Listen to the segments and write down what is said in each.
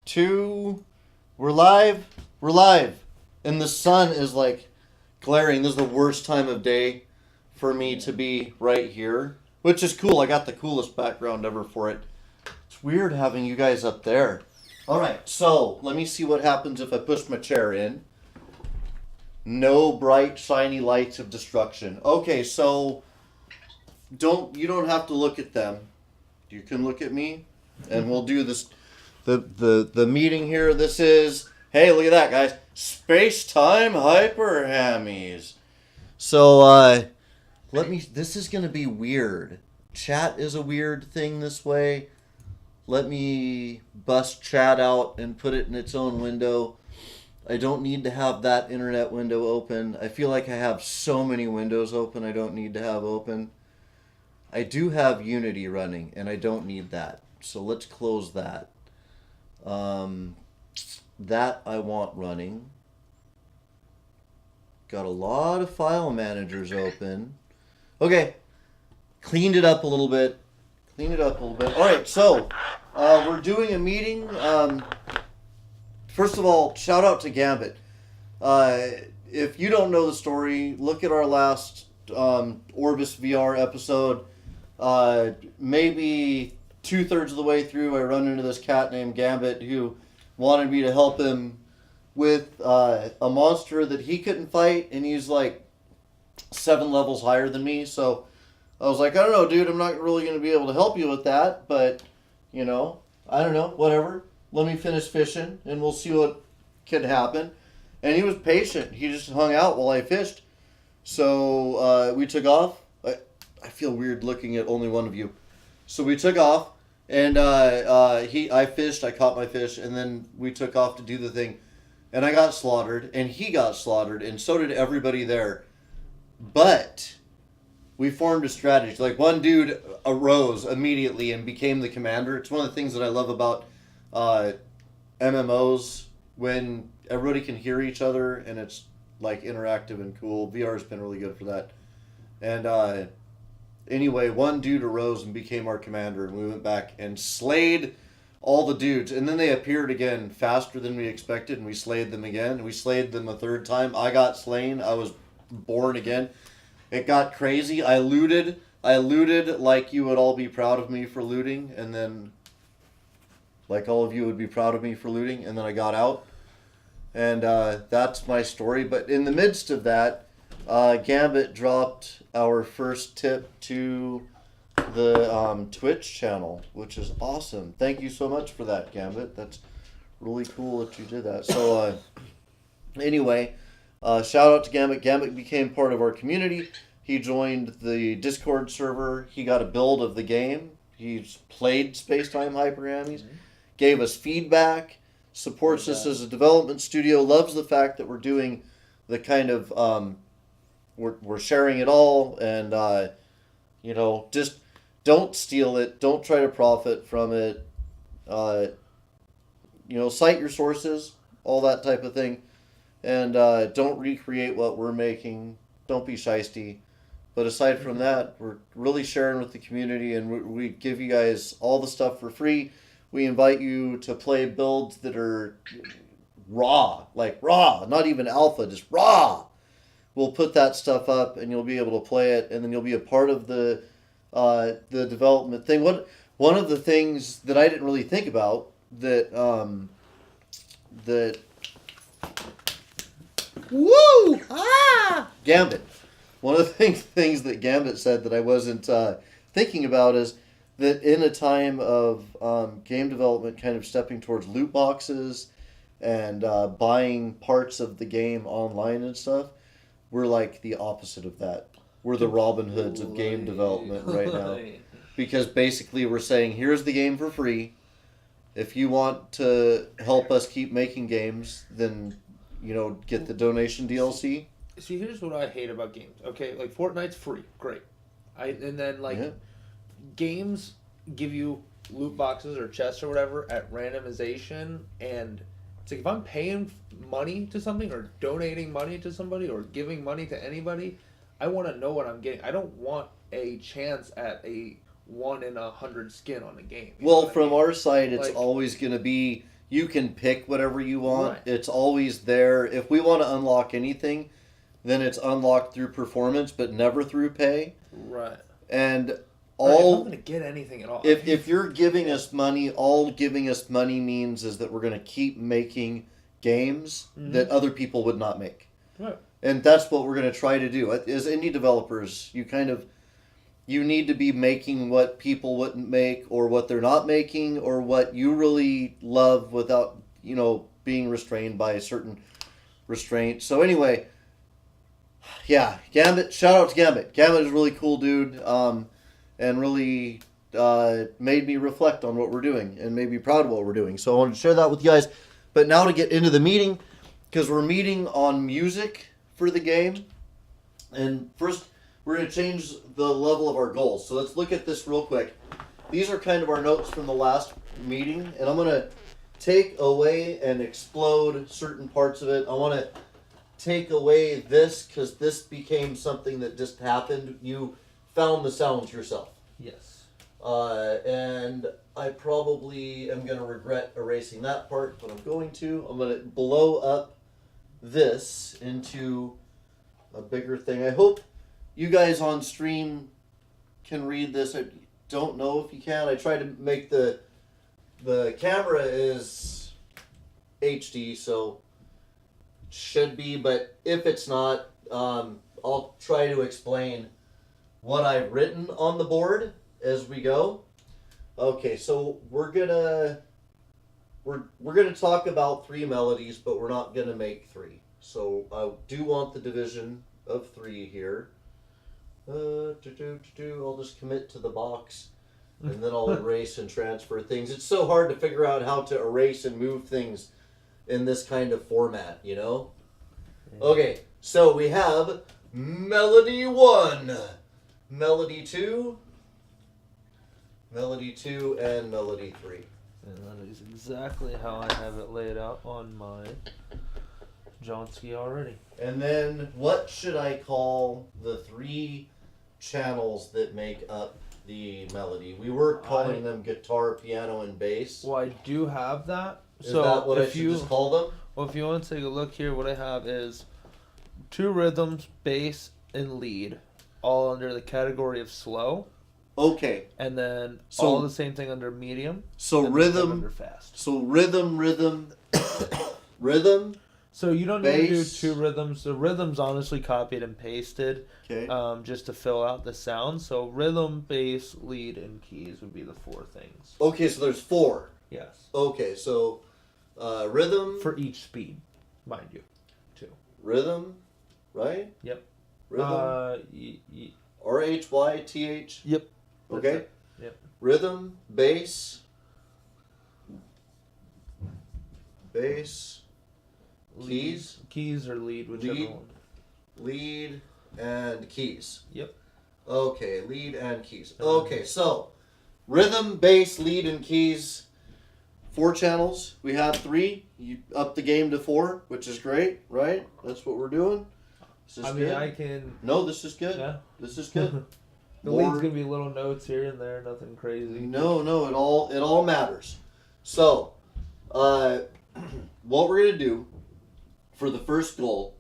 2. We're live. We're live. And the sun is like glaring. This is the worst time of day for me to be right here, which is cool. I got the coolest background ever for it. It's weird having you guys up there. All right, so let me see what happens if I push my chair in. No bright, shiny lights of destruction. Okay, so you don't have to look at them. You can look at me, and we'll do this. The meeting here. This is, hey, look at that, guys. Space-time hyper hammies. So this is gonna be weird. Chat is a weird thing this way. Let me bust chat out and put it in its own window. I don't need to have that internet window open. I feel like I have so many windows open I don't need to have open. I do have Unity running, and I don't need that. So let's close that. That I want running. Got a lot of file managers open. Okay. Cleaned it up a little bit. All right, so we're doing a meeting. First of all, shout out to Gambit. If you don't know the story, look at our last Orbis VR episode. Maybe 2/3 of the way through, I run into this cat named Gambit who wanted me to help him with a monster that he couldn't fight, and he's like 7 levels higher than me. So I was like, I don't know, dude, I'm not really going to be able to help you with that, but, I don't know, whatever. Let me finish fishing, and we'll see what can happen. And he was patient. He just hung out while I fished. So we took off. I feel weird looking at only one of you. So we took off, and I fished, I caught my fish, and then we took off to do the thing. And I got slaughtered, and he got slaughtered, and so did everybody there. But we formed a strategy. Like, one dude arose immediately and became the commander. It's one of the things that I love about MMOs, when everybody can hear each other, and it's, like, interactive and cool. VR has been really good for that. And anyway, one dude arose and became our commander, and we went back and slayed all the dudes. And then they appeared again faster than we expected, and we slayed them again. And we slayed them a 3rd time. I got slain. I was born again. It got crazy. I looted like you would all be proud of me for looting, and then like all of you would be proud of me for looting, and then I got out. And that's my story. But in the midst of that, Gambit dropped our first tip to the Twitch channel, which is awesome. Thank you so much for that, Gambit. That's really cool that you did that. So anyway, shout out to Gambit. Gambit became part of our community. He joined the Discord server. He got a build of the game. He's played Space-Time Hyper Hammies, gave us feedback, supports us as a development studio, loves the fact that we're doing the kind of we're sharing it all, and just don't steal it, don't try to profit from it. Cite your sources, all that type of thing, and don't recreate what we're making. Don't be shysty. But aside from that, we're really sharing with the community, and we give you guys all the stuff for free. We invite you to play builds that are raw, not even alpha, just raw. We'll put that stuff up, and you'll be able to play it, and then you'll be a part of the development thing. One of the things that I didn't really think about that Gambit. One of the things that Gambit said that I wasn't thinking about is that in a time of game development kind of stepping towards loot boxes and buying parts of the game online and stuff, we're like the opposite of that. We're the Robin Hoods of game development right now. Because basically we're saying, here's the game for free. If you want to help us keep making games, then, get the donation DLC. See, here's what I hate about games. Okay, like Fortnite's free. Great. Games give you loot boxes or chests or whatever at randomization, and it's like if I'm paying money to something or donating money to somebody or giving money to anybody, I want to know what I'm getting. I don't want a chance at a 1 in 100 skin on a game. Well, from our side, it's always going to be you can pick whatever you want. Right. It's always there. If we want to unlock anything, then it's unlocked through performance, but never through pay. Right. And If all I'm gonna get anything at all, if you're giving us money, all giving us money means is that we're going to keep making games that other people would not make. Right. And that's what we're going to try to do. As indie developers, you need to be making what people wouldn't make, or what they're not making, or what you really love without, being restrained by a certain restraint. So anyway, yeah, Gambit, shout out to Gambit. Gambit is a really cool dude, and really made me reflect on what we're doing and made me proud of what we're doing. So I wanted to share that with you guys. But now to get into the meeting, because we're meeting on music for the game. And first, we're going to change the level of our goals. So let's look at this real quick. These are kind of our notes from the last meeting, and I'm going to take away and explode certain parts of it. I want to take away this because this became something that just happened. You found the sounds yourself. Yes. And I probably am going to regret erasing that part, but I'm going to. I'm going to blow up this into a bigger thing. I hope you guys on stream can read this. I don't know if you can. I tried to make the camera is HD, so it should be, but if it's not, I'll try to explain what I've written on the board as we go. Okay, so we're gonna talk about 3 melodies, but we're not gonna make 3. So I do want the division of 3 here. I'll just commit to the box, and then I'll erase and transfer things. It's so hard to figure out how to erase and move things in this kind of format, Okay, so we have melody 1, melody 2, melody 2, and melody 3. And that is exactly how I have it laid out on my Johnski already. And then what should I call the 3 channels that make up the melody? We were calling them guitar, piano, and bass. Well, I do have that. Is that what I should just call them? Well, if you want to take a look here, what I have is 2 rhythms, bass, and lead, all under the category of slow. Okay. And then all the same thing under medium. So and rhythm. Under fast. So rhythm, rhythm. So you don't need to do bass. 2 rhythms. The rhythm's honestly copied and pasted, Okay. just to fill out the sound. So rhythm, bass, lead, and keys would be the 4 things. Okay, so there's 4. Yes. Okay, so rhythm. For each speed, mind you, 2. Rhythm, right? Yep. Rhythm. RHYTH. Yep. Okay. It. Yep. Rhythm, bass, keys, Keys or lead, whichever Lead. one. lead, and keys. Yep. Okay, lead and keys. Okay, so rhythm, bass, lead, and keys. 4 channels. We have 3. You up the game to 4, which is great, right? That's what we're doing. This is good. I can. No, this is good. Yeah. This is good. The lead's gonna be little notes here and there, nothing crazy. No, it all matters. So, what we're gonna do for the first goal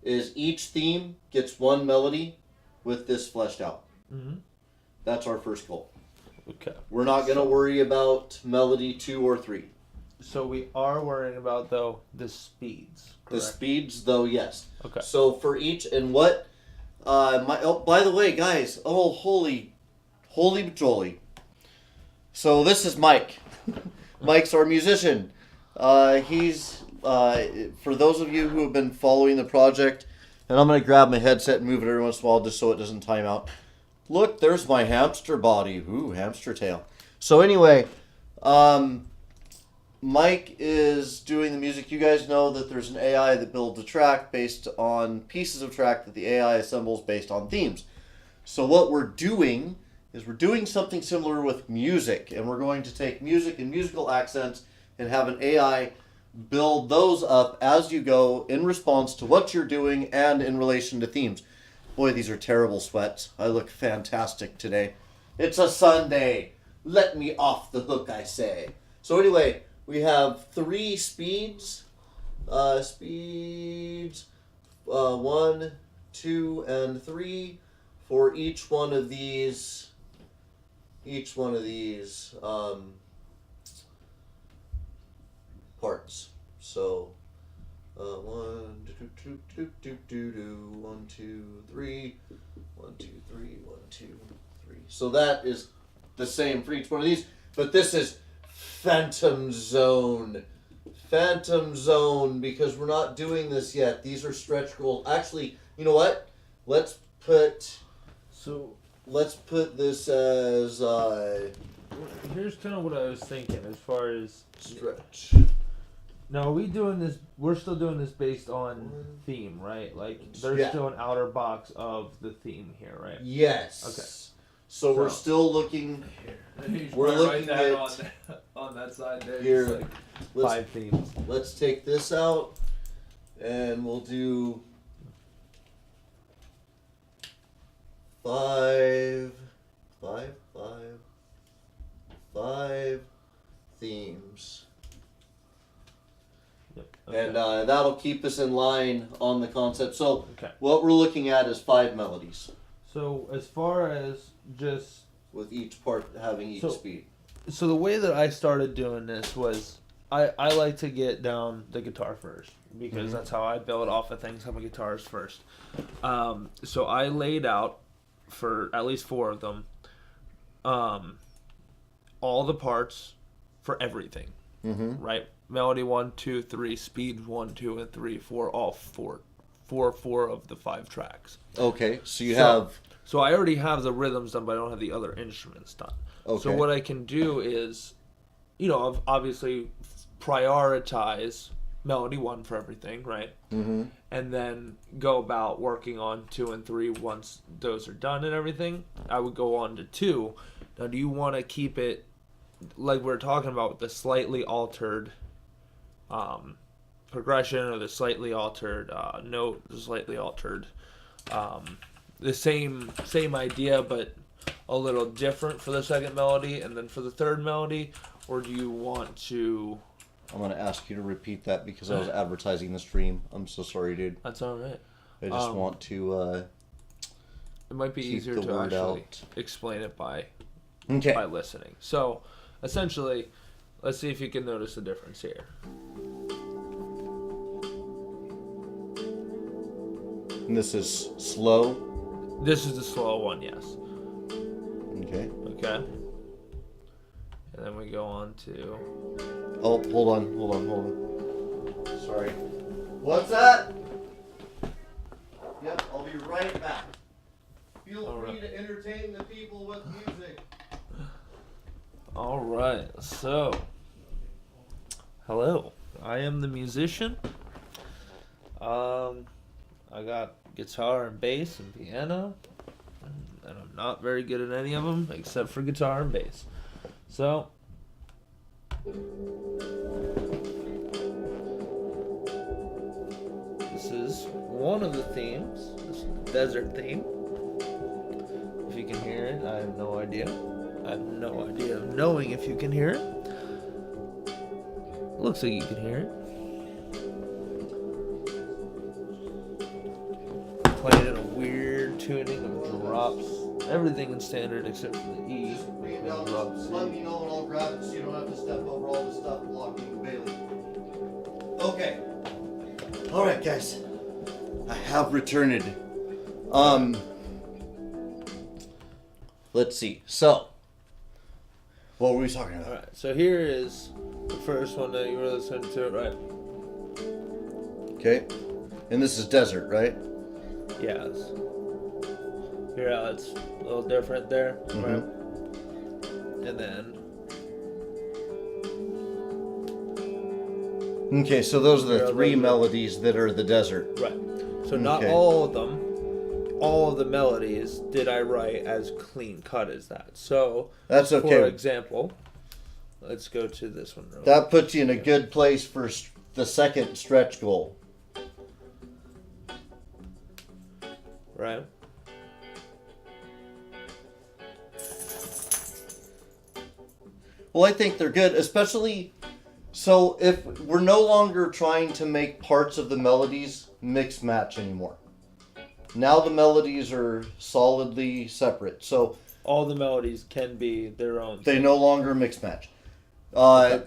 is each theme gets 1 melody with this fleshed out. Mm-hmm. That's our first goal. Okay. We're not gonna worry about melody 2 or 3. So we are worrying about though the speeds. The Correct? speeds, though, yes. Okay. So for each and what, by the way, guys, holy jolly. So this is Mike. Mike's our musician. He's for those of you who have been following the project, and I'm gonna grab my headset and move it every once in a while just so it doesn't time out. Look, there's my hamster body. Ooh, hamster tail. So anyway, Mike is doing the music. You guys know that there's an AI that builds a track based on pieces of track that the AI assembles based on themes. So what we're doing is we're doing something similar with music, and we're going to take music and musical accents and have an AI build those up as you go in response to what you're doing and in relation to themes. Boy, these are terrible sweats. I look fantastic today. It's a Sunday. Let me off the hook, I say. So anyway, we have 3 speeds. Speeds 1, 2, and 3 for each one of these. Parts. So, 1, 2, 1, 2, 3, 1, 2, 3, 1, 2, 3. So that is the same for each one of these, but this is Phantom Zone. Phantom Zone, because we're not doing this yet. These are stretch goals. Actually, you know what? Let's put this as here's kind of what I was thinking as far as stretch. now, are we doing this? We're still doing this based on theme, right? Like there's still an outer box of the theme here, right? Yes. Okay. So we're still looking. We're looking at on that side there. Here, like 5 themes. Let's take this out, and we'll do 5 themes. Yep. Okay. And that'll keep us in line on the concept. So Okay. what we're looking at is 5 melodies, So as far as just with each part having each speed. so the way that I started doing this was I like to get down the guitar first because that's how I build off of things. I'm a guitarist first. So I laid out for at least 4 of them all the parts for everything. Right? Melody 1, 2, 3, speed 1, 2, and 3, 4, all 4 of the 5 tracks. Okay, so you have. So I already have the rhythms done, but I don't have the other instruments done. Okay. So what I can do is, obviously prioritize melody 1 for everything, right? Mm-hmm. And then go about working on 2 and 3 once those are done and everything. I would go on to 2. Now, do you want to keep it like we're talking about, the slightly altered progression or the slightly altered note, the slightly altered the same idea but a little different for the second melody and then for the third melody? Or do you want to... I'm going to ask you to repeat that because I was advertising the stream. I'm so sorry, dude. That's all right. I just want to it might be easier to actually explain it by listening. So essentially, let's see if you can notice the difference here. And this is slow? This is the slow one, yes. Okay. Okay. And then we go on to... Oh, hold on. Sorry. What's that? Yep, I'll be right back. Feel free to entertain the people with music. All right, so hello, I am the musician. I got guitar and bass and piano, and I'm not very good at any of them except for guitar and bass. So this is one of the themes. This is the desert theme. If you can hear it, I have no idea. I have no idea of knowing if you can hear it. Looks like you can hear it. Playing in a weird tuning of drops. Everything in standard except for the E. Just let me know and I'll grab it so you don't have to step over all the stuff blocking Bailey. Okay. Alright, guys. I have returned. Let's see. So, what were we talking about? Alright, so here is the first one that you were listening to, right? Okay. And this is desert, right? Yes. Hear how it's a little different there, right? And then... Okay, so those are the 3 melodies that are the desert. Right. So not all of them, all of the melodies did I write as clean cut as that. So that's okay. For example, let's go to this one. That puts you in a good place for the second stretch goal. Right. Well, I think they're good, especially So if we're no longer trying to make parts of the melodies mix match anymore. Now the melodies are solidly separate. So All the melodies can be their own. they thing. no longer mix match. Okay.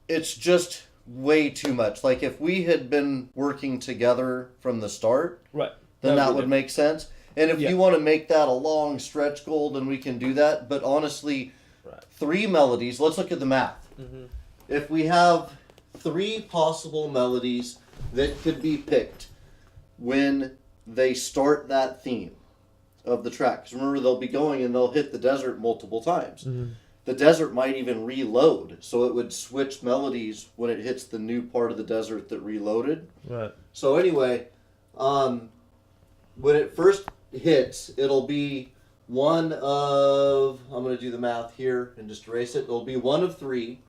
It's just way too much. Like if we had been working together from the start, Right. then that be would different. make sense. And if Yeah. you want to make that a long stretch goal, then we can do that. But honestly, Right. 3 melodies, let's look at the math. Mm-hmm. If we have 3 possible melodies that could be picked when they start that theme of the track, because remember, they'll be going and they'll hit the desert multiple times. Mm-hmm. The desert might even reload, so it would switch melodies when it hits the new part of the desert that reloaded. Right. So anyway, when it first hits, it'll be one of, I'm going to do the math here and just erase it. It'll be 1 of 3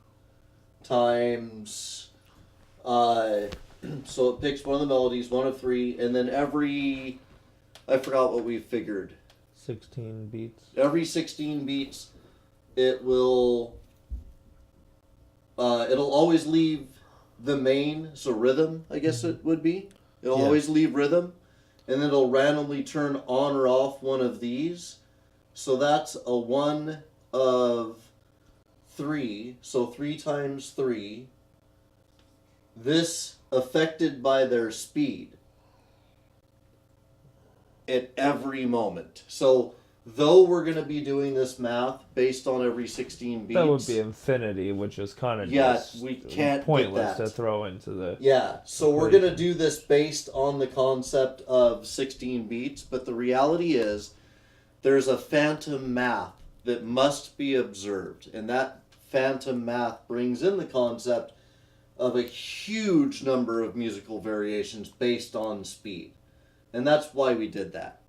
times, so it picks one of the melodies, 1 of 3, and then I forgot what we figured. 16 beats. Every 16 beats, it will, it'll always leave the main, so rhythm, I guess it would be. It'll Yeah. always leave rhythm, and then it'll randomly turn on or off one of these. So that's a 1 of 3, so 3 times 3. This affected by their speed at every moment. So though we're going to be doing this math based on every 16 beats. That would be infinity, which is kind of Yeah, just we can't pointless get that. to throw into the. Yeah, so we're going to do this based on the concept of 16 beats, but the reality is there's a phantom math that must be observed, and that phantom math brings in the concept of a huge number of musical variations based on speed. And that's why we did that.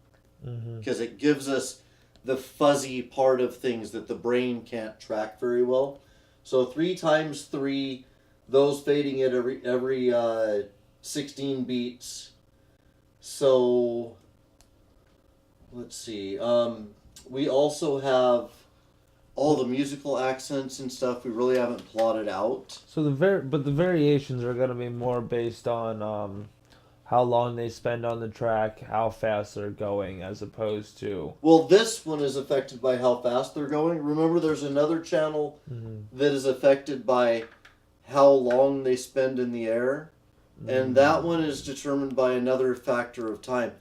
Because it gives us the fuzzy part of things that the brain can't track very well. So 3 times 3, those fading at every 16 beats. So let's see. We also have all the musical accents and stuff. We really haven't plotted out. So the variations are gonna be more based on how long they spend on the track, how fast they're going, as opposed to. Well, this one is affected by how fast they're going. Remember, there's another channel that is affected by how long they spend in the air. And that one is determined by another factor of time.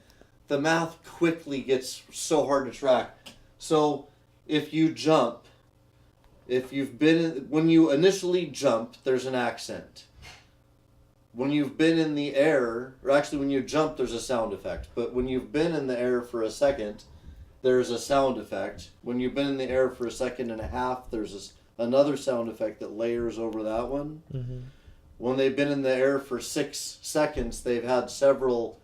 The math quickly gets so hard to track. So if you jump, when you initially jump, there's an accent. When you've been in the air, or actually when you jump, there's a sound effect. But when you've been in the air for a second, there's a sound effect. When you've been in the air for a second and a half, there's another sound effect that layers over that one. When they've been in the air for 6 seconds, they've had several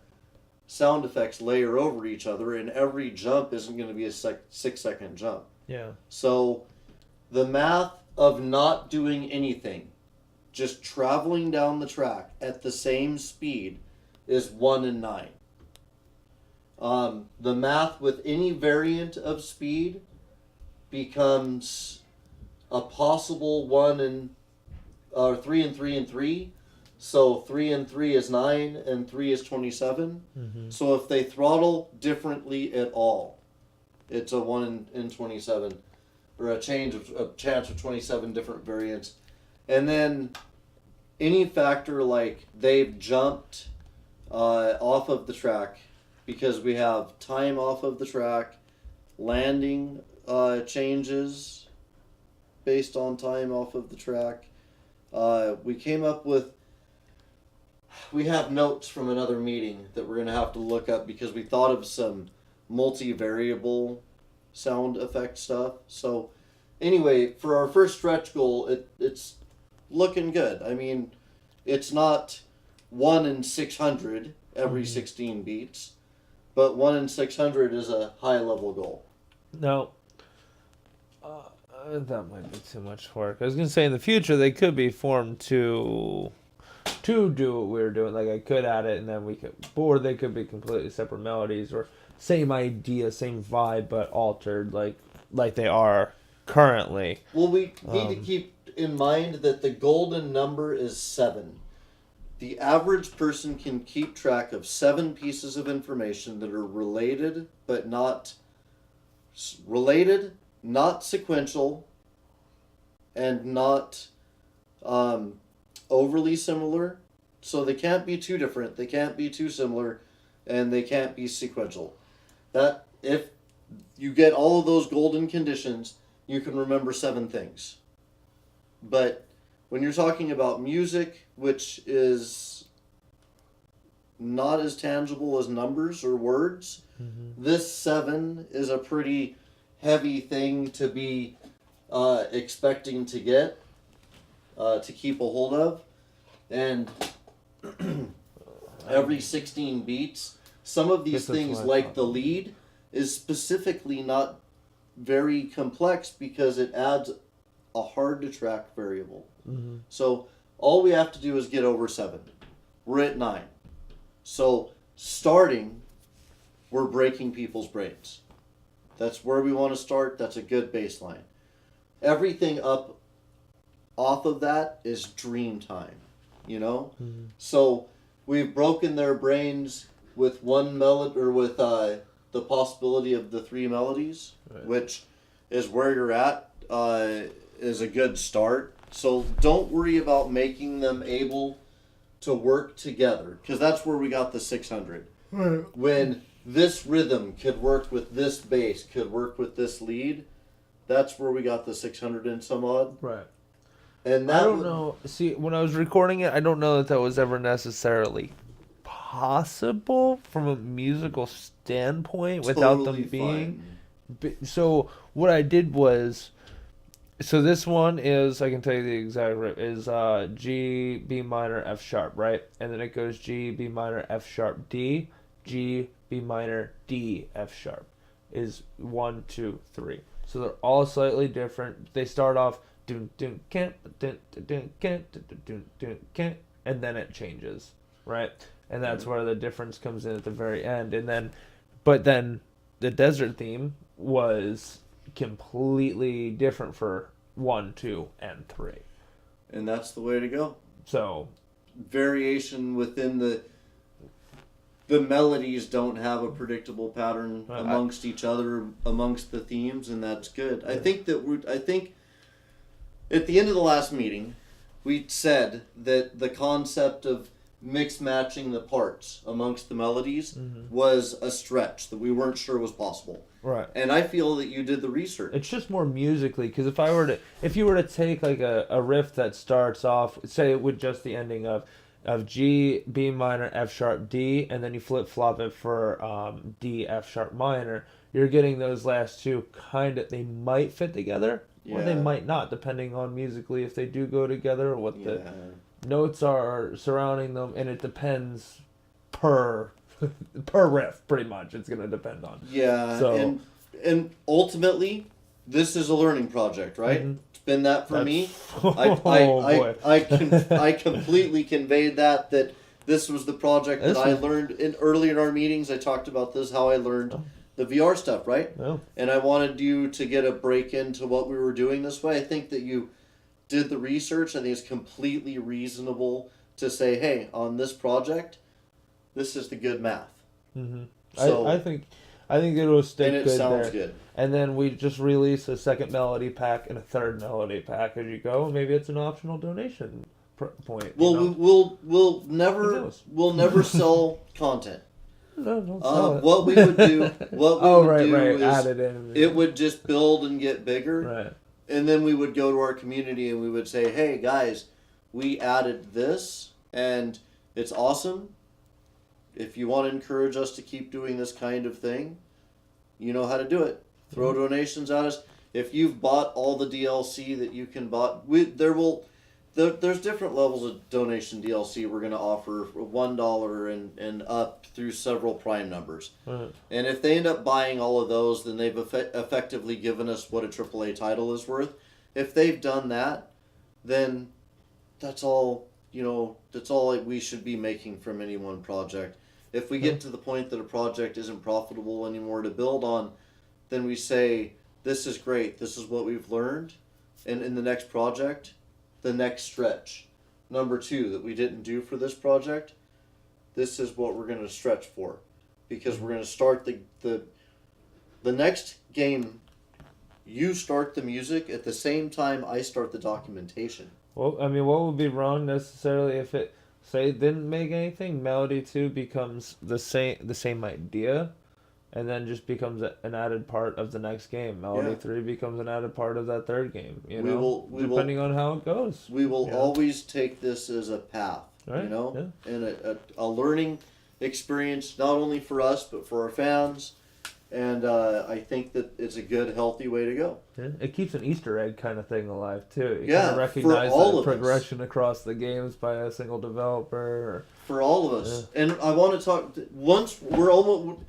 sound effects layer over each other, and every jump isn't going to be a 6-second jump. Yeah. So the math of not doing anything, just traveling down the track at the same speed, is 1 in 9. The math with any variant of speed becomes a possible 3 and 3 and 3. So 3 and 3 is 9 and 3 is 27. So if they throttle differently at all, it's a 1 in 27, or a chance of 27 different variants. And then any factor like they've jumped off of the track, because we have time off of the track, landing changes based on time off of the track. We have notes from another meeting that we're going to have to look up because we thought of some multivariable sound effect stuff. So anyway, for our first stretch goal, it's looking good. I mean, it's not 1 in 600 every 16 beats, but 1 in 600 is a high level goal. No. That might be too much work. I was gonna say in the future they could be formed to do what we were doing. Like I could add it, and then or they could be completely separate melodies, or same idea, same vibe, but altered, like they are currently. Well, we need to keep in mind that the golden number is 7. The average person can keep track of 7 pieces of information that are related, but not sequential, and not overly similar. So they can't be too different, they can't be too similar, and they can't be sequential. That if you get all of those golden conditions, you can remember 7 things. But when you're talking about music, which is not as tangible as numbers or words, this 7 is a pretty heavy thing to be expecting to get, to keep a hold of. And every 16 beats, some of these things, like the lead, is specifically not very complex because it adds a hard to track variable. So all we have to do is get over 7. We're at 9. So starting, we're breaking people's brains. That's where we want to start. That's a good baseline. Everything up off of that is dream time, you know? So we've broken their brains with one melody, or with the possibility of the 3 melodies, which is where you're at, is a good start. So don't worry about making them able to work together, because that's where we got the 600. When this rhythm could work with this bass, could work with this lead, that's where we got the 600 and some odd. Right. And that I don't know. See, when I was recording it, I don't know that was ever necessarily possible from a musical standpoint without them being. So what I did was, so this one is, I can tell you the exact riff, is G, B minor, F sharp, right? And then it goes G, B minor, F sharp, D, G, B minor, D, F sharp. Is 1, 2, 3. So they're all slightly different. They start off dun dun can't dun dun can't dun dun can't, and then it changes, right? And that's where the difference comes in at the very end. And then, but then the desert theme was completely different for 1, 2, and 3. And that's the way to go. So variation within the melodies don't have a predictable pattern amongst each other, amongst the themes, and that's good. I think at the end of the last meeting, we said that the concept of mix matching the parts amongst the melodies was a stretch that we weren't sure was possible. Right. And I feel that you did the research. It's just more musically, because if you were to take like a riff that starts off, say with just the ending of G, B minor, F sharp, D, and then you flip flop it for D, F sharp minor, you're getting those last two they might fit together, or they might not, depending on musically if they do go together or what the notes are surrounding them, and it depends per riff, pretty much. It's going to depend on. Yeah, so, and ultimately, this is a learning project, right? It's been that for me. I completely conveyed that this was the project that I learned early in our meetings. I talked about this, how I learned the VR stuff, right? And I wanted you to get a break into what we were doing this way. I think that you did the research. I think it's completely reasonable to say, hey, on this project, this is the good math. So I think it'll stick good. And it sounds there. good. And then we just release a second melody pack and a third melody pack as you go. Maybe it's an optional donation point. Well, we'll never sell content. No, don't sell it. What we would do, is add it in. It would just build and get bigger. Right. And then we would go to our community and we would say, hey, guys, we added this and it's awesome. If you want to encourage us to keep doing this kind of thing, you know how to do it. Throw donations at us. If you've bought all the DLC that you can buy, there's different levels of donation DLC we're going to offer for $1 and up through several prime numbers. Right. And if they end up buying all of those, then they've effectively given us what a AAA title is worth. If they've done that, then that's all we should be making from any one project. If we get to the point that a project isn't profitable anymore to build on, then we say, this is great, this is what we've learned, and in the next project, the next stretch. Number 2 that we didn't do for this project. This is what we're going to stretch for, because we're going to start the next game. You start the music at the same time I start the documentation. Well, I mean, what would be wrong necessarily if it say it didn't make anything? Melody 2 becomes the same idea, and then just becomes an added part of the next game. Melody 3 becomes an added part of that third game. You know, depending on how it goes. We will always take this as a path, right? You know, and a learning experience, not only for us but for our fans. And I think that it's a good, healthy way to go. Yeah. It keeps an Easter egg kind of thing alive too. You kind of recognize the progression across the games by a single developer. For all of us. Yeah. And I want to talk. Once we're almost,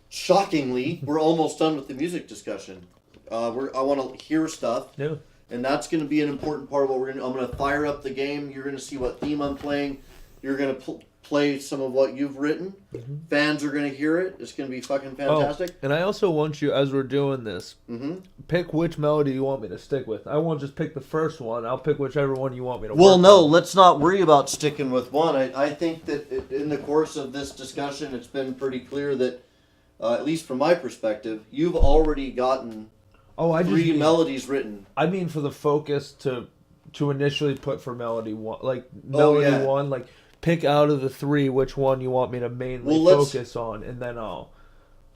shockingly, we're almost done with the music discussion. I want to hear stuff. Yeah. And that's going to be an important part of what I'm going to fire up the game. You're going to see what theme I'm playing. You're going to play some of what you've written. Mm-hmm. Fans are going to hear it. It's going to be fucking fantastic. Oh, and I also want you, as we're doing this, pick which melody you want me to stick with. I won't just pick the first one. I'll pick whichever one you want me to work on. Let's not worry about sticking with one. I think that in the course of this discussion, it's been pretty clear that, at least from my perspective, you've already gotten 3 melodies written. I mean for the focus to initially put for melody 1. Like, melody 1, like... Pick out of the 3 which one you want me to mainly focus on, and then I'll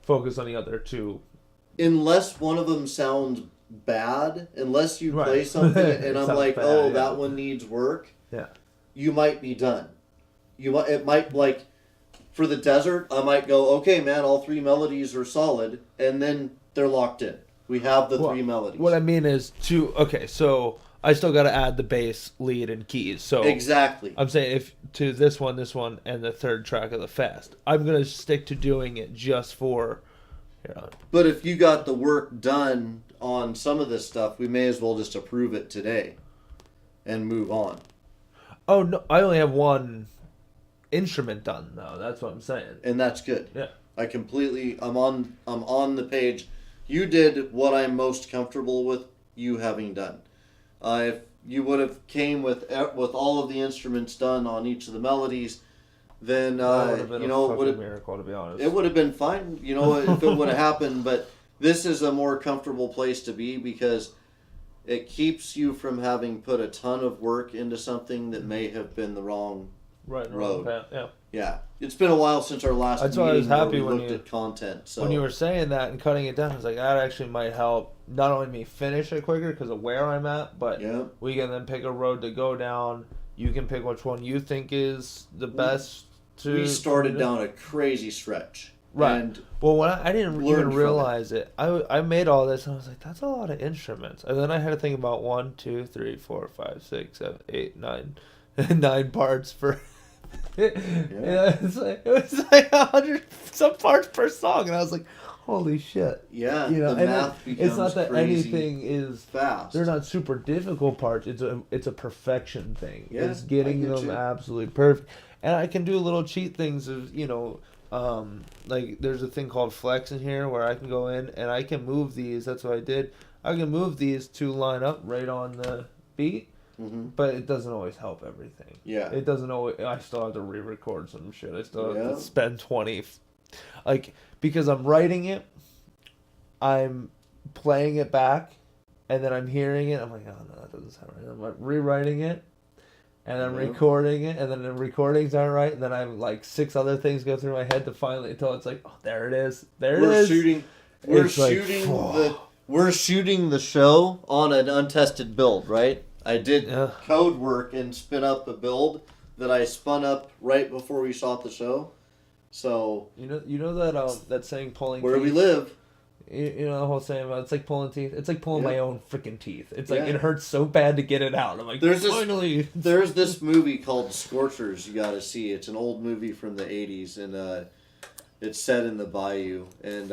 focus on the other 2. Unless one of them sounds bad, unless you play something and I'm like, bad, that one needs work. Yeah. You might be done. It might, like, for the desert, I might go, okay, man, all 3 melodies are solid, and then they're locked in. We have the 3 melodies. What I mean is so I still got to add the bass, lead, and keys. So exactly. I'm saying if to this one, and the third track of the fest, I'm gonna stick to doing it just for. But if you got the work done on some of this stuff, we may as well just approve it today, and move on. Oh no! I only have one instrument done though. That's what I'm saying. And that's good. Yeah. I'm on the page. You did what I'm most comfortable with you having done. If you would have came with all of the instruments done on each of the melodies, then it would have been a miracle, to be honest. It would have been fine, if it would have happened. But this is a more comfortable place to be because it keeps you from having put a ton of work into something that may have been the wrong road. Yeah. It's been a while since our last meeting why I was happy where we when looked at content. So when you were saying that and cutting it down, I was like, that actually might help not only me finish it quicker because of where I'm at, but we can then pick a road to go down. You can pick which one you think is the best. We started down a crazy stretch. Right. And when I didn't even realize it. I made all this and I was like, that's a lot of instruments. And then I had to think about 1, 2, 3, 4, 5, 6, 7, 8, 9, 9 parts for. It was like 100 some parts per song, and I was like, "Holy shit!" Yeah, the math becomes it's not that anything is fast. They're not super difficult parts. It's a perfection thing. Yeah, it's getting them absolutely perfect, and I can do little cheat things of like there's a thing called flex in here where I can go in and I can move these. That's what I did. I can move these to line up right on the beat. Mm-hmm. But it doesn't always help everything. Yeah. It doesn't always. I still have to re-record some shit. I still have to spend 20. Because I'm writing it, I'm playing it back, and then I'm hearing it. I'm like, oh no, that doesn't sound right. I'm like rewriting it, and I'm recording it, and then the recording's not right, and then I'm like 6 other things go through my head to finally until it's like, oh, there it is. We're shooting the show on an untested build, right? I did code work and spin up a build that I spun up right before we shot the show. So you know that saying pulling where teeth? we live. You know the whole saying about it's like pulling teeth. It's like pulling my own freaking teeth. It's like it hurts so bad to get it out. I'm like, finally. There's this movie called Scorchers. You got to see. It's an old movie from the '80s, and it's set in the bayou. And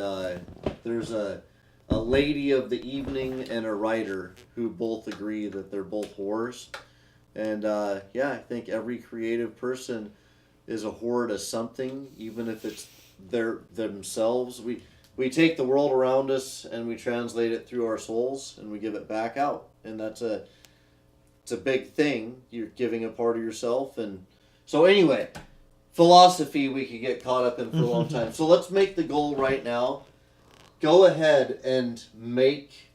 there's a lady of the evening and a writer who both agree that they're both whores. And I think every creative person is a whore to something, even if it's themselves. We take the world around us and we translate it through our souls and we give it back out. And that's it's a big thing. You're giving a part of yourself. And so anyway, philosophy we could get caught up in for a long time. So let's make the goal right now. Go ahead and make...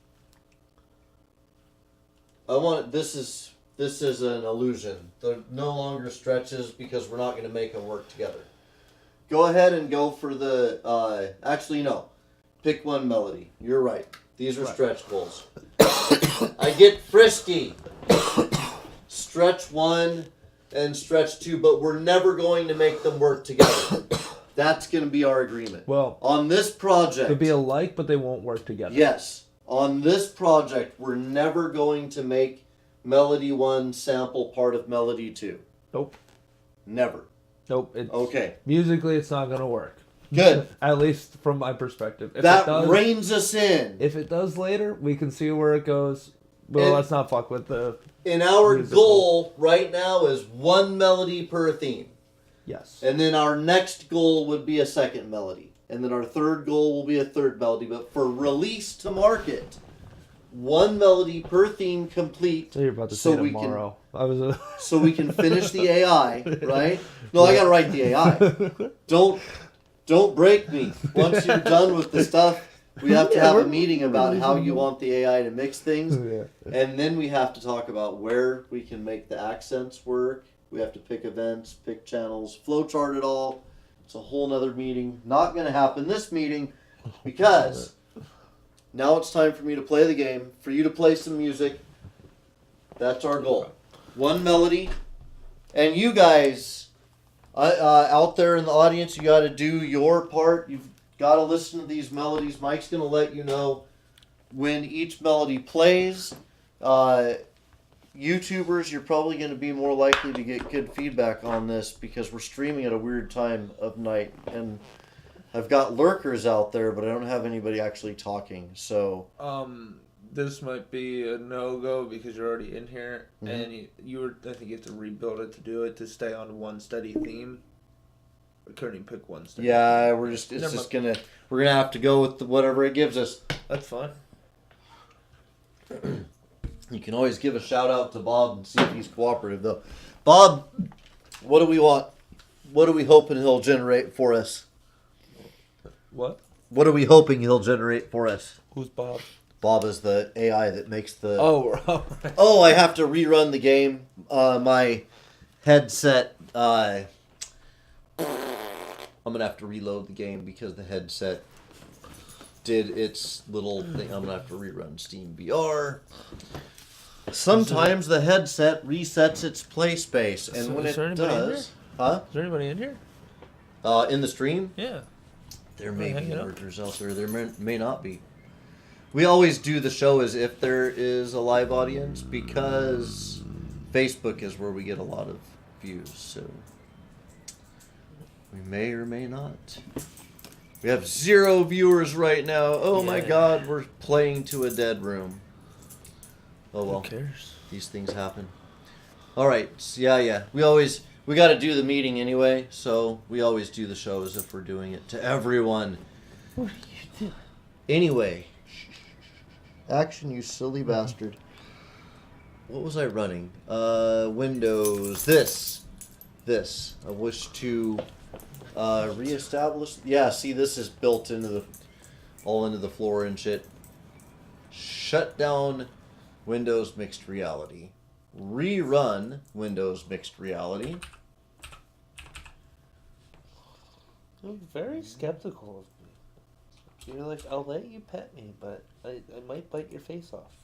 This is an illusion. They're no longer stretches because we're not going to make them work together. Go ahead and go for the... actually, no. Pick one melody. You're right. These are stretch goals. I get frisky. Stretch 1 and stretch 2, but we're never going to make them work together. That's going to be our agreement. Well, on this project... they'll be alike, but they won't work together. Yes. On this project, we're never going to make Melody 1 sample part of Melody 2. Nope. Never. Nope. Okay. Musically, it's not going to work. Good. At least from my perspective. If that it does, reins us in. If it does later, we can see where it goes. Well, let's not fuck with the... And our musical goal right now is one melody per theme. Yes. And then our next goal would be a second melody. And then our third goal will be a third melody. But for release to market, one melody per theme complete. So you're about to say tomorrow. So we can finish the AI, right? No, I got to write the AI. Don't break me. Once you're done with the stuff, we have to have a meeting about how you want the AI to mix things. Yeah. And then we have to talk about where we can make the accents work. We have to pick events, pick channels, flowchart it all. It's a whole nother meeting. Not going to happen this meeting because now it's time for me to play the game, for you to play some music. That's our goal. One melody. And you guys out there in the audience, you got to do your part. You've got to listen to these melodies. Mike's going to let you know when each melody plays. YouTubers, you're probably going to be more likely to get good feedback on this because we're streaming at a weird time of night. And I've got lurkers out there, but I don't have anybody actually talking. So this might be a no-go because you're already in here, and I think you have to rebuild it to do it to stay on one steady theme. We couldn't even pick one steady. Yeah, we're gonna have to go with whatever it gives us. That's fine. You can always give a shout out to Bob and see if he's cooperative, though. Bob, what do we want? What are we hoping he'll generate for us? What? What are we hoping he'll generate for us? Who's Bob? Bob is the AI that makes the... Oh, right. Oh, I have to rerun the game. My headset... I'm going to have to reload the game because the headset did its little thing. I'm going to have to rerun Steam VR. Sometimes the headset resets its play space, and So when is it there anybody in does... Huh? Is there anybody in here? In the stream? Yeah. There may be hanging out. lurkers out there. There may not be. We always do the show as if there is a live audience because Facebook is where we get a lot of views. So we may or may not. We have 0 viewers right now. Oh my God, we're playing to a dead room. Oh well. Who cares? These things happen. All right. So yeah. We got to do the meeting anyway, so we always do the show as if we're doing it to everyone. What are you doing? Anyway. Action, you silly bastard. What was I running? Windows. This. I wish to reestablish. Yeah, see, this is built into the floor and shit. Shut down Windows Mixed Reality. Rerun Windows Mixed Reality. You're very skeptical of me. You're like, I'll let you pet me, but I might bite your face off.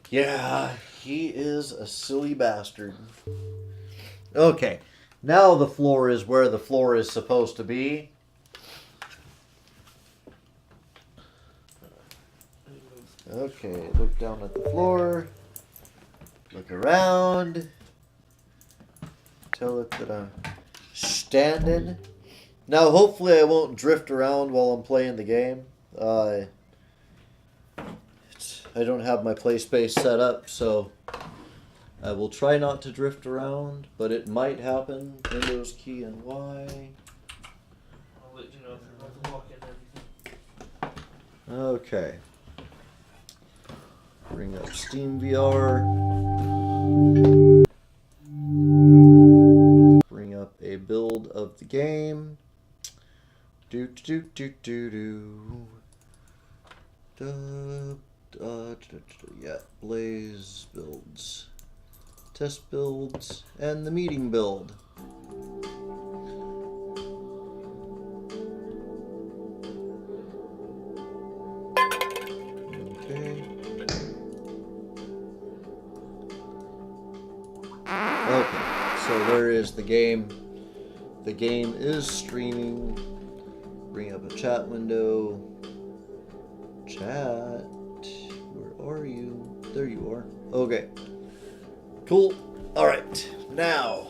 Yeah, he is a silly bastard. Okay, now the floor is where the floor is supposed to be. Okay, look down at the floor. Look around. Tell it that I'm standing. Now, hopefully I won't drift around while I'm playing the game. I don't have my play space set up, so I will try not to drift around, but it might happen. Windows key and Y. I'll let you know if you're about to walk in everything. Okay. Bring up Steam VR. Bring up a build of the game. Do do do do do. Yeah, Blaze builds, test builds, and the meeting build. Okay. Okay, so there is the game. The game is streaming. Bring up a chat window. Chat. Where are you? There you are. Okay. Cool. Alright. Now,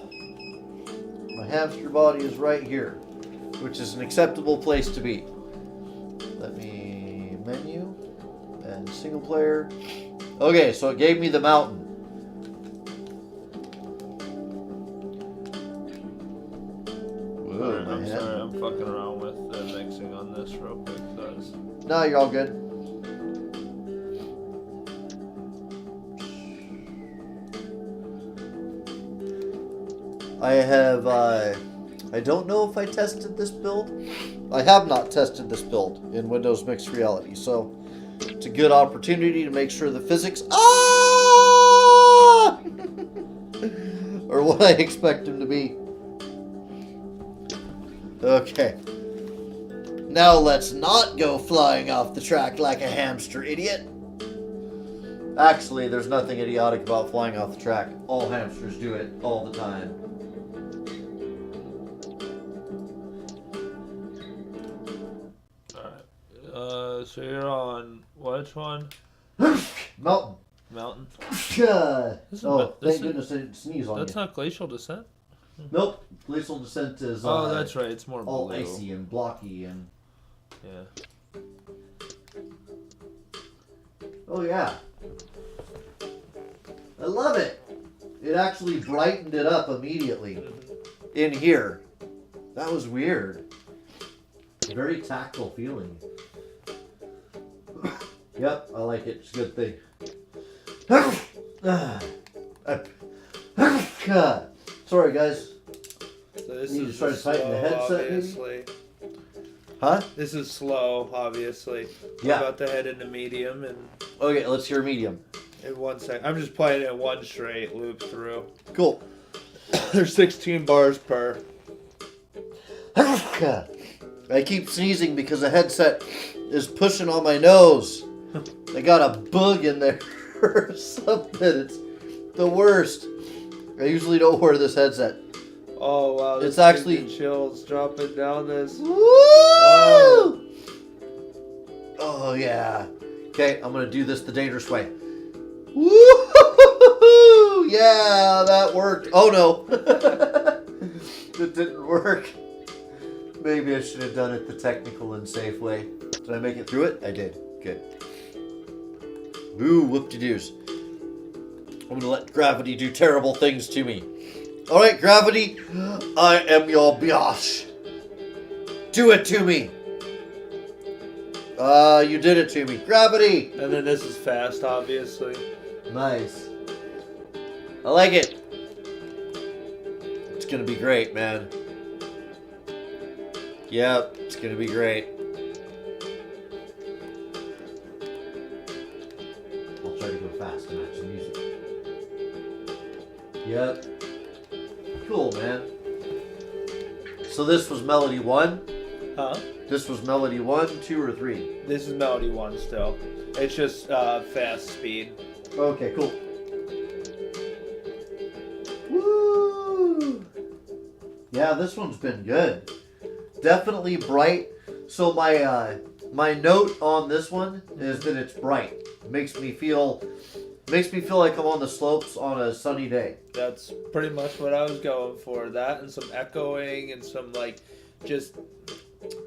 my hamster body is right here, which is an acceptable place to be. Let me menu and single player. Okay, so it gave me the mountain. Whoa, I'm sorry, I'm fucking around with the mixing on this real quick, guys. No, you're all good. I have, I don't know if I tested this build. I have not tested this build in Windows Mixed Reality, so it's a good opportunity to make sure the physics are what I expect them to be. Okay. Now let's not go flying off the track like a hamster idiot. Actually, there's nothing idiotic about flying off the track. All hamsters do it all the time. Alright. So you're on which one? Mountain. Mountain? Oh, thank goodness I didn't sneeze on you. That's not Glacial Descent? Nope. Glacial Descent is oh, that's right. It's more all blue. icy and blocky and... Yeah. Oh, yeah. I love it. It actually brightened it up immediately in here. That was weird. Very tactile feeling. Yep, I like it. It's a good thing. Sorry, guys. So this Need to is try to tighten the slow, headset, maybe? obviously. Huh? This is slow, obviously. Yeah. I'm about to head into medium and Okay, let's hear medium. in 1 second. I'm just playing it one straight loop through. Cool. There's 16 bars per. I keep sneezing because the headset is pushing on my nose. I got a bug in there or something. It's the worst. I usually don't wear this headset. Oh wow! It's this actually- gives me chills dropping down this. Woo! Oh yeah. Okay, I'm gonna do this the dangerous way. Woo! Yeah, that worked. Oh no, it didn't work. Maybe I should have done it the technical and safe way. Did I make it through it? I did. Good. Ooh, whoop-de-doos. I'm gonna let gravity do terrible things to me. Alright, gravity, I am your biatch. Do it to me. You did it to me. Gravity! And then this is fast, obviously. Nice. I like it. It's gonna be great, man. Yep, it's gonna be great. I'll try to go fast to match the music. Yep. Cool, man. So this was melody 1? Huh? This was melody 1, 2, or 3? This is melody 1 still. It's just fast speed. Okay, cool. Woo! Yeah, this one's been good. Definitely bright. So my note on this one is that it's bright. It makes me feel like I'm on the slopes on a sunny day. That's pretty much what I was going for. That and some echoing and some like just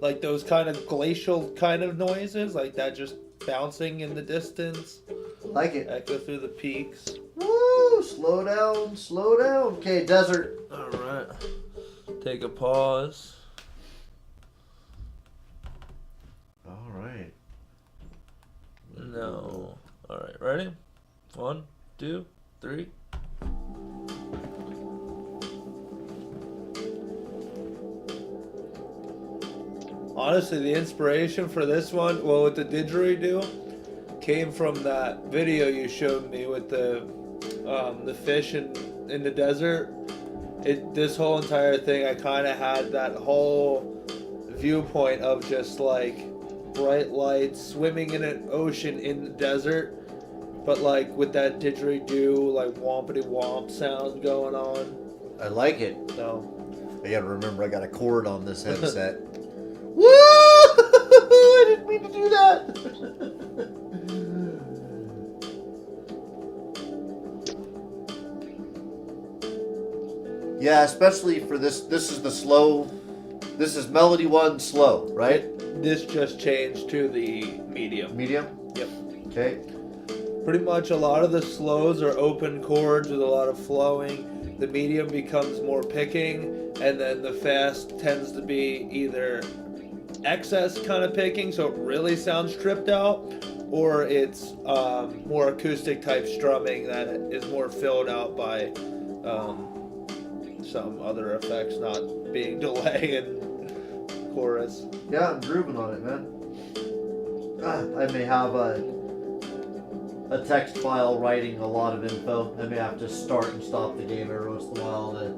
like those kind of glacial kind of noises, like that just bouncing in the distance. Like it. Echo through the peaks. Woo! Slow down, slow down. Okay, desert. Alright. Take a pause. Alright. No. Alright, ready? 1, 2, 3. Honestly, the inspiration for this one, well, with the didgeridoo, came from that video you showed me with the fish in the desert. This whole entire thing, I kind of had that whole viewpoint of just like bright lights, swimming in an ocean in the desert, but like with that didgeridoo, like wompity womp sound going on. I like it. So I gotta remember I got a cord on this headset. Woo! I didn't mean to do that. Yeah, especially for this. This is the slow. This is Melody 1 slow, right? this just changed to the medium. Medium? Yep. Okay. Pretty much a lot of the slows are open chords with a lot of flowing. The medium becomes more picking, and then the fast tends to be either excess kind of picking, so it really sounds stripped out, or it's more acoustic type strumming that is more filled out by some other effects, not being delay and chorus. Yeah, I'm grooving on it, man. I may have a text file writing a lot of info. I may have to start and stop the game every once in a while to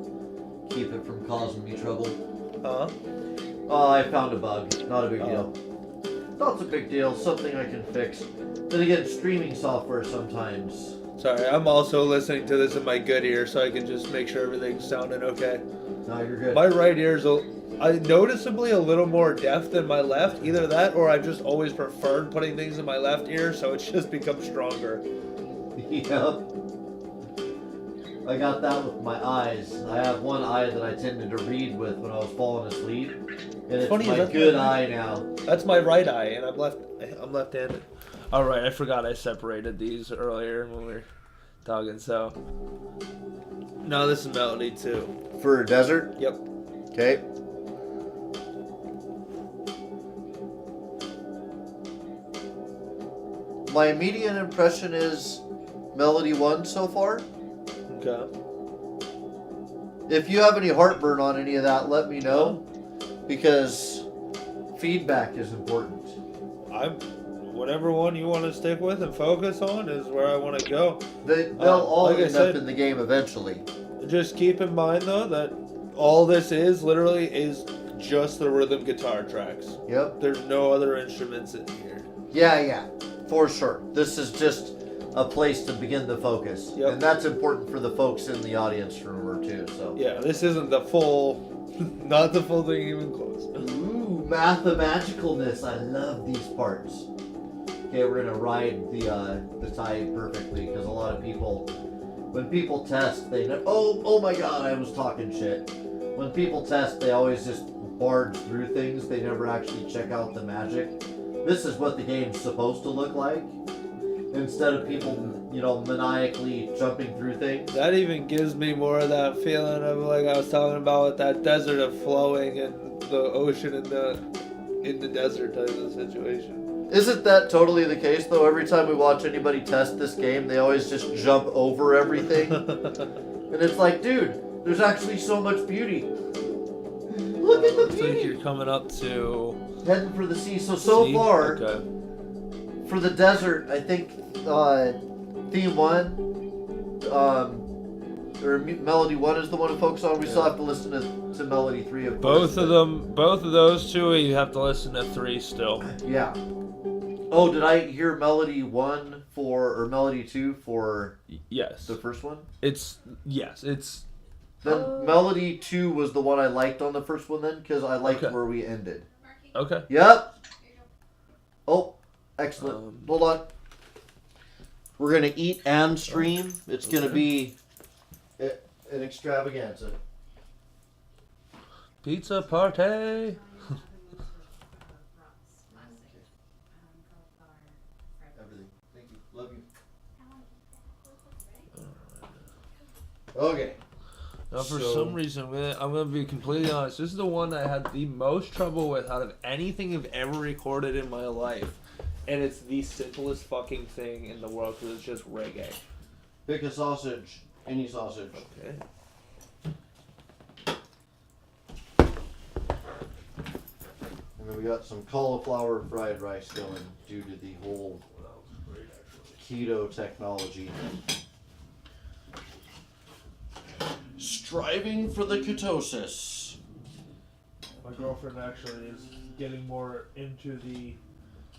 keep it from causing me trouble. Oh, I found a bug. Not a big deal. Not a big deal. Something I can fix. Then again, streaming software sometimes. Sorry, I'm also listening to this in my good ear, so I can just make sure everything's sounding okay. No, you're good. My right ear's noticeably a little more deaf than my left. Either that, or I've just always preferred putting things in my left ear, so it's just become stronger. Yep. I got that with my eyes. I have one eye that I tended to read with when I was falling asleep, and it's Funny, my good eye now. That's my right eye, and I'm left-handed. All right, I forgot I separated these earlier when we were talking. So No, this is melody too. For a desert? Yep. Okay. My immediate impression is Melody 1 so far. Okay. If you have any heartburn on any of that, let me know, because feedback is important. Whatever one you want to stick with and focus on is where I want to go. They'll all like I end said, up in the game eventually. Just keep in mind though that all this is literally is just the rhythm guitar tracks. Yep. There's no other instruments in here. Yeah, for sure. This is just a place to begin the focus. Yep. And that's important for the folks in the audience to remember too. So. Yeah, this isn't the full, not the full thing even close. Ooh, mathemagicalness. I love these parts. Okay, we're gonna ride the tide perfectly, because a lot of people, when people test, they know. Oh my God, I was talking shit. When people test, they always just barge through things. They never actually check out the magic. This is what the game's supposed to look like. Instead of people, maniacally jumping through things. That even gives me more of that feeling of like I was talking about with that desert of flowing and the ocean in the desert type of situation. Isn't that totally the case, though? Every time we watch anybody test this game, they always just jump over everything. And it's like, dude, there's actually so much beauty. Look at the looks like beauty. you're coming up to Heading for the sea. So sea? far, Okay. for the desert, I think theme 1, or Melody 1 is the one to focus on. We still have to listen to Melody 3, of course. Both of those two, you have to listen to 3 still. Yeah. Oh, did I hear Melody 1 or Melody 2 for Yes. the first one? It's Then Melody 2 was the one I liked on the first one then, because I liked Okay. where we ended. okay. Yep. Oh, excellent. Hold on. We're going to eat and stream. It's going to be an extravaganza. Pizza party. Everything. Thank you. Love you. Okay. Now, for So- some reason, I'm gonna be completely honest. This is the one that I had the most trouble with out of anything I've ever recorded in my life, and it's the simplest fucking thing in the world because it's just reggae. Pick a sausage. Any sausage. Okay. And then we got some cauliflower fried rice going due to the whole keto technology. Striving for the ketosis. My girlfriend actually is getting more into the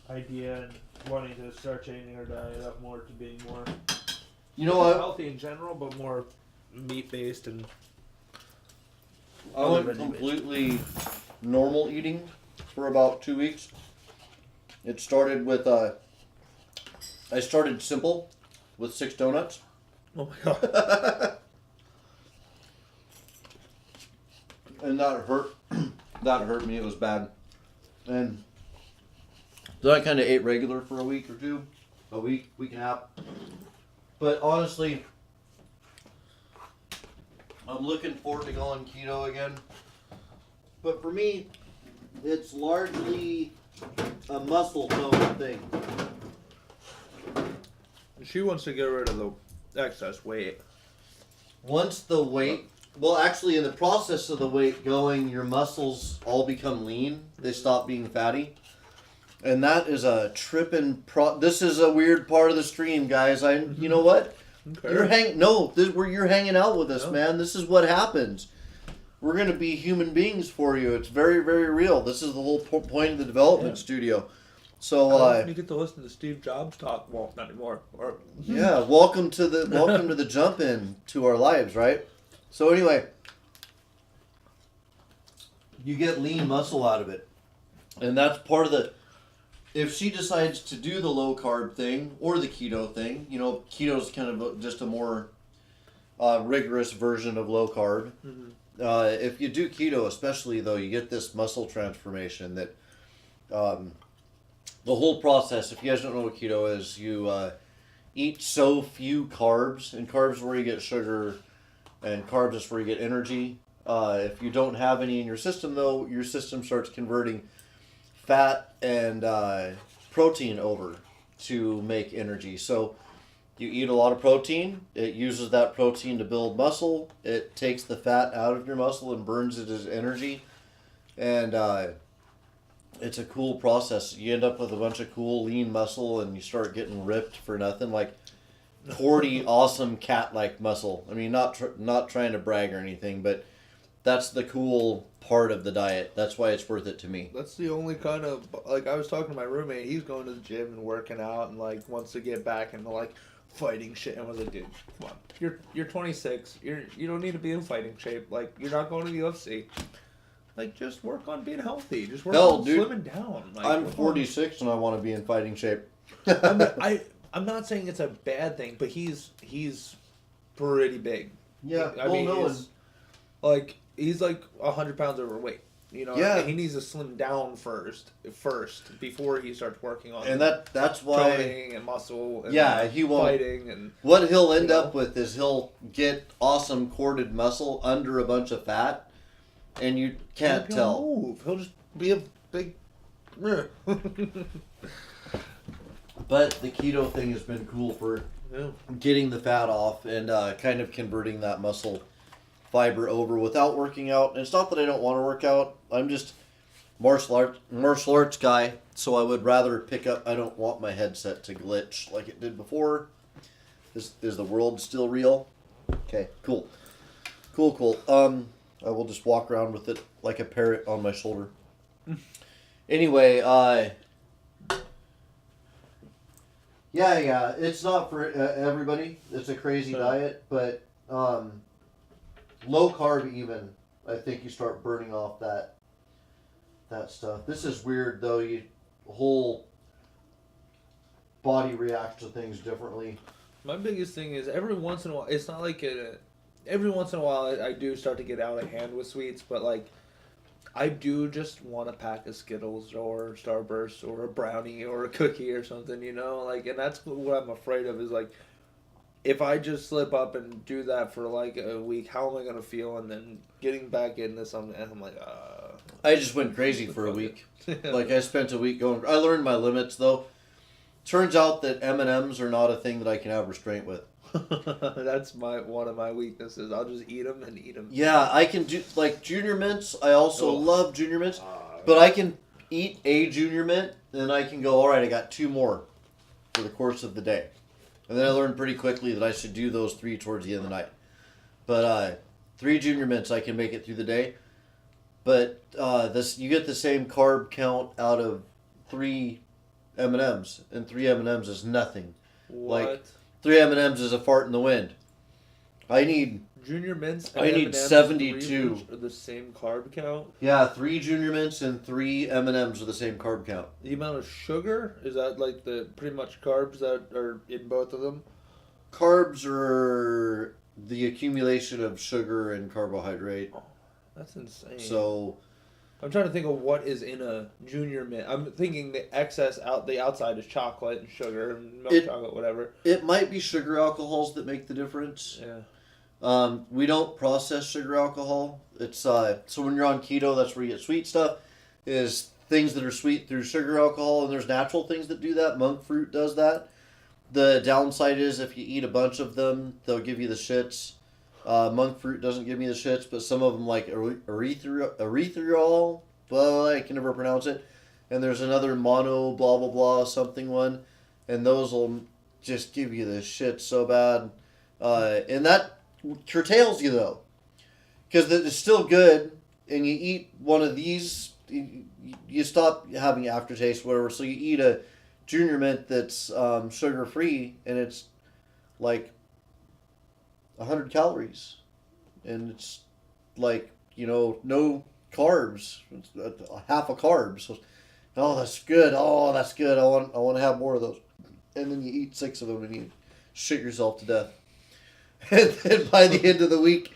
idea and wanting to start changing her diet up more to being more healthy in general, but more meat based and. I went completely normal eating for about 2 weeks. It started with I started simple with 6 donuts. Oh my god. And that hurt. That hurt me. It was bad. And then I kind of ate regular for a week or two, week and a half. But honestly, I'm looking forward to going keto again. But for me, it's largely a muscle tone thing. She wants to get rid of the excess weight. Once the weight, well, actually, in the process of the weight going, your muscles all become lean. They stop being fatty. And that is a tripping this is a weird part of the stream, guys. You know what? Okay. This is where you're hanging out with us, man. This is what happens. We're going to be human beings for you. It's very, very real. This is the whole point of the development studio. So you get to listen to Steve Jobs talk. Well, not anymore. Or yeah, welcome to the jump in to our lives, right? So anyway, you get lean muscle out of it, and that's part of the. If she decides to do the low carb thing or the keto thing, keto is kind of just a more rigorous version of low carb. Mm-hmm. If you do keto, especially though, you get this muscle transformation that the whole process. If you guys don't know what keto is, you eat so few carbs, and carbs where you get sugar, and carbs is where you get energy. If you don't have any in your system, though, your system starts converting fat and protein over to make energy. So you eat a lot of protein. It uses that protein to build muscle. It takes the fat out of your muscle and burns it as energy. And it's a cool process. You end up with a bunch of cool lean muscle, and you start getting ripped for nothing. Like cordy, awesome cat-like muscle. I mean, not trying to brag or anything, but that's the cool part of the diet. That's why it's worth it to me. That's the only kind of, like, I was talking to my roommate. He's going to the gym and working out and, like, wants to get back into, like, fighting shit. And I was like, dude, come on. You're 26. You don't need to be in fighting shape. Like, you're not going to the UFC. Like, just work on being healthy. Just work on slimming down. Like, I'm 46 and I want to be in fighting shape. I'm not saying it's a bad thing, but he's pretty big. Yeah, He's like 100 pounds overweight. Yeah. And he needs to slim down first before he starts working on. And that's why toning and muscle. And he won't fighting and what he'll end up with is he'll get awesome corded muscle under a bunch of fat, and you can't tell. Move. He'll just be a big. But the keto thing has been cool for getting the fat off and kind of converting that muscle fiber over without working out. And it's not that I don't want to work out. I'm just martial arts guy, so I would rather pick up. I don't want my headset to glitch like it did before. Is the world still real? Okay, cool. I will just walk around with it like a parrot on my shoulder. Anyway, yeah, it's not for everybody. It's a crazy diet, but low carb even, I think you start burning off that stuff. This is weird though. Your whole body reacts to things differently. My biggest thing is every once in a while, it's not like every once in a while I do start to get out of hand with sweets, but like I do just want a pack of Skittles or Starburst or a brownie or a cookie or something, like, and that's what I'm afraid of is like, if I just slip up and do that for like a week, how am I going to feel? And then getting back into something, and I'm like, I just went crazy for a week. Like I spent a week going, I learned my limits though. Turns out that M&Ms are not a thing that I can have restraint with. That's one of my weaknesses. I'll just eat them and eat them. Yeah, I can do like Junior Mints. I also love Junior Mints, but I can eat a Junior Mint, then I can go, all right, I got 2 more for the course of the day. And then I learned pretty quickly that I should do those 3 towards the end of the night. But 3 Junior Mints, I can make it through the day. But you get the same carb count out of 3 M&Ms, and 3 M&Ms is nothing. What? Like 3 M&Ms is a fart in the wind. I need Junior Mints and I need M&Ms 72. are the same carb count? 3 Junior Mints and 3 M&Ms are the same carb count. The amount of sugar, is that like the pretty much carbs that are in both of them? Carbs are the accumulation of sugar and carbohydrate. Oh, that's insane. So I'm trying to think of what is in a Junior Mint. I'm thinking the outside is chocolate and sugar and milk chocolate, whatever. It might be sugar alcohols that make the difference. Yeah. We don't process sugar alcohol. It's so when you're on keto, that's where you get sweet stuff. Is things that are sweet through sugar alcohol, and there's natural things that do that. Monk fruit does that. The downside is if you eat a bunch of them, they'll give you the shits. Monk fruit doesn't give me the shits, but some of them like erythritol, well, I can never pronounce it. And there's another mono blah blah blah something one, and those will just give you the shit so bad. And that curtails you though, because it's still good, and you eat one of these, you stop having aftertaste, whatever. So you eat a Junior Mint that's sugar free, and it's like 100 calories, and it's like no carbs, it's half a carb. So, that's good. Oh, that's good. I want to have more of those. And then you eat 6 of them, and you shit yourself to death. And then by the end of the week,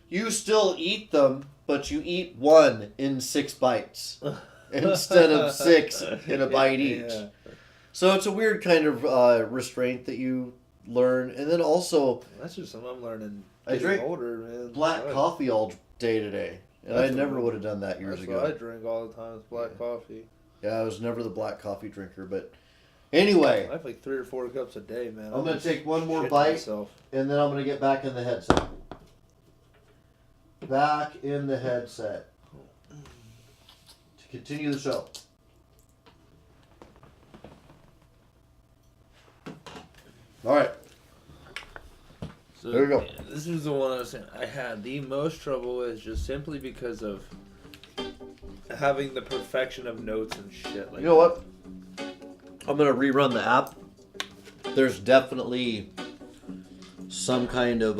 you still eat them, but you eat 1 in 6 bites instead of 6 in a bite each. Yeah. So it's a weird kind of restraint that you learn. And then also, That's just something I'm learning. I drink older, man. black coffee all day today. And I never would have done that years ago. What I drink all the time is black coffee. Yeah, I was never the black coffee drinker, but anyway. I have like 3 or 4 cups a day, man. I'm going to take one more bite, and then I'm going to get back in the headset. Back in the headset. To continue the show. All right. So, There we go. This is the one I was saying I had the most trouble with, just simply because of having the perfection of notes and shit. Like, You know what? I'm going to rerun the app. There's definitely some kind of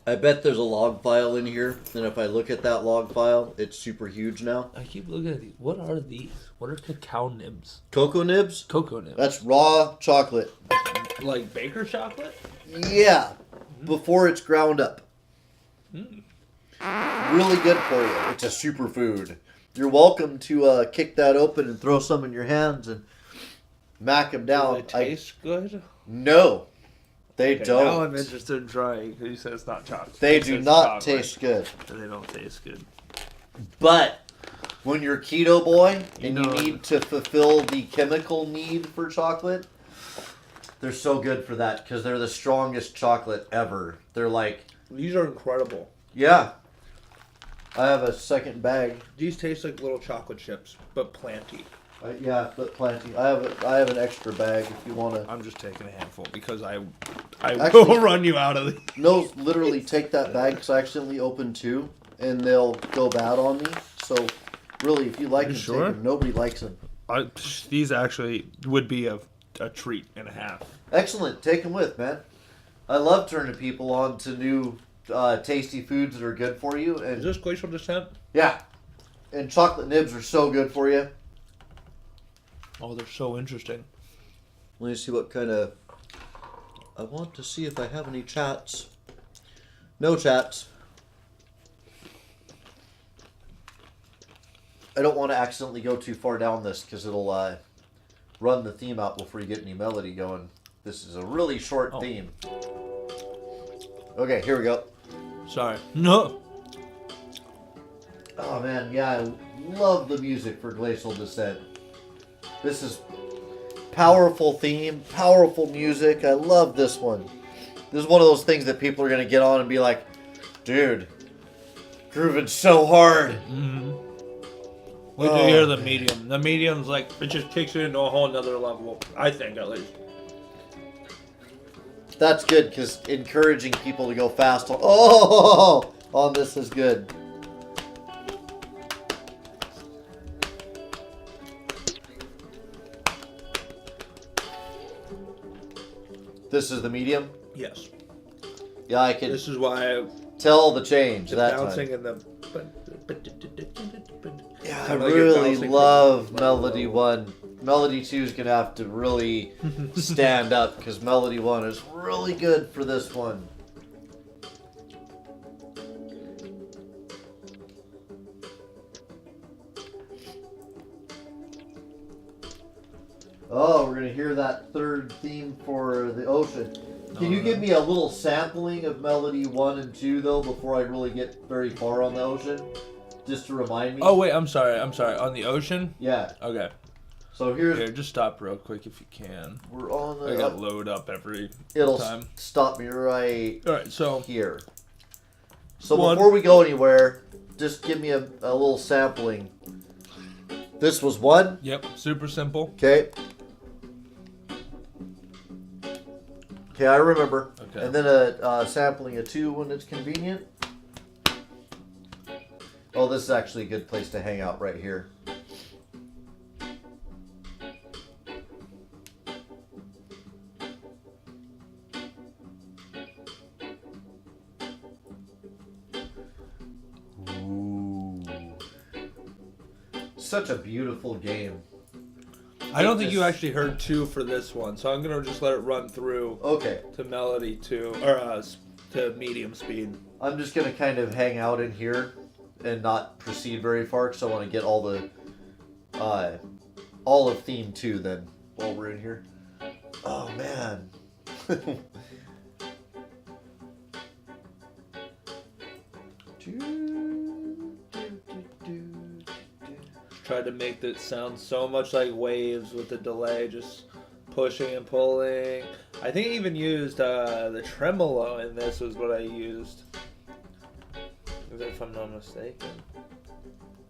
I bet there's a log file in here, and if I look at that log file, it's super huge now. I keep looking at these. What are these? What are cacao nibs? Cocoa nibs? Cocoa nibs. That's raw chocolate. Like baker chocolate? Yeah, before it's ground up. Mm. Really good for you. It's a superfood. You're welcome to kick that open and throw some in your hands and mack them down. Do they taste good? No, they Okay, don't. now I'm interested in trying. You said it's not chocolate. They It do says not chocolate, taste good. and they don't taste good. But when you're keto boy and You know- you need to fulfill the chemical need for chocolate, they're so good for that because they're the strongest chocolate ever. They're like, These are incredible. yeah. I have a second bag. These taste like little chocolate chips, but planty. Yeah, but plenty. I have an extra bag if you want to. I'm just taking a handful because I Actually- will run you out of the. No, literally take that bag because I accidentally opened 2 and they'll go bad on me. So really, if you like them, sure? take them. Nobody likes them. These actually would be a treat and a half. Excellent. Take them with, man. I love turning people on to new tasty foods that are good for you. Is And this glacial descent? yeah, and chocolate nibs are so good for you. Oh, they're so interesting. Let me see what kind of... I want to see if I have any chats. No chats. I don't want to accidentally go too far down this because it'll run the theme out before you get any melody going. This is a really short theme. Okay, here we go. Sorry. No. Oh man, yeah, I love the music for Glacial Descent. This is powerful theme, powerful music. I love this one. This is one of those things that people are going to get on and be like, dude, grooving so hard. Mm-hmm. We do hear the medium. The medium's like, it just kicks it into a whole nother level. I think, at least. That's good, because encouraging people to go fast on this is good. This is the medium? Yes. Yeah, I can This is why tell the change the that bouncing time. and the. Yeah, I Sound like you're really bouncing love from Melody low. 1. Melody 2 is going to have to really stand up, because Melody 1 is really good for this one. Oh, we're going to hear that third theme for the ocean. Can you give me a little sampling of Melody 1 and 2, though, before I really get very far on the ocean? Just to remind me. Oh, wait, I'm sorry. On the ocean? Yeah. Okay. So here's... Here, just stop real quick if you can. We're on the... I gotta load up every It'll time. stop me right Alright, so... here. So One. before we go anywhere, just give me a little sampling. This was 1. Yep, super simple. Okay. Okay, I remember. Okay. And then a sampling of 2 when it's convenient. Oh, this is actually a good place to hang out right here. Ooh. Such a beautiful game. I don't think you actually heard 2 for this one, so I'm gonna just let it run through Okay. to melody 2, or to medium speed. I'm just going to kind of hang out in here and not proceed very far because I want to get all of theme 2 then while we're in here. Oh, man. Tried to make it sound so much like waves with the delay, just pushing and pulling. I think I even used the tremolo in this was what I used. If I'm not mistaken.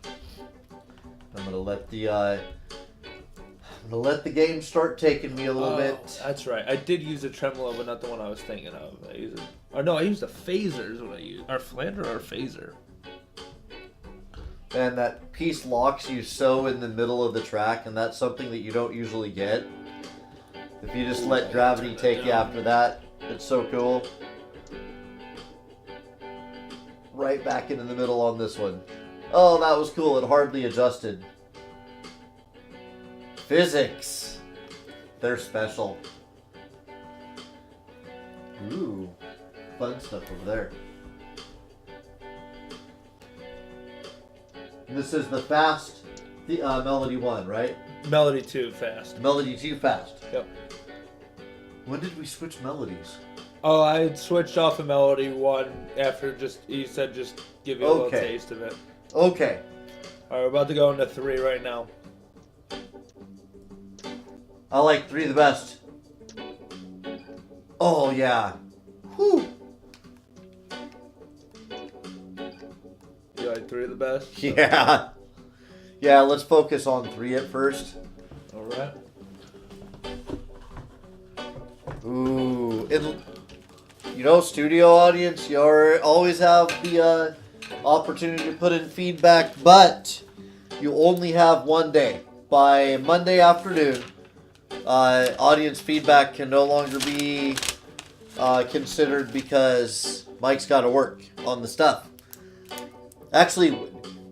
I'm gonna let the game start taking me a little bit. That's right. I did use a tremolo, but not the one I was thinking of. I used I used a phaser is what I used. Or flanger or phaser. And that piece locks you so in the middle of the track, and that's something that you don't usually get. If you just let gravity take you after that, it's so cool. Right back into the middle on this one. Oh, that was cool. It hardly adjusted. Physics. They're special. Ooh. Fun stuff over there. This is the fast Melody 1, right? Melody 2 fast. Melody 2 fast. Yep. When did we switch melodies? Oh, I had switched off of Melody 1 after you said just give you a little Okay. taste of it. Okay. Alright, we're about to go into 3 right now. I like 3 the best. Oh, yeah. Whew. You like 3 the best? Yeah. Yeah, let's focus on 3 at first. Alright. Ooh. Studio audience, you always have the opportunity to put in feedback, but you only have one day. By Monday afternoon, audience feedback can no longer be considered because Mike's got to work on the stuff. Actually,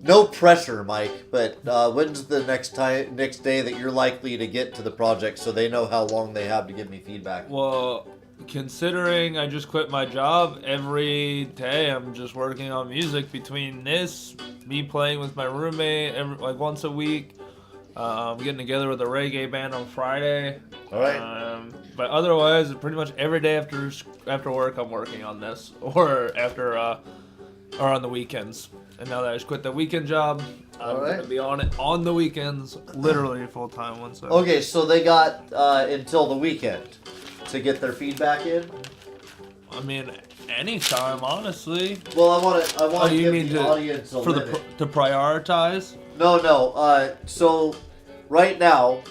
no pressure, Mike, but when's the next day that you're likely to get to the project so they know how long they have to give me feedback? Well, considering I just quit my job, every day I'm just working on music between this, me playing with my roommate once a week, getting together with a reggae band on Friday. All right. But otherwise, pretty much every day after work I'm working on this, or on the weekends. And now that I just quit the weekend job, I'm going to be on it on the weekends, literally full time once. Okay, so they got until the weekend to get their feedback in? I mean, anytime, honestly. Well, I want to you give mean the audience a limit. to prioritize? No. So right now,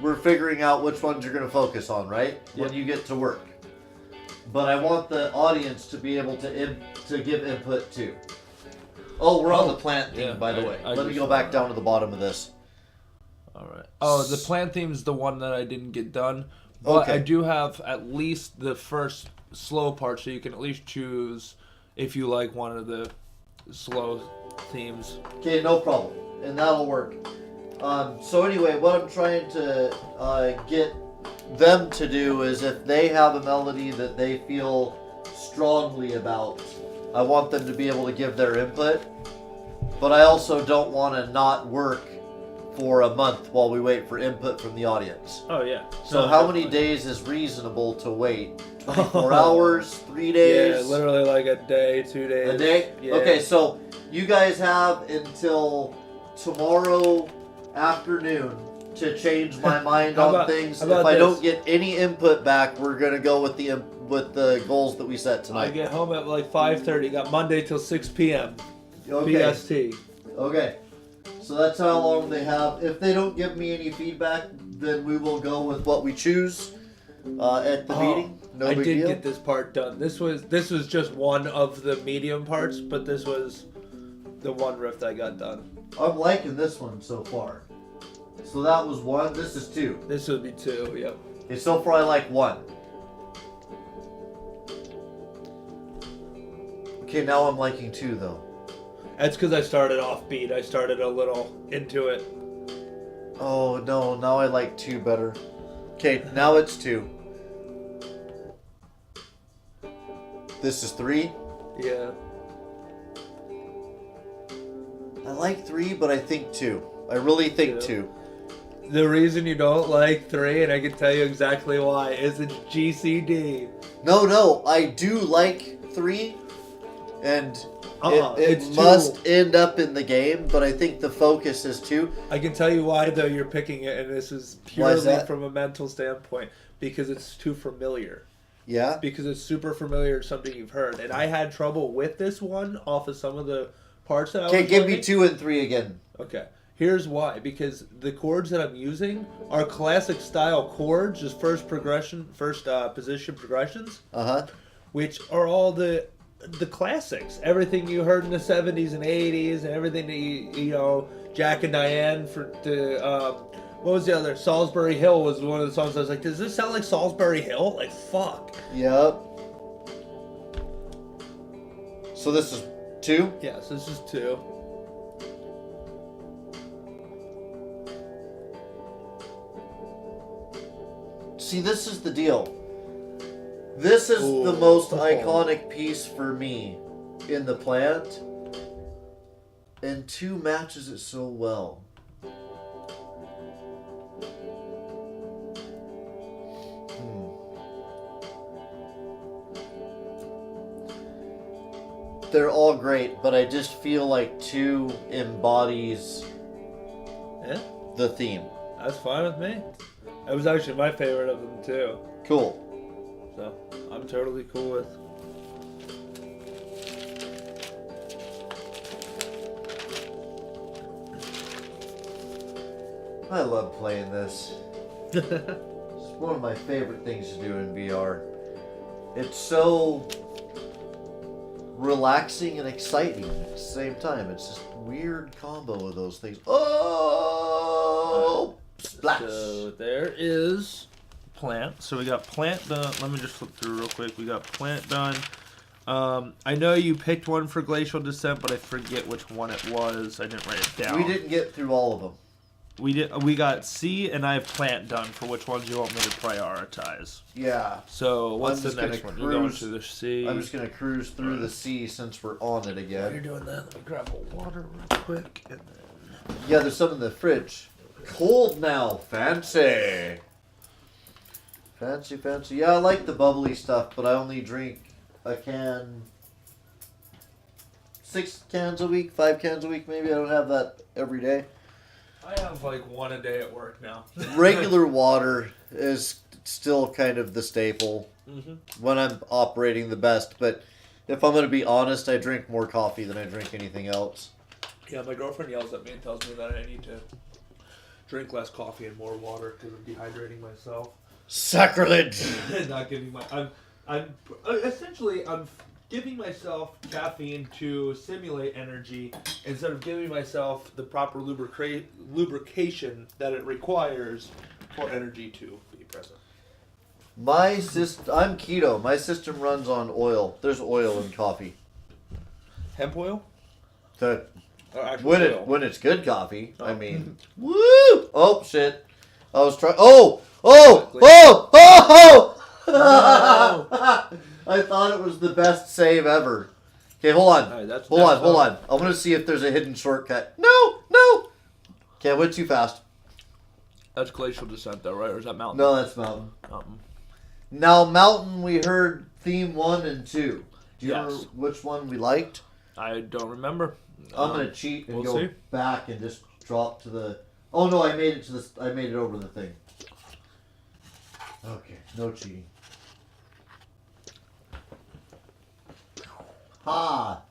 we're figuring out which ones you're going to focus on, right? When you get to work. But I want the audience to be able to give input too. Oh, we're on the plant theme, by the way. Let me go back down to the bottom of this. All right. Oh, the plant theme's the one that I didn't get done. But Okay. I do have at least the first slow part, so you can at least choose if you like one of the slow themes. Okay, no problem. And that'll work. So anyway, what I'm trying to get them to do is if they have a melody that they feel strongly about, I want them to be able to give their input. But I also don't want to not work for a month while we wait for input from the audience. Oh, yeah. So how many days is reasonable to wait? 24 hours? 3 days? Yeah, literally like a day, 2 days. A day? Yeah. Okay, so you guys have until tomorrow afternoon to change my mind on things. If I don't get any input back, we're gonna go with the goals that we set I tonight. get home at like 5:30. Got Monday till 6 p.m. Okay. BST. Okay. So that's how long they have. If they don't give me any feedback, then we will go with what we choose at the meeting. No I big did deal. get this part done. This was just one of the medium parts, but this was the one riff that I got done. I'm liking this one so far. So that was one. This is two. This would be 2. Yep. Okay, so far I like one. Okay, now I'm liking 2 though. That's because I started off beat. I started a little into it. Oh no, now I like 2 better. Okay, now it's 2. This is 3. Yeah. I like 3, but I think 2. I really think 2. The reason you don't like 3, and I can tell you exactly why, is it's GCD. No, I do like 3, and it it's must end up in the game, but I think the focus is 2. I can tell you why, though, you're picking it, and this is Why is purely that? from a mental standpoint. Because it's too familiar. Yeah? Because it's super familiar to something you've heard. And I had trouble with this one off of some of the parts that I was Okay, give me learning. 2 and 3 again. Okay. Here's why. Because the chords that I'm using are classic style chords, just first position progressions, Uh-huh. which are all the classics. Everything you heard in the 70s and 80s and everything that you know, Jack and Diane what was the other? Salisbury Hill was one of the songs I was like, does this sound like Salisbury Hill? Like, fuck. Yep. So this is 2? Yes, this is 2. See, this is the deal. This is the most iconic piece for me in the plant. And 2 matches it so well. They're all great, but I just feel like 2 embodies the theme. That's fine with me. That was actually my favorite of them, too. Cool. So, I'm totally cool with. I love playing this. It's one of my favorite things to do in VR. It's so relaxing and exciting at the same time. It's just a weird combo of those things. Oh! Splash! So, there is plant. So, we got plant done. Let me just flip through real quick. We got plant done. I know you picked one for Glacial Descent, but I forget which one it was. I didn't write it down. We didn't get through all of them. We got C, and I have plant done for which ones you want me to prioritize. Yeah. So what's I'm the just next gonna one? You're going cruise- to the C. I'm just going to cruise through the C since we're on it While again. you're doing that, let me grab a water real quick. And then... Yeah, there's some in the fridge. Cold now. Fancy. Fancy. Yeah, I like the bubbly stuff, but I only drink a can. 6 cans a week, 5 cans a week maybe. I don't have that every day. I have like one a day at work now. Regular water is still kind of the staple. when I'm operating the best. But if I'm going to be honest, I drink more coffee than I drink anything else. Yeah, my girlfriend yells at me and tells me that I need to drink less coffee and more water because I'm dehydrating myself. Sacrilege! Not giving my... I'm giving myself caffeine to simulate energy instead of giving myself the proper lubrication that it requires for energy to be present. I'm keto. My system runs on oil. There's oil in coffee. Hemp oil? When it's good coffee, Oh. I mean, woo! Oh shit! I was trying. Oh! I thought it was the best save ever. Okay, hold on. Right, hold on. I want to see if there's a hidden shortcut. No. Okay, I went too fast. That's glacial descent, though, right? Or is that mountain? No, that's mountain. Mountain. Now, mountain. We heard theme 1 and 2. Do you Yes. remember which one we liked? I don't remember. I'm gonna cheat and we'll go see. back and just drop to the. Oh no! I made it over the thing. Okay, no cheating. Ha!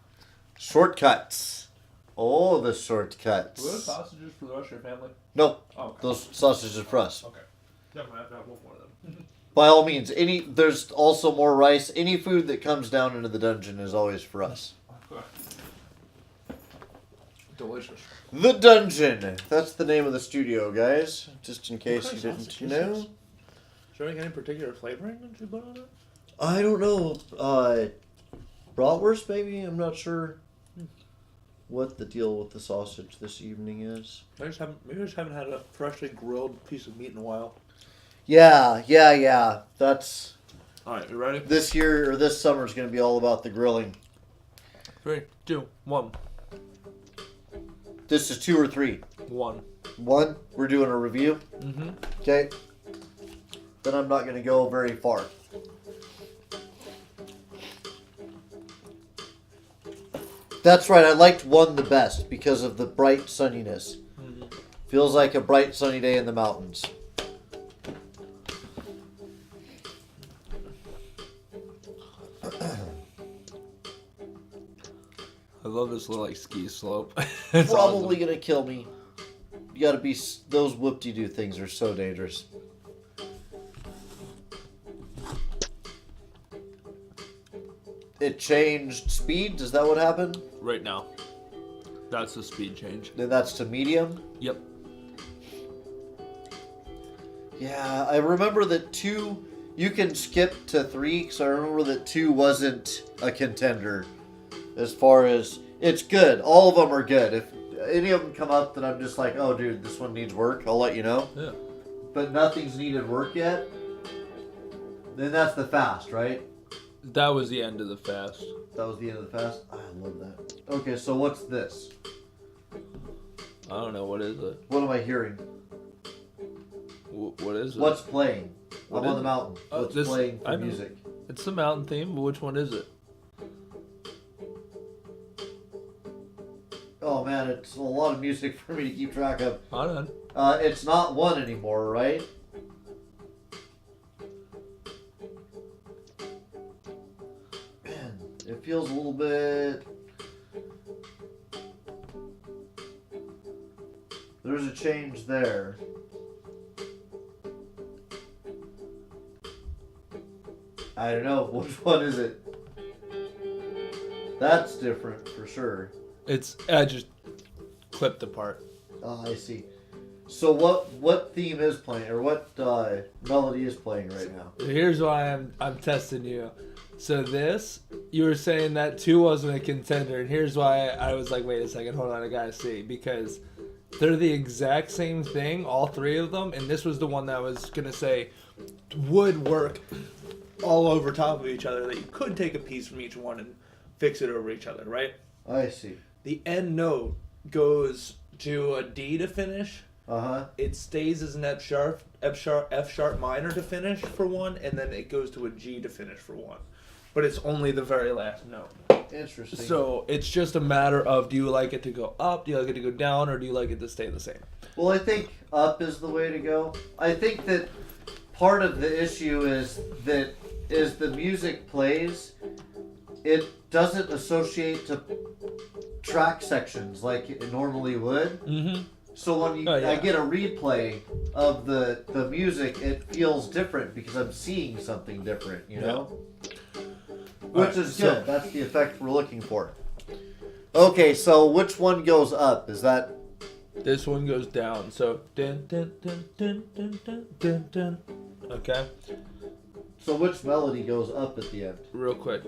Shortcuts. Oh, the shortcuts. Were those sausages for the rest of your family? No, Oh, okay. those sausages are for us. Okay. Definitely have to have one more of them. By all means, there's also more rice. Any food that comes down into the dungeon is always for us. Okay. Delicious. The Dungeon. That's the name of the studio, guys. Just in case you didn't know. Is there any particular flavoring that you put on it? I don't know. Bratwurst, maybe? I'm not sure what the deal with the sausage this evening is. Maybe I just haven't had a freshly grilled piece of meat in a while. Yeah. That's... Alright, you ready? This year, or this summer, is going to be all about the grilling. 3, 2, 1. This is 2 or 3? 1. 1? We're doing a review? Mm-hmm. Okay. Then I'm not going to go very far. That's right, I liked 1 the best because of the bright sunniness. Mm-hmm. Feels like a bright sunny day in the mountains. I love this little ski slope. It's probably going to kill me. You got to be... Those whoop-de-doo things are so dangerous. It changed speed? Is that what happened? Right now. That's the speed change. Then that's to medium? Yep. Yeah, I remember that 2... You can skip to 3, because I remember that 2 wasn't a contender. As far as... It's good. All of them are good. If any of them come up that I'm just like, oh, dude, this one needs work, I'll let you know. Yeah. But nothing's needed work yet. Then that's the fast, right? That was the end of the fast. That was the end of the fast? I love that. Okay, so what's this? I don't know. What is it? What am I hearing? What is it? What's playing? What I'm on is the it? mountain. Oh, What's this- playing I for know. music? It's the mountain theme, but which one is it? Oh man, it's a lot of music for me to keep track of. Hold on. It's not 1 anymore, right? Man, it feels a little bit... There's a change there. I don't know. Which one is it? That's different for sure. I just clipped the part. Oh, I see. So what theme is playing, or what melody is playing right now? Here's why I'm testing you. So you were saying that 2 wasn't a contender, and here's why I was like, wait a second, hold on, I gotta see, because they're the exact same thing, all 3 of them, and this was the one that I was gonna say would work all over top of each other, that you could take a piece from each one and fix it over each other, right? I see. The end note goes to a D to finish. It stays as an F sharp minor to finish for 1, and then it goes to a G to finish for 1. But it's only the very last note. Interesting. So it's just a matter of, do you like it to go up, do you like it to go down, or do you like it to stay the same? Well, I think up is the way to go. I think that part of the issue is that is the music plays, it doesn't associate to track sections like it normally would. Mm-hmm. So when I get a replay of the music, it feels different because I'm seeing something different, you know? Which is good. That's the effect we're looking for. Okay, so which one goes up? Is that... This one goes down. So, dun, dun, dun, dun, dun, dun, dun, dun. Okay? So which melody goes up at the end? Real quick.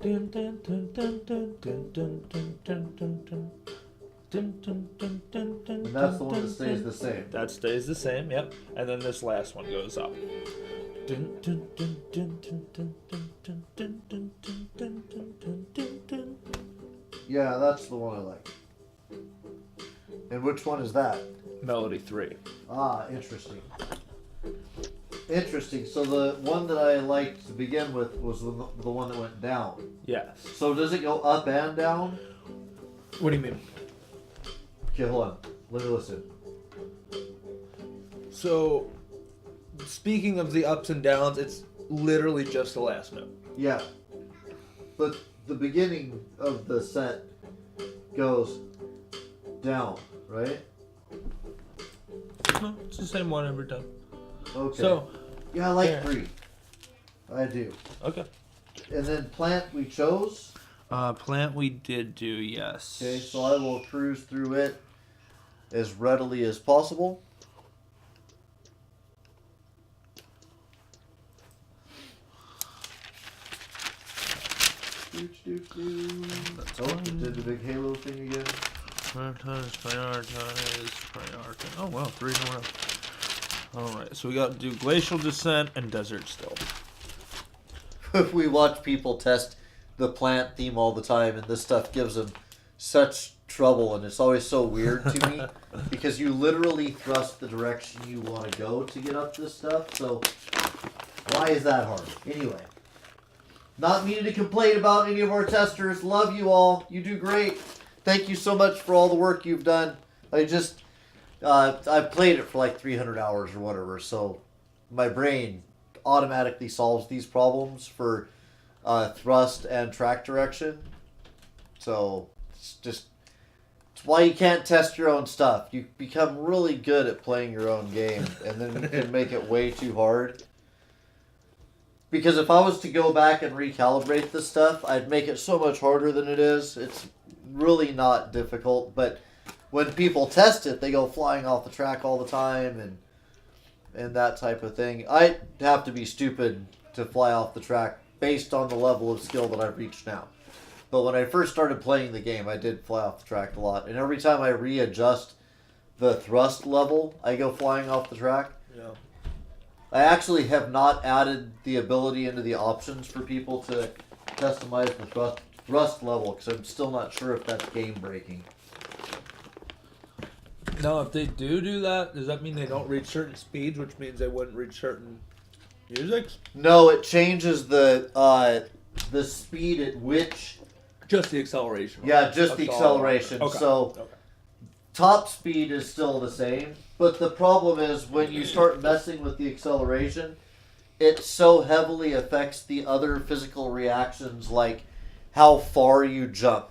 Dun, dun, dun, dun, dun, dun, dun, dun, dun, dun, dun. Dun, dun, dun, dun, dun, And that's the one that stays the same. That stays the same, yep. And then this last one goes up. Dun, dun, dun, dun, dun, dun, dun, dun, dun, dun, dun, dun, dun, dun, dun. Yeah, that's the one I like. And which one is that? Melody 3. Ah, interesting. Interesting. So the one that I liked to begin with was the one that went down. Yes. So does it go up and down? What do you mean? Okay, hold on. Let me listen. So, speaking of the ups and downs, it's literally just the last note. Yeah. But the beginning of the set goes down, right? No, it's the same one every time. Okay. So, yeah, I like here. 3. I do. Okay. And then plant we chose. Plant we did do, yes. Okay, so I will cruise through it as readily as possible. Oh, it did the big Halo thing again. Prioritize. Oh, wow, 3 in a row. Alright, so we got to do Glacial Descent and Desert Still. We watch people test the plant theme all the time, and this stuff gives them such trouble, and it's always so weird to me because you literally thrust the direction you want to go to get up this stuff. So why is that hard? Anyway, not meaning to complain about any of our testers. Love you all. You do great. Thank you so much for all the work you've done. I've played it for like 300 hours or whatever, so my brain automatically solves these problems for thrust and track direction. So it's why you can't test your own stuff. You become really good at playing your own game, and then you can make it way too hard. Because if I was to go back and recalibrate this stuff, I'd make it so much harder than it is. It's really not difficult, but when people test it, they go flying off the track all the time and that type of thing. I'd have to be stupid to fly off the track based on the level of skill that I've reached now. But when I first started playing the game, I did fly off the track a lot. And every time I readjust the thrust level, I go flying off the track. Yeah. I actually have not added the ability into the options for people to customize the thrust level because I'm still not sure if that's game breaking. Now, if they do that, does that mean they don't reach certain speeds, which means they wouldn't reach certain musics? No, it changes the speed at which. Just the acceleration. Yeah, just the acceleration. Okay. So top speed is still the same, but the problem is when you start messing with the acceleration, it so heavily affects the other physical reactions, like how far you jump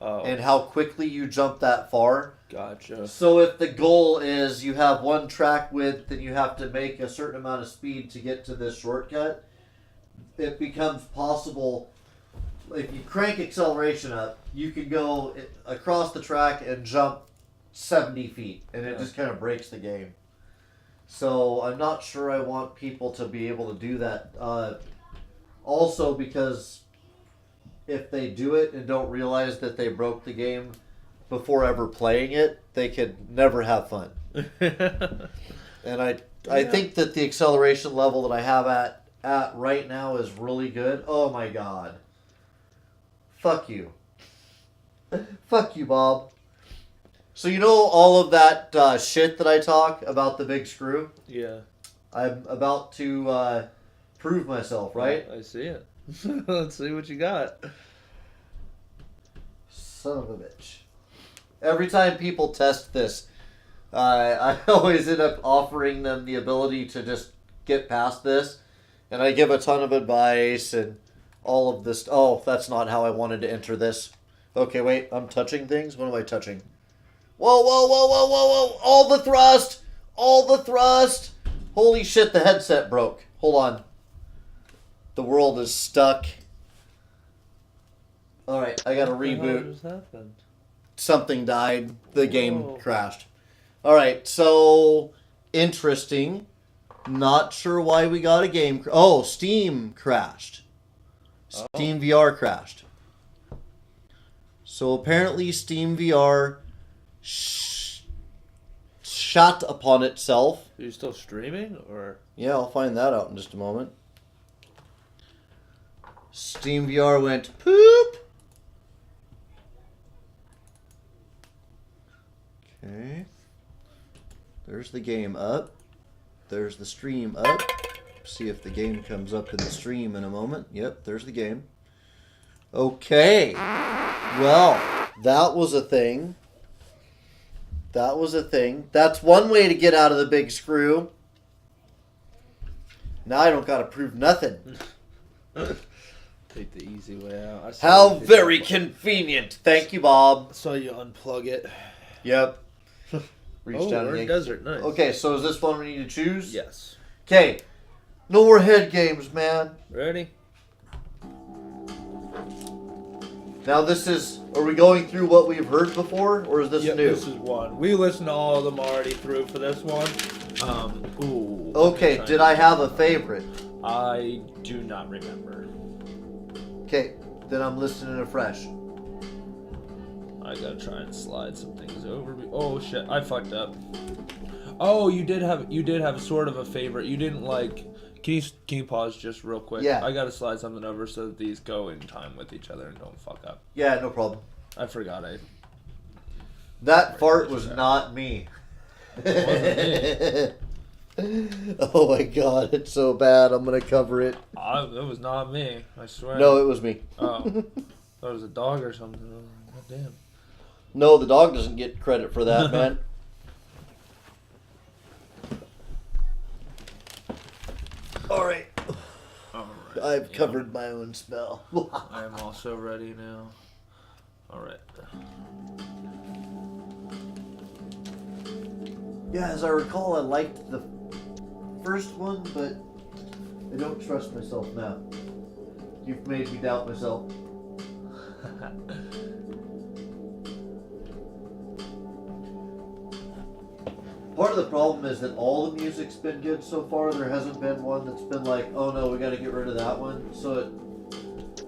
and how quickly you jump that far. Gotcha. So if the goal is you have one track width and you have to make a certain amount of speed to get to this shortcut, it becomes possible. If you crank acceleration up, you can go across the track and jump 70 feet, and it just kind of breaks the game. So I'm not sure I want people to be able to do that. Also because if they do it and don't realize that they broke the game before ever playing it, they could never have fun. And I think that the acceleration level that I have at right now is really good. Oh my god. Fuck you. Fuck you, Bob. So you know all of that shit that I talk about the big screw? Yeah. I'm about to prove myself, right? I see it. Let's see what you got. Son of a bitch. Every time people test this, I always end up offering them the ability to just get past this And I give a ton of advice and all of this. Oh, that's not how I wanted to enter this. Okay, wait. I'm touching things? What am I touching? Whoa, whoa, whoa, whoa, whoa, whoa. All the thrust. All the thrust. Holy shit, the headset broke. Hold on. The world is stuck. Alright, I gotta reboot. What just happened? Something died. The game crashed. Alright, so interesting. Not sure why we got a game. Oh, Steam crashed. Steam VR crashed. So apparently Steam VR shot upon itself. Are you still streaming, or? Yeah, I'll find that out in just a moment. Steam VR went poop. Okay. There's the game up. There's the stream up. See if the game comes up in the stream in a moment. Yep, there's the game. Okay. Well, that was a thing. That was a thing. That's one way to get out of the big screw. Now I don't gotta prove nothing. Take the easy way out. How very convenient. Thank you, Bob. I saw you unplug it. Yep. Reach down we're in and desert. Nice. Okay, so is this one we need to choose? Yes. Okay. No more head games, man. Ready? Now this is... Are we going through what we've heard before, or is this Yep, new? this is one. We listened to all of them already through for this one. Ooh. Okay, did I have a favorite? I do not remember. Okay, then I'm listening afresh. I gotta try and slide some things over. Oh shit, I fucked up. Oh, you did have sort of a favorite. You didn't like. Can you pause just real quick? Yeah. I gotta slide something over so that these go in time with each other and don't fuck up. Yeah, no problem. I forgot That fart was not me. It Oh my god, it's so bad. I'm gonna cover it. It was not me. I swear. No, it was me. Oh, thought it was a dog or something. God damn. No, the dog doesn't get credit for that, man. Alright. Alright. I've covered my own spell. I am also ready now. Alright. Yeah, as I recall, I liked the first one, but I don't trust myself now. You've made me doubt myself. Part of the problem is that all the music's been good so far. There hasn't been one that's been like, oh no, we gotta get rid of that one, so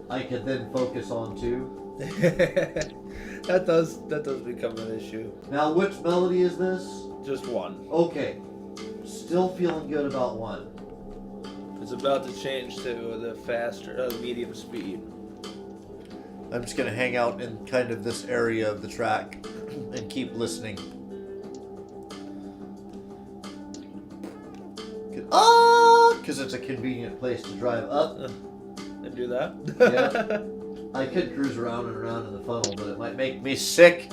I could then focus on two. That does become an issue. Now, which melody is this? Just one. Okay. Still feeling good about one. It's about to change to the faster, medium speed. I'm just gonna hang out in kind of this area of the track and keep listening. Because it's a convenient place to drive up. And do that? Yeah. I could cruise around and around in the funnel, but it might make me sick.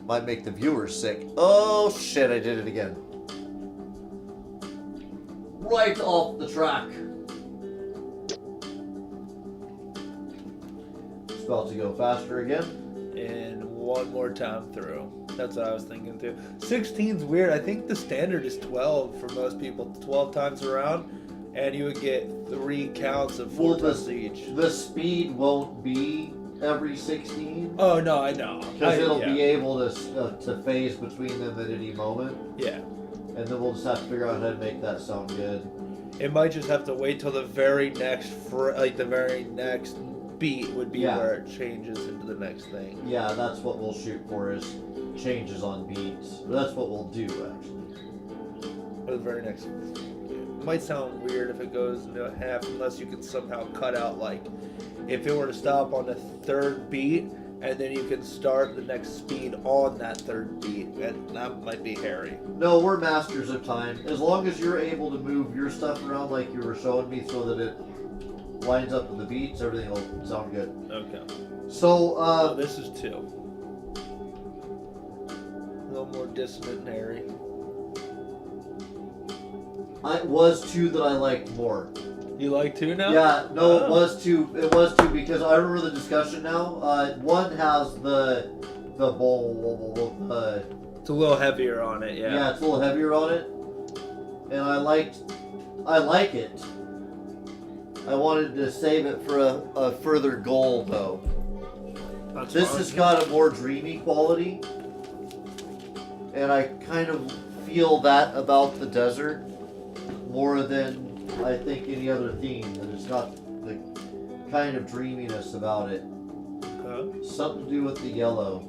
Might make the viewers sick. Oh shit, I did it again. Right off the track. It's about to go faster again. And one more time through. That's what I was thinking too. 16's weird. I think the standard is 12 for most people. 12 times around, and you would get 3 counts of 4 times each. The speed won't be every 16. Oh no, I know. Because it'll be able to phase between them at any moment. Yeah. And then we'll just have to figure out how to make that sound good. It might just have to wait till the very next, the very next beat would be where it changes into the next thing. Yeah, that's what we'll shoot for, is changes on beats. That's what we'll do, actually. Or the very next. It might sound weird if it goes into a half, unless you can somehow cut out, like, if it were to stop on the 3rd beat, and then you can start the next speed on that 3rd beat, and that might be hairy. No, we're masters of time. As long as you're able to move your stuff around like you were showing me so that it lines up with the beats, everything will sound good. Okay. So, this is 2. A little more dissonant and hairy. It was 2 that I liked more. You like 2 now? Yeah, no, it was 2. It was 2 because I remember the discussion now. 1 has the bowl. It's a little heavier on it, yeah. Yeah, it's a little heavier on it, and I like it. I wanted to save it for a further goal though. That's This fine. has got a more dreamy quality, and I kind of feel that about the desert more than I think any other theme. That it's got the kind of dreaminess about it. Okay. Something to do with the yellow.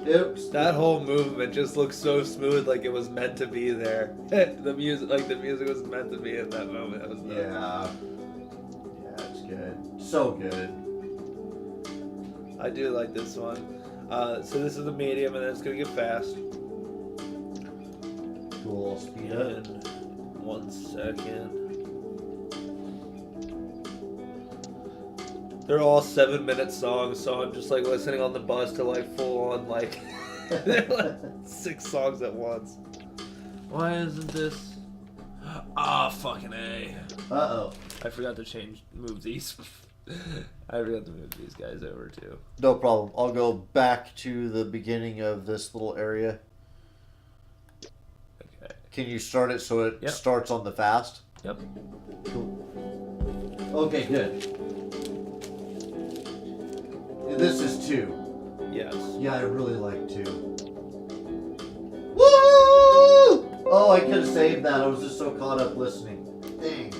Oops. That whole movement just looks so smooth, like it was meant to be there. the music was meant to be in that moment. It was nuts. Yeah, it's good. So good. I do like this one. So this is the medium, and then it's gonna get fast. Cool. Speed up. In 1 second. They're all 7-minute songs, so I'm just like listening on the bus to like full on like 6 songs at once. Why isn't this? Ah, fucking A. Uh-oh. I forgot to move these. I forgot to move these guys over too. No problem. I'll go back to the beginning of this little area. Okay. Can you start it so it Yep. starts on the fast? Yep. Cool. Okay, good. And this is 2. Yes. Yeah, I really like 2. Woo! Oh, I could have saved that. I was just so caught up listening. Dang.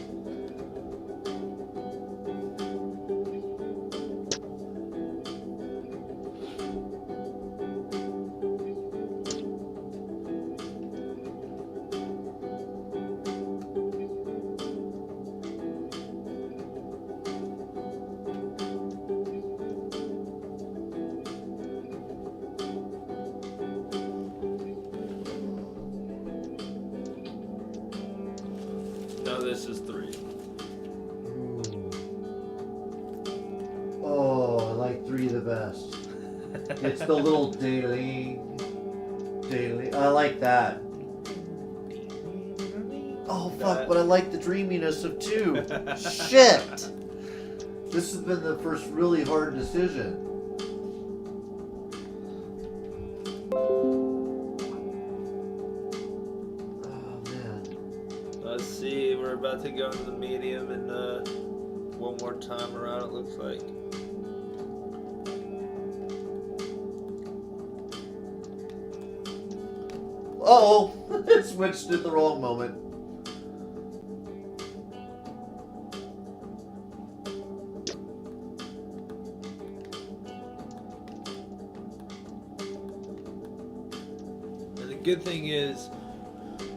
No, this is 3. Oh, I like 3 the best. It's the little daily. I like that. Oh fuck! But I like the dreaminess of 2. Shit! This has been the first really hard decision. Oh man. Let's see, we're about to go into the medium and one more time around, it looks like. Uh-oh! It switched at the wrong moment. And the good thing is,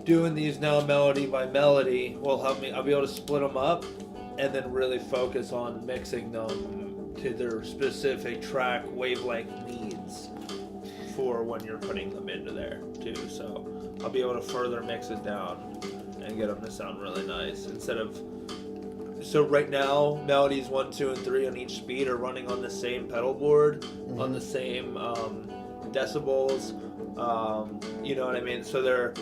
doing these now melody by melody will help me. I'll be able to split them up and then really focus on mixing them to their specific track wavelength needs for when you're putting them into there too. So I'll be able to further mix it down and get them to sound really nice instead of. So right now, melodies 1, 2, and 3 on each speed are running on the same pedal board, on the same decibels. You know what I mean? So they're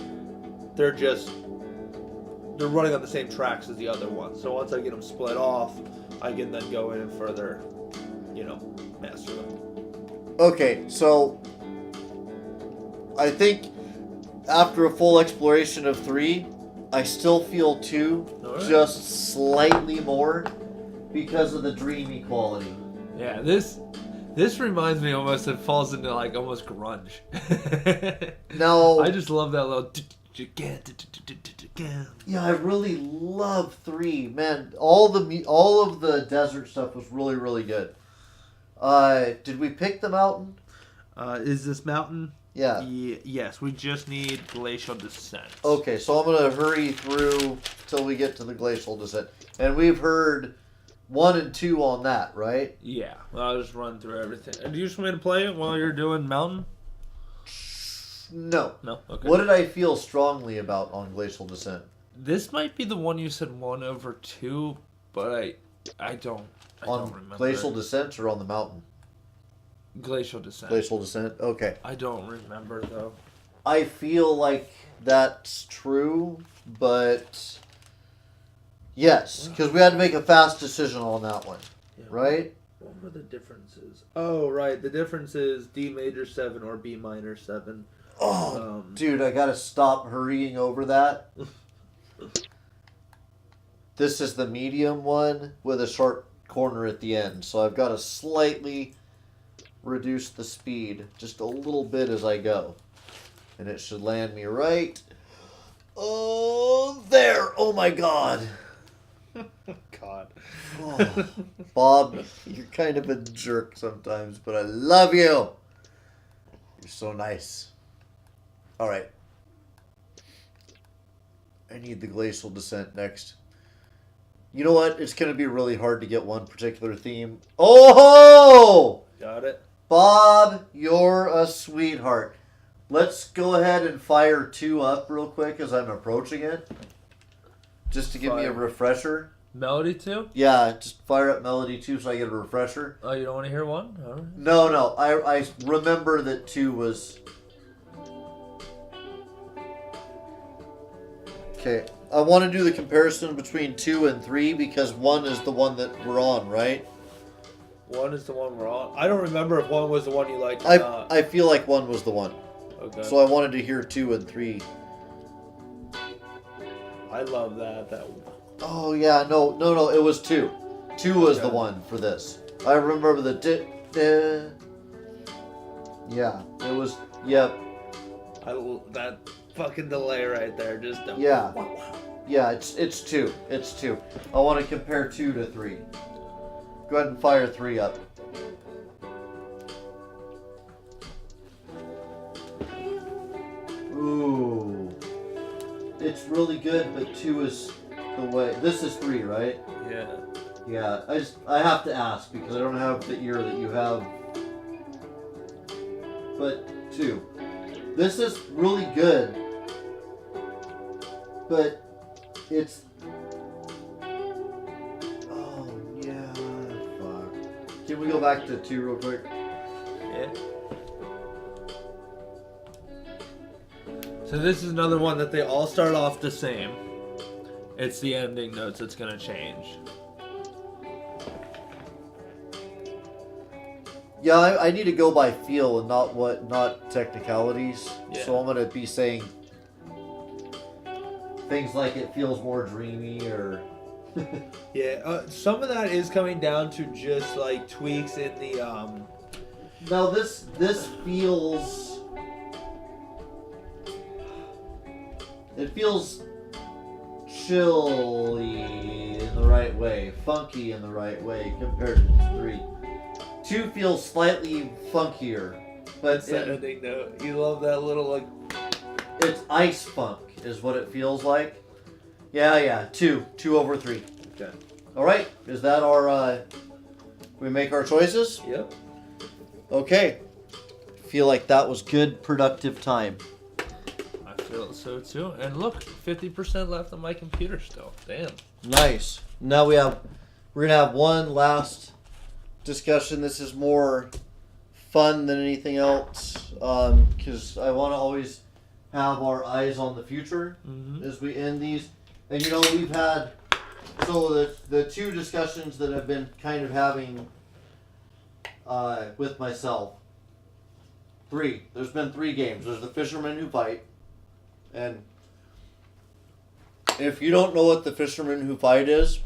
running on the same tracks as the other ones. So once I get them split off, I can then go in and further, master them. Okay, so I think after a full exploration of 3, I still feel 2 Alright. just slightly more because of the dreamy quality. Yeah, this reminds me almost. It falls into like almost grunge. No, I just love that little. yeah, I really love 3. Man, all of the desert stuff was really, really good. Did we pick the mountain? Is this mountain? Yeah. Yes, we just need glacial descent. Okay, so I'm gonna hurry through till we get to the glacial descent, and we've heard 1 and 2 on that, right? Yeah, I'll just run through everything. Do you just want me to play it while you're doing mountain? No. No. Okay. What did I feel strongly about on glacial descent? This might be the one you said 1/2, but I don't remember. Glacial descent or on the mountain? Glacial descent. Glacial descent. Okay. I don't remember though. I feel like that's true, but yes, because we had to make a fast decision on that one, right? What were the differences? Oh, right. The difference is D major 7 or B minor 7. Oh, dude, I gotta stop hurrying over that. This is the medium one with a sharp corner at the end, so I've got to slightly reduce the speed just a little bit as I go. And it should land me right. Oh, there! Oh my god! God. Oh, Bob, you're kind of a jerk sometimes, but I love you! You're so nice. Alright. I need the glacial descent next. You know what? It's going to be really hard to get one particular theme. Oh! Got it. Bob, you're a sweetheart. Let's go ahead and fire 2 up real quick as I'm approaching it. Just to give me a refresher. Melody 2? Yeah, just fire up Melody 2 so I get a refresher. Oh, you don't want to hear one? All right. No. I remember that 2 was... Okay. I want to do the comparison between 2 and 3 because 1 is the one that we're on, right? 1 is the one we're on. I don't remember if 1 was the one you liked or not. I feel like 1 was the one. Okay. So I wanted to hear 2 and 3. I love that. Oh yeah, no, it was 2. 2 was the one for this. I remember the yeah, it was. Yep. That fucking delay right there, just yeah, yeah. It's 2. It's 2. I want to compare 2 to 3. Go ahead and fire 3 up. Ooh, it's really good, but 2 is the way. This is 3, right? Yeah. Yeah. I have to ask because I don't have the ear that you have. But 2. This is really good, but it's. Oh yeah, fuck. Can we go back to 2 real quick? Yeah. So this is another one that they all start off the same. It's the ending notes that's gonna change. Yeah, I need to go by feel and not technicalities. Yeah. So I'm gonna be saying things like it feels more dreamy or. Yeah. Some of that is coming down to just like tweaks in the Now this feels. It feels chilly in the right way, funky in the right way compared to 3. 2 feels slightly funkier, but that ending note. You love that little like. it's ice funk is what it feels like. Yeah. 2 over 3. Okay. All right, is that our? We make our choices. Yep. Okay. Feel like that was good, productive time. I feel so too. And look, 50% left on my computer still. Damn. Nice. Now we're gonna have one last discussion. This is more fun than anything else because I want to always have our eyes on the future as we end these. And you know we've had the 2 discussions that I've been kind of having with myself. 3. There's been 3 games. There's the Fishermen Who Fight. And if you don't know what the Fishermen Who Fight is,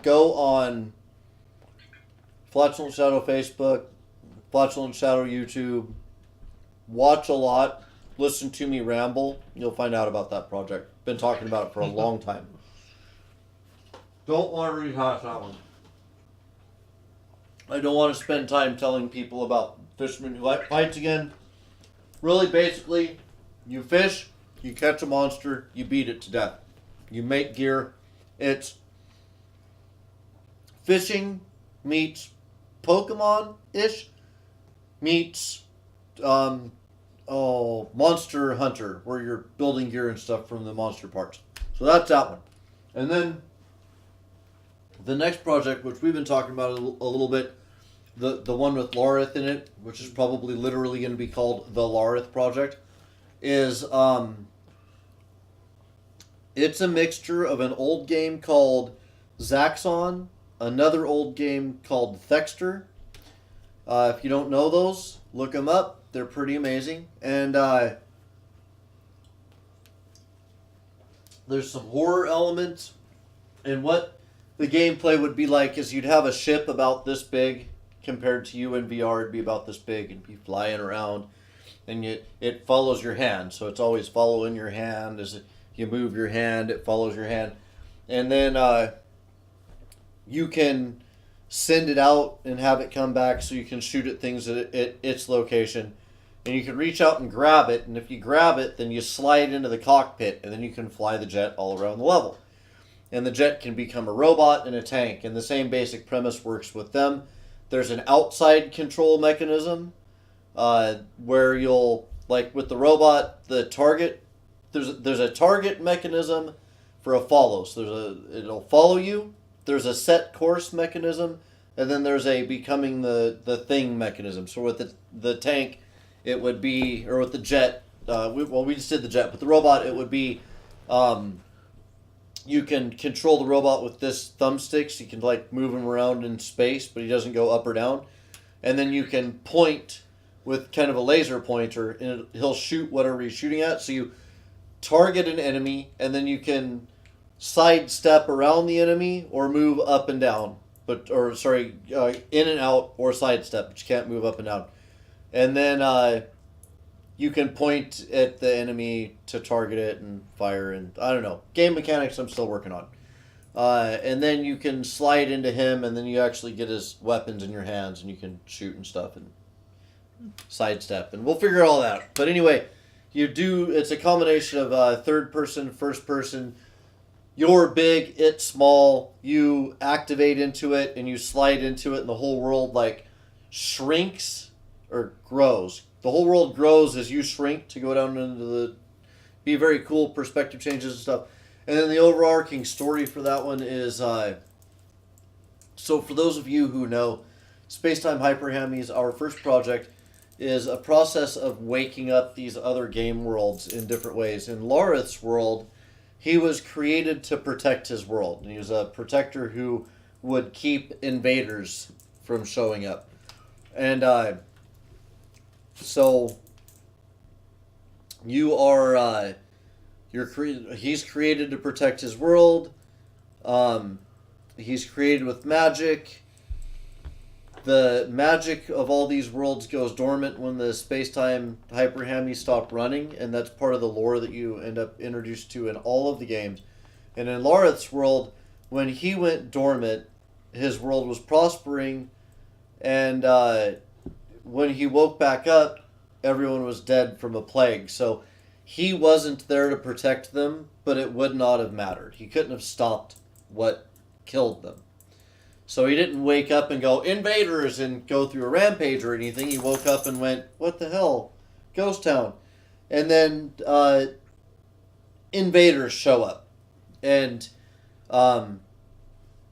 go on Flatulent Shadow Facebook, Flatulent Shadow YouTube, watch a lot, listen to me ramble. You'll find out about that project. Been talking about it for a long time. Don't want to rehash that one. I don't want to spend time telling people about Fishermen Who Fights again. Really, basically, you fish, you catch a monster, you beat it to death. You make gear. It's fishing meets Pokemon-ish meets Monster Hunter, where you're building gear and stuff from the monster parts. So that's that one. And then the next project, which we've been talking about a little bit, the one with Larith in it, which is probably literally going to be called the Larith Project. is it's a mixture of an old game called Zaxxon, another old game called Thexter. If you don't know those, look them up. They're pretty amazing. And there's some horror elements. And what the gameplay would be like is you'd have a ship about this big compared to you in VR. It'd be about this big and be flying around. And it follows your hand. So it's always following your hand. As you move your hand, it follows your hand. And then you can send it out and have it come back so you can shoot at things at its location. And you can reach out and grab it. And if you grab it, then you slide into the cockpit. And then you can fly the jet all around the level. And the jet can become a robot and a tank. And the same basic premise works with them. There's an outside control mechanism where you'll, like with the robot, the target, there's a target mechanism for a follow. So it'll follow you. There's a set course mechanism, and then there's a becoming the thing mechanism. So with the tank, it would be, or with the jet, we just did the jet. With the robot, it would be, you can control the robot with this thumbstick. So you can like move him around in space, but he doesn't go up or down. And then you can point with kind of a laser pointer, and he'll shoot whatever he's shooting at. So you target an enemy, and then you can sidestep around the enemy or move up and down, in and out or sidestep, but you can't move up and down. And then you can point at the enemy to target it and fire, and I don't know. Game mechanics I'm still working on. And then you can slide into him, and then you actually get his weapons in your hands, and you can shoot and stuff and sidestep, and we'll figure all that out. But anyway, it's a combination of third person, first person. You're big, it's small. You activate into it and you slide into it, and the whole world like shrinks or grows. The whole world grows as you shrink to go down into the. Be very cool perspective changes and stuff. And then the overarching story for that one is so for those of you who know, Spacetime Hyperhamies, our first project, is a process of waking up these other game worlds in different ways. In Larith's world, he was created to protect his world. And he was a protector who would keep invaders from showing up. And so you are he's created to protect his world. He's created with magic. The magic of all these worlds goes dormant when the space-time hyperhami stop running, and that's part of the lore that you end up introduced to in all of the games. And in Larith's world, when he went dormant, his world was prospering, and when he woke back up, everyone was dead from a plague. So he wasn't there to protect them, but it would not have mattered. He couldn't have stopped what killed them. So he didn't wake up and go, invaders, and go through a rampage or anything. He woke up and went, what the hell? Ghost town. And then invaders show up. And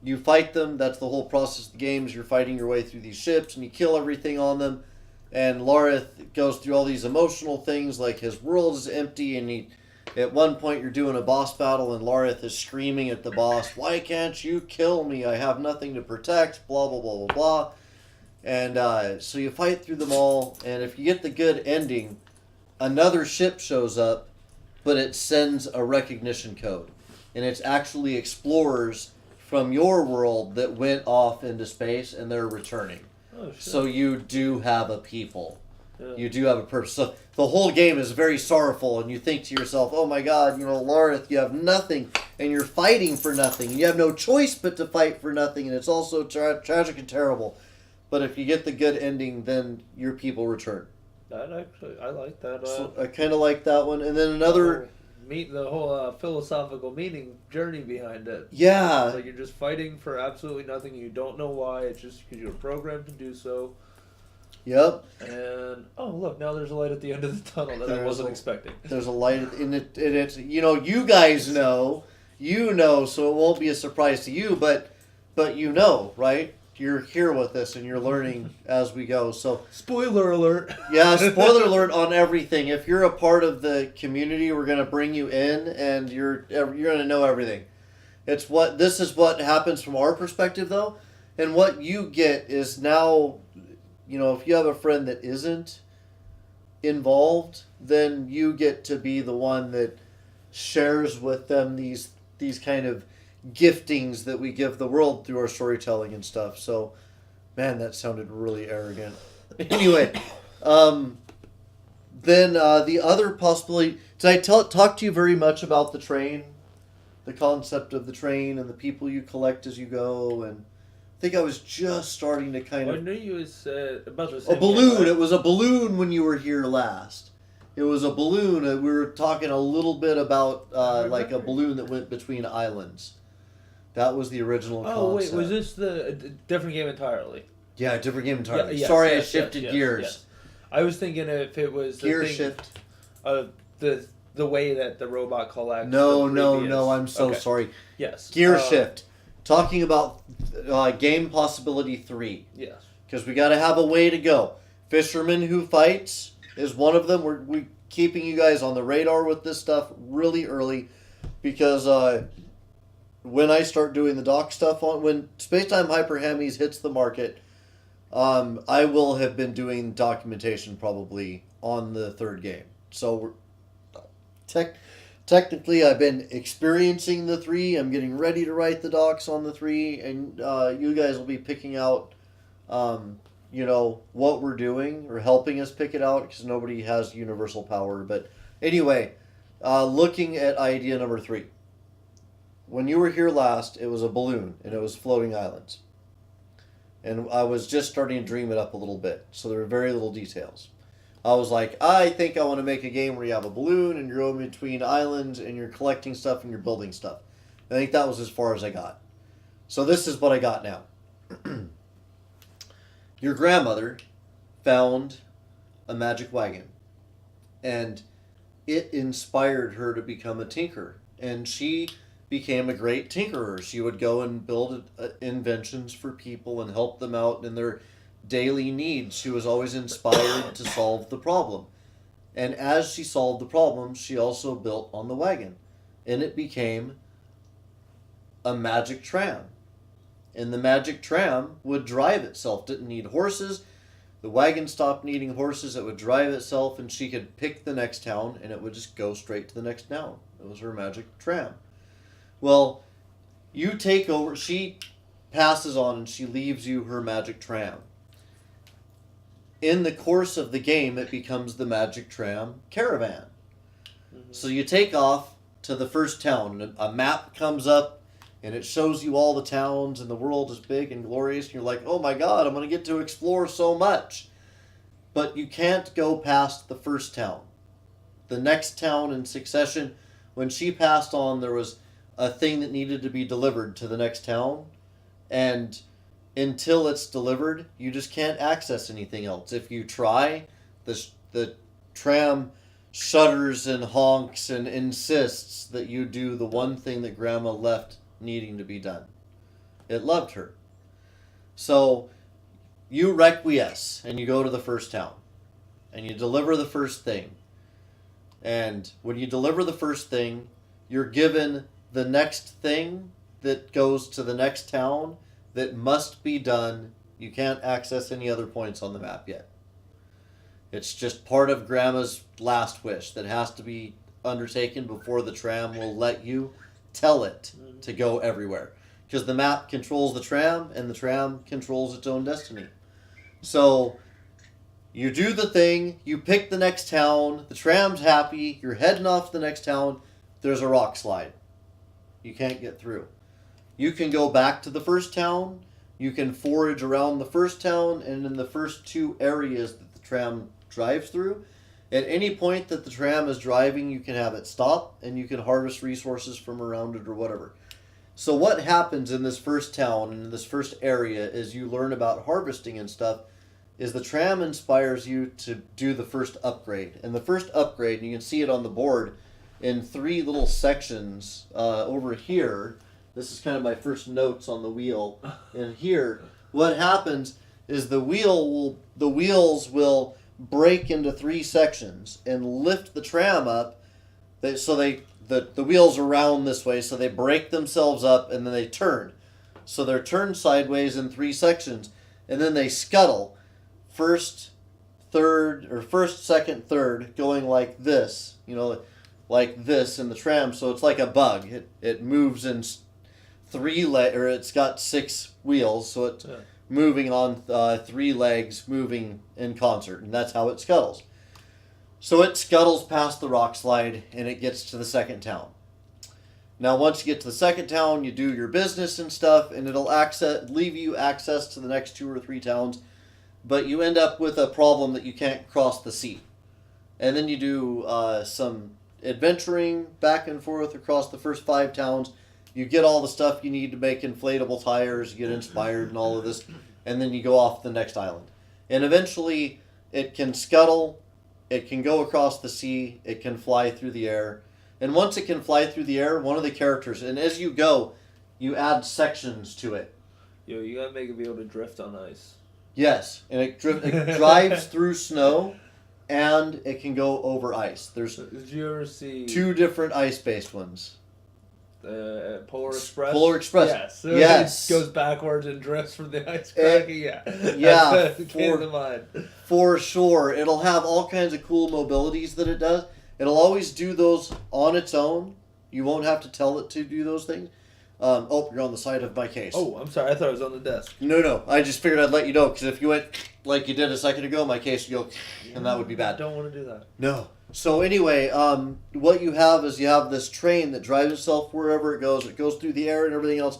you fight them. That's the whole process of the games. You're fighting your way through these ships, and you kill everything on them. And Larith goes through all these emotional things, like his world is empty, and at one point you're doing a boss battle, and Larith is screaming at the boss, why can't you kill me? I have nothing to protect, blah, blah, blah, blah, blah. And so you fight through them all, and if you get the good ending, another ship shows up, but it sends a recognition code. And it's actually explorers from your world that went off into space, and they're returning. Oh, shit. So you do have a people. Yeah. You do have a purpose. So the whole game is very sorrowful, and you think to yourself, oh my god, Larith, you have nothing, and you're fighting for nothing, and you have no choice but to fight for nothing, and it's also tragic and terrible. But if you get the good ending, then your people return. I like that. So I kind of like that one. And then another... The whole philosophical meaning journey behind it. Yeah. It's like you're just fighting for absolutely nothing. You don't know why. It's just because you're programmed to do so. Yep. And look, now there's a light at the end of the tunnel that I wasn't expecting. There's a light in it. It's you guys know, so it won't be a surprise to you. But right? you're here with us and you're learning as we go. So spoiler alert. Yeah, spoiler alert on everything. If you're a part of the community, we're gonna bring you in, and you're gonna know everything. This is what happens from our perspective, though, and what you get is now, if you have a friend that isn't involved, then you get to be the one that shares with them these kind of giftings that we give the world through our storytelling and stuff. So, man, that sounded really arrogant. Anyway, then the other possibility. Did I talk to you very much about the train, the concept of the train, and the people you collect as you go? And I think I was just starting to kind of. I knew you said about the same A balloon. thing, right? It was a balloon when you were here last. It was a balloon. We were talking a little bit about like a balloon that went between islands. That was the original concept. Wait, was this the different game entirely? Yeah, different game entirely. Yes, Sorry, yes, I shifted yes, gears. yes. I was thinking if it was the Gear thing shift. of the way that the robot collects. No, the no, previous- no. I'm so Okay. sorry. Yes. Gear shift. Talking about game possibility 3. Yes. Because we got to have a way to go. Fisherman Who Fights is one of them. We're keeping you guys on the radar with this stuff really early, because when I start doing the doc stuff when Spacetime Hyper Hemis hits the market, I will have been doing documentation probably on the third game. So technically I've been experiencing the 3. I'm getting ready to write the docs on the 3, and you guys will be picking out what we're doing, or helping us pick it out, because nobody has universal power. But anyway, looking at idea number 3. When you were here last, it was a balloon, and it was floating islands. And I was just starting to dream it up a little bit, so there were very little details. I was like, I think I want to make a game where you have a balloon, and you're going between islands, and you're collecting stuff, and you're building stuff. I think that was as far as I got. So this is what I got now. Your grandmother found a magic wagon, and it inspired her to become a tinker, and she became a great tinkerer. She would go and build inventions for people and help them out in their daily needs. She was always inspired to solve the problem, and as she solved the problem, she also built on the wagon, and it became a magic tram. And the magic tram would drive itself. Didn't need horses. The wagon stopped needing horses. It would drive itself, and she could pick the next town, and it would just go straight to the next town. It was her magic tram. Well, you take over. She passes on, and she leaves you her magic tram. In the course of the game, it becomes the magic tram caravan. Mm-hmm. So you take off to the first town, and a map comes up, and it shows you all the towns, and the world is big and glorious, and you're like, oh my god, I'm going to get to explore so much. But you can't go past the first town. The next town in succession, when she passed on, there was a thing that needed to be delivered to the next town, and until it's delivered, you just can't access anything else. If you try, the tram shudders and honks and insists that you do the one thing that Grandma left needing to be done. It loved her. So you requiesce, and you go to the first town, and you deliver the first thing. And when you deliver the first thing, you're given the next thing that goes to the next town that must be done. You can't access any other points on the map yet. It's just part of Grandma's last wish that has to be undertaken before the tram will let you tell it to go everywhere. Because the map controls the tram, and the tram controls its own destiny. So you do the thing, you pick the next town, the tram's happy, you're heading off to the next town, there's a rock slide. You can't get through. You can go back to the first town, you can forage around the first town, and in the first 2 areas that the tram drives through, at any point that the tram is driving, you can have it stop, and you can harvest resources from around it or whatever. So what happens in this first town and in this first area is you learn about harvesting and stuff, is the tram inspires you to do the first upgrade. And the first upgrade, and you can see it on the board in 3 little sections over here. This is kind of my first notes on the wheel. And here, what happens is the wheels will break into 3 sections and lift the tram up. The wheels are round this way, so they break themselves up and then they turn. So they're turned sideways in 3 sections, and then they scuttle. First, second, third, going like this, like this in the tram. So it's like a bug. It moves in it's got 6 wheels, so it's moving on 3 legs, moving in concert, and that's how it scuttles. So it scuttles past the rock slide, and it gets to the second town. Now, once you get to the second town, you do your business and stuff, and it'll leave you access to the next 2 or 3 towns, but you end up with a problem that you can't cross the sea. And then you do some adventuring back and forth across the first 5 towns. You get all the stuff you need to make inflatable tires, you get inspired and all of this, and then you go off to the next island. And eventually, it can scuttle, it can go across the sea, it can fly through the air. And once it can fly through the air, one of the characters, and as you go, you add sections to it. Yo, you gotta make it be able to drift on ice. Yes, and it drives through snow, and it can go over ice. Did you ever see 2 different ice-based ones. Polar Express? Polar Express. Yes. So Yes. It goes backwards and drifts from the ice cracking. Yeah. Yeah. Came to mind. For sure. It'll have all kinds of cool mobilities that it does. It'll always do those on its own. You won't have to tell it to do those things. You're on the side of my case. Oh, I'm sorry. I thought it was on the desk. No. I just figured I'd let you know, because if you went like you did a second ago, my case would go, and that would be bad. I don't want to do that. No. So anyway, what you have is you have this train that drives itself wherever it goes. It goes through the air and everything else.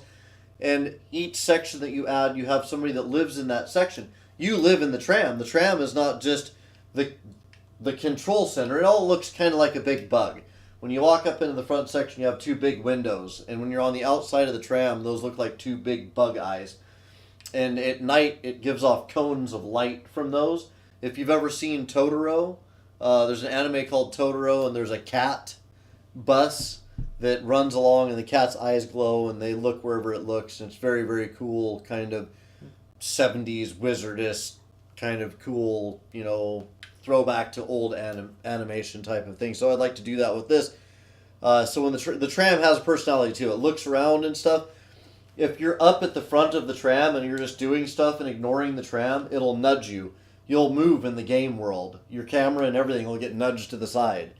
And each section that you add, you have somebody that lives in that section. You live in the tram. The tram is not just the control center. It all looks kind of like a big bug. When you walk up into the front section, you have 2 big windows. And when you're on the outside of the tram, those look like 2 big bug eyes. And at night, it gives off cones of light from those. If you've ever seen Totoro, there's an anime called Totoro, and there's a cat bus that runs along, and the cat's eyes glow, and they look wherever it looks. And it's very, very cool, kind of 70s wizardess, kind of cool, throwback to old animation type of thing. So I'd like to do that with this. So when the tram has a personality too, it looks around and stuff. If you're up at the front of the tram and you're just doing stuff and ignoring the tram, it'll nudge you. You'll move in the game world. Your camera and everything will get nudged to the side.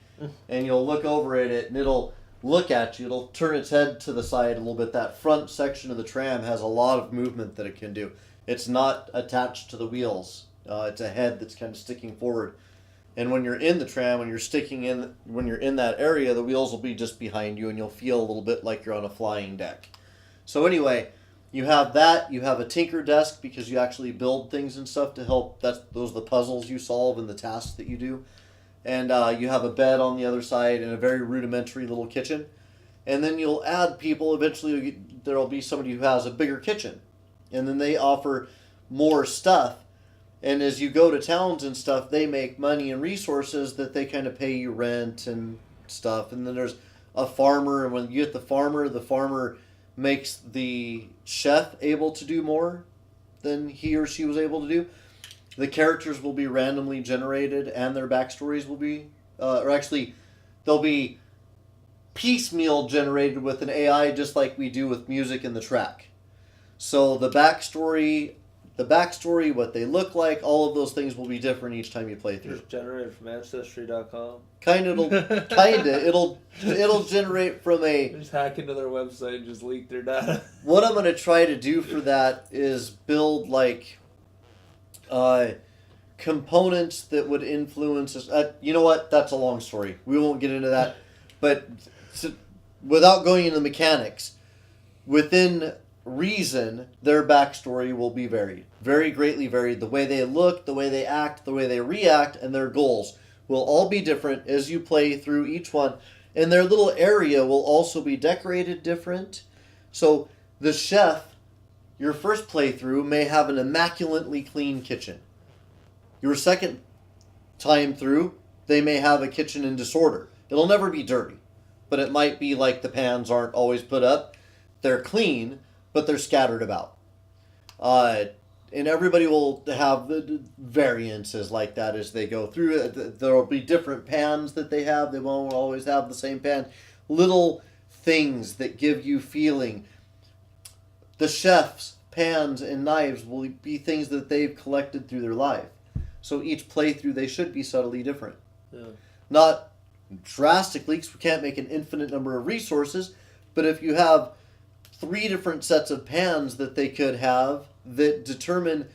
And you'll look over at it and it'll look at you. It'll turn its head to the side a little bit. That front section of the tram has a lot of movement that it can do. It's not attached to the wheels. It's a head that's kind of sticking forward. And when you're in the tram, when you're in that area, the wheels will be just behind you and you'll feel a little bit like you're on a flying deck. So anyway, you have that. You have a tinker desk because you actually build things and stuff to help. Those are the puzzles you solve and the tasks that you do. And you have a bed on the other side and a very rudimentary little kitchen. And then you'll add people. Eventually, there'll be somebody who has a bigger kitchen. And then they offer more stuff. And as you go to towns and stuff, they make money and resources that they kind of pay you rent and stuff. And then there's a farmer. And when you get the farmer makes the chef able to do more than he or she was able to do. The characters will be randomly generated and their backstories will be, they'll be piecemeal generated with an AI just like we do with music in the track. So the backstory, what they look like, all of those things will be different each time you play through. Just generated from Ancestry.com. It'll generate from a... Just hack into their website and just leak their data. What I'm going to try to do for that is build components that would influence us. You know what? That's a long story. We won't get into that. But without going into mechanics, within reason, their backstory will be varied. Very greatly varied. The way they look, the way they act, the way they react, and their goals will all be different as you play through each one. And their little area will also be decorated different. So the chef, your first playthrough, may have an immaculately clean kitchen. Your second time through, they may have a kitchen in disorder. It'll never be dirty, but it might be like the pans aren't always put up. They're clean, but they're scattered about. and everybody will have the variances like that as they go through it. There will be different pans that they have. They won't always have the same pan. Little things that give you feeling. The chef's pans and knives will be things that they've collected through their life. So each playthrough, they should be subtly different. Yeah. Not drastically, because we can't make an infinite number of resources, but if you have 3 different sets of pans that they could have that determine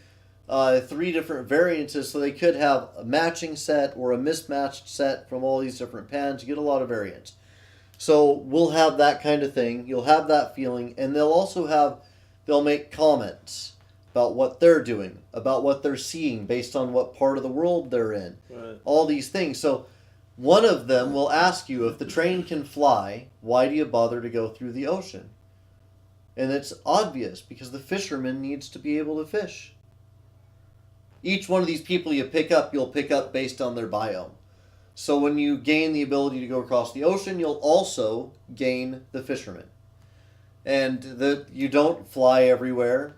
3 different variances, so they could have a matching set or a mismatched set from all these different pans. You get a lot of variance. So we'll have that kind of thing. You'll have that feeling, and they'll make comments about what they're doing, about what they're seeing based on what part of the world they're in. Right. All these things. So one of them will ask you, if the train can fly, why do you bother to go through the ocean? And it's obvious, because the fisherman needs to be able to fish. Each one of these people you'll pick up based on their biome. So when you gain the ability to go across the ocean, you'll also gain the fisherman. And you don't fly everywhere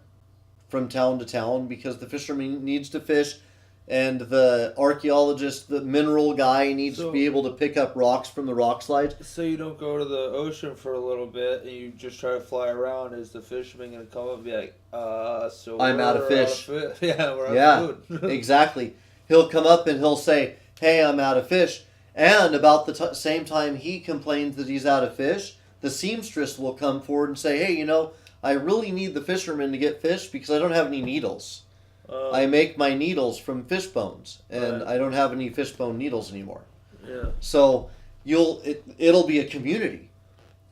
from town to town, because the fisherman needs to fish, and the archaeologist, the mineral guy, needs to be able to pick up rocks from the rock slides. So you don't go to the ocean for a little bit and you just try to fly around. Is the fisherman going to come up and be like, so I'm out of fish. Yeah, we're out of food. Exactly. He'll come up and he'll say, hey, I'm out of fish. And about the same time he complains that he's out of fish, the seamstress will come forward and say, hey, I really need the fisherman to get fish because I don't have any needles. I make my needles from fish bones, and Right. I don't have any fish bone needles anymore. Yeah. So it'll be a community.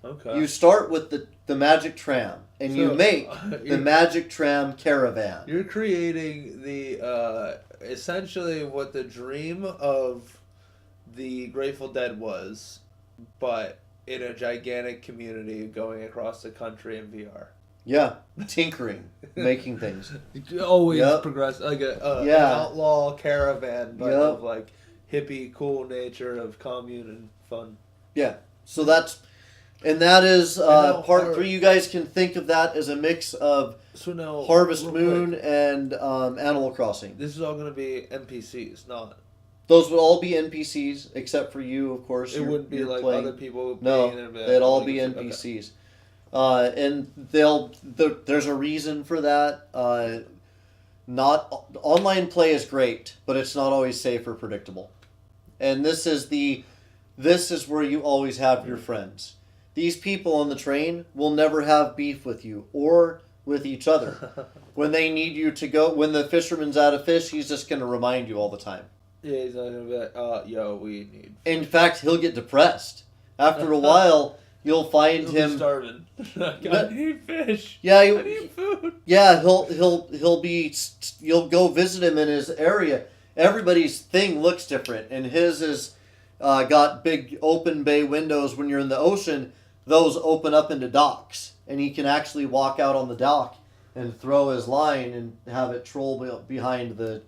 Okay. You start with the magic tram, and you make the magic tram caravan. You're creating the essentially what the dream of the Grateful Dead was, but in a gigantic community going across the country in VR. Yeah, tinkering, making things. Always Yep. progress, like an Yeah. outlaw caravan, but Yep. of like hippie, cool nature of commune and fun. Yeah, so that is now, part 3. You guys can think of that as a mix of So now, Harvest real Moon quick, and Animal Crossing. this is all going to be NPCs, not. Those would all be NPCs, except for you, of course. It wouldn't be like playing. other people. No, being in they'd all be Okay. NPCs. And there's a reason for that. Not online play is great, but it's not always safe or predictable. And this is where you always have your friends. These people on the train will never have beef with you or with each other. When they need you to go, when the fisherman's out of fish, he's just going to remind you all the time. Yeah, he's not gonna be like, yo, we need. In fact, he'll get depressed. After a while, you'll find He'll be him starving. I need fish. Yeah, I need food. Yeah, you'll go visit him in his area. Everybody's thing looks different, and his is got big open bay windows. When you're in the ocean, those open up into docks, and he can actually walk out on the dock and throw his line and have it troll behind the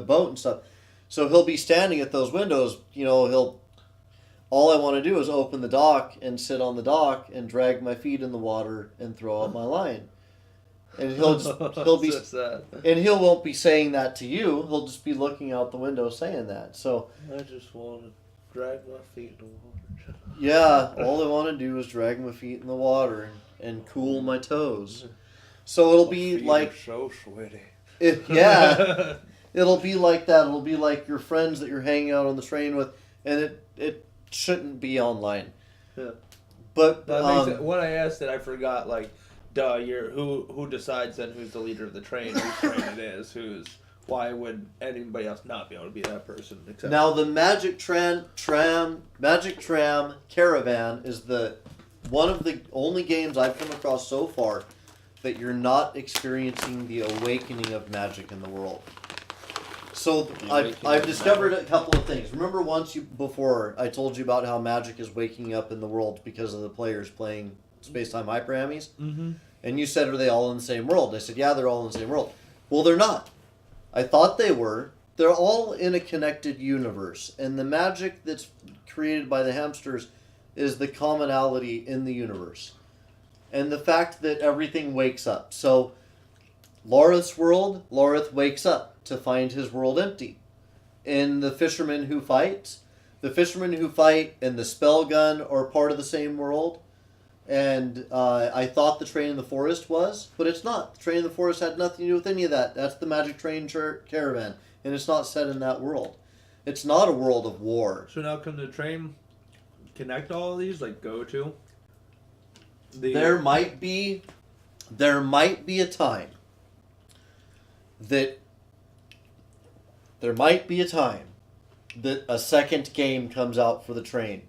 boat and stuff. So he'll be standing at those windows. All I want to do is open the dock and sit on the dock and drag my feet in the water and throw out my line. And he'll be So sad. and he won't be saying that to you. He'll just be looking out the window saying that. So I just want to drag my feet in the water. yeah, all I want to do is drag my feet in the water and cool my toes. So it'll be Feet like are so sweaty. yeah, it'll be like that. It'll be like your friends that you're hanging out on the train with, and it shouldn't be online. Yeah. But That makes it, when I asked it, I forgot. Like, duh, who decides then who's the leader of the train? Whose train it is? Why would anybody else not be able to be that person? Except now the Magic Tram Caravan is one of the only games I've come across so far that you're not experiencing the awakening of magic in the world. So I've discovered a couple of things. Remember before I told you about how magic is waking up in the world because of the players playing Space-Time Hyper-Amies? Mm-hmm. And you said, are they all in the same world? I said, yeah, they're all in the same world. Well, they're not. I thought they were. They're all in a connected universe. And the magic that's created by the hamsters is the commonality in the universe. And the fact that everything wakes up. So Larith's world, Larith wakes up to find his world empty. In the fishermen who fight and the spell gun are part of the same world. And I thought the train in the forest was, but it's not. The train in the forest had nothing to do with any of that. That's the magic train caravan, and it's not set in that world. It's not a world of war. So now can the train connect all of these? Like go to? There might be a time that a second game comes out for the train.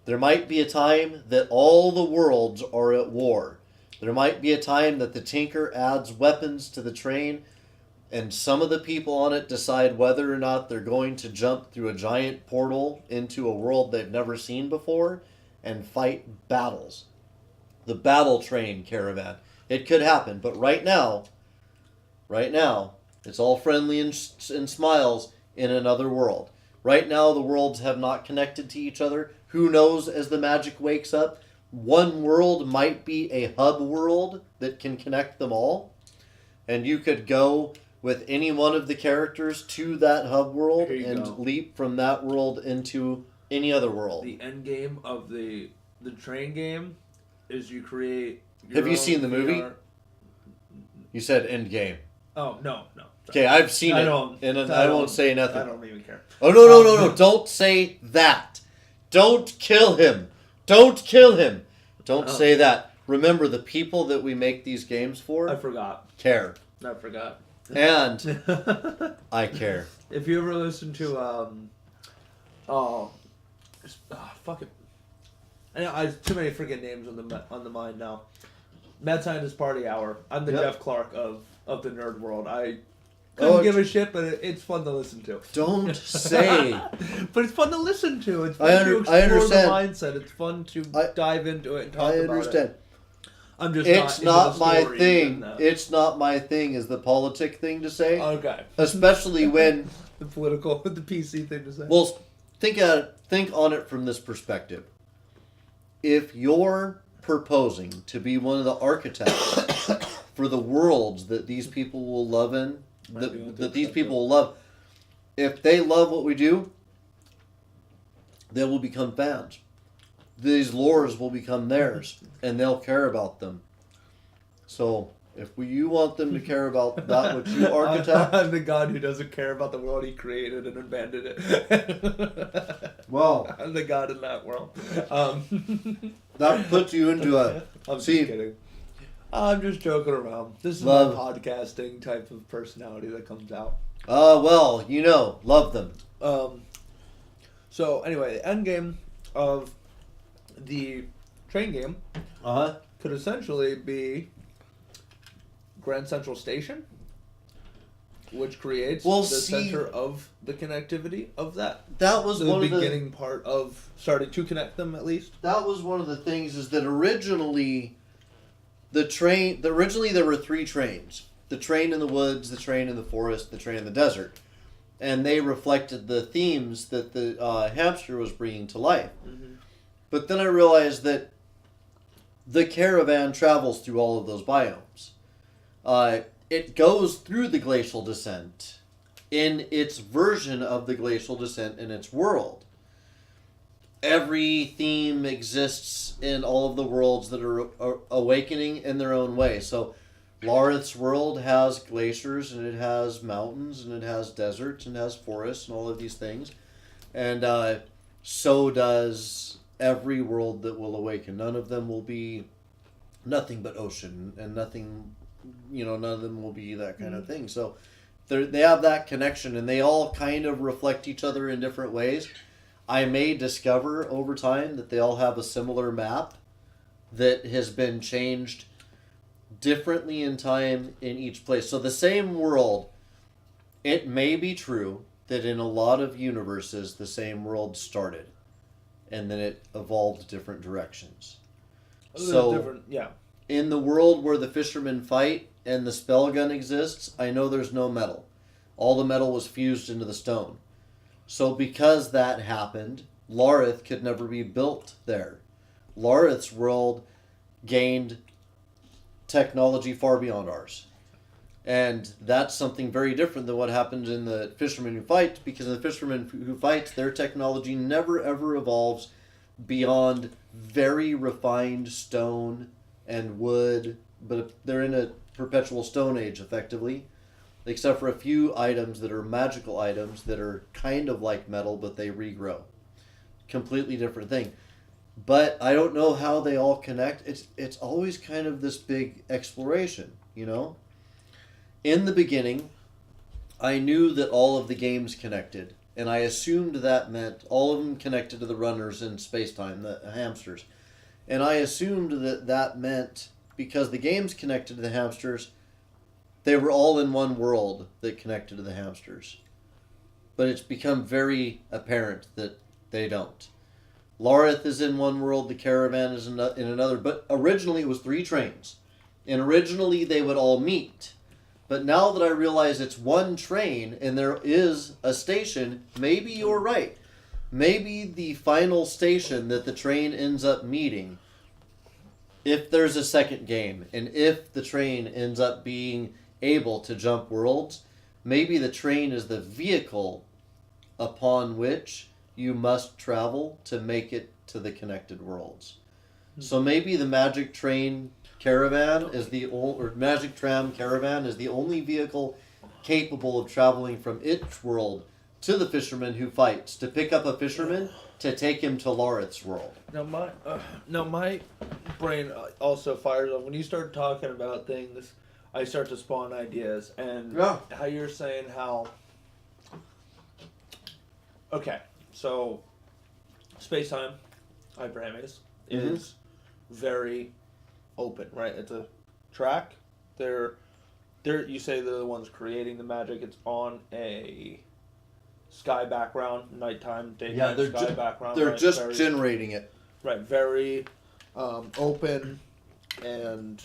There might be a time that all the worlds are at war. There might be a time that the Tinker adds weapons to the train, and some of the people on it decide whether or not they're going to jump through a giant portal into a world they've never seen before and fight battles. The battle train caravan. It could happen, but right now, it's all friendly and smiles in another world. Right now, the worlds have not connected to each other. Who knows, as the magic wakes up, one world might be a hub world that can connect them all. And you could go with any one of the characters to that hub world and leap from that world into any other world. The end game of the train game is you create your Have you seen the VR. movie? You said end game. Oh, no. Okay, I've seen it, and I won't say nothing. I don't even care. Oh, no. Don't say that. Don't kill him. Don't say that. Remember, the people that we make these games for I forgot. care. I forgot. And I care. If you ever listen to, fuck it. I too many freaking names on the mind now. Mad Scientist Party Hour. I'm the Jeff Clark of the nerd world. I couldn't give a shit, but it's fun to listen to. Don't say. But it's fun to listen to. It's fun to explore I understand. the mindset. It's fun to dive into it and talk about it. I understand. I'm just It's not my thing. It's not my thing is the politic thing to say. Okay. Especially when the PC thing to say. Well, think on it from this perspective. If you're proposing to be one of the architects for the worlds that these people will love that these people will love, if they love what we do, they will become fans. These lores will become theirs, and they'll care about them. So, if you want them to care about that which you architect... I'm the god who doesn't care about the world he created and abandoned it. Well... I'm the god in that world. That puts you into a... I'm just kidding. I'm just joking around. This is my podcasting type of personality that comes out. Well, love them. So, anyway, the end game of the train game could essentially be Grand Central Station, which creates the center of the connectivity of that. That was the beginning part of starting to connect them, at least. That was one of the things, is that originally there were 3 trains. The train in the woods, the train in the forest, the train in the desert. And they reflected the themes that the hamster was bringing to life. Mm-hmm. But then I realized that the caravan travels through all of those biomes. It goes through the glacial descent in its version of the glacial descent in its world. Every theme exists in all of the worlds that are awakening in their own way. So Larith's world has glaciers, and it has mountains, and it has deserts, and it has forests, and all of these things. And so does every world that will awaken. None of them will be nothing but ocean, and nothing, none of them will be that kind of thing. So they have that connection, and they all kind of reflect each other in different ways. I may discover over time that they all have a similar map that has been changed differently in time in each place. So the same world, it may be true that in a lot of universes the same world started and then it evolved different directions. So in the world where the fishermen fight and the spell gun exists, I know there's no metal. All the metal was fused into the stone. So because that happened, Larith could never be built there. Larith's world gained technology far beyond ours. And that's something very different than what happens in the Fisherman Who Fight, because in the Fisherman Who Fight, their technology never ever evolves beyond very refined stone and wood, but they're in a perpetual stone age effectively, except for a few items that are magical items that are kind of like metal, but they regrow. Completely different thing. But I don't know how they all connect. It's always kind of this big exploration, you know? In the beginning, I knew that all of the games connected, and I assumed that meant all of them connected to the runners in space-time, the hamsters. And I assumed that that meant, because the games connected to the hamsters, they were all in one world that connected to the hamsters. But it's become very apparent that they don't. Lareth is in one world, the caravan is in another, but originally it was 3 trains. And originally they would all meet. But now that I realize it's one train and there is a station, maybe you're right. Maybe the final station that the train ends up meeting, if there's a second game, and if the train ends up being able to jump worlds, maybe the train is the vehicle upon which you must travel to make it to the connected worlds. So maybe the Magic Train Caravan is Magic Tram Caravan is the only vehicle capable of traveling from its world to the Fisherman Who Fights, to pick up a fisherman to take him to Lareth's world. Now my brain also fires up when you start talking about things. I start to spawn ideas, and how you're saying how. Okay, so space-time, hyperhamis, is very open, right? It's a track. They're you say they're the ones creating the magic. It's on a sky background, nighttime, daytime, sky background. They're right? just very, generating it. Right, very open and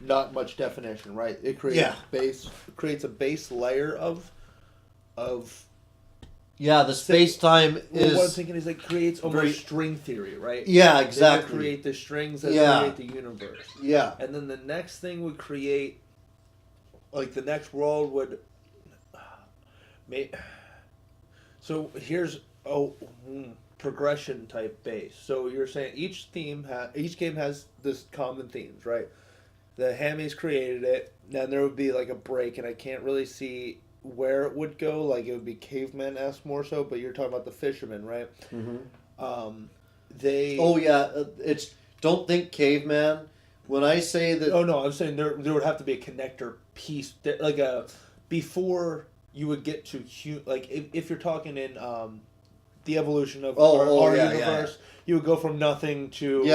not much definition, right? It creates a base layer of the space-time is... What I'm thinking is it creates almost very, string theory, right? Yeah, exactly. They create the strings that create the universe. Yeah. And then the next thing would create, like the next world would... So here's progression type base. So you're saying each game has this common themes, right? The Hammies created it, then there would be like a break, and I can't really see where it would go. Like it would be caveman-esque more so, but you're talking about the fishermen, right? Mm-hmm. It's don't think caveman. When I say that... Oh no, I'm saying there would have to be a connector piece, like a before you would get to like if you're talking in the evolution of our universe, you would go from nothing to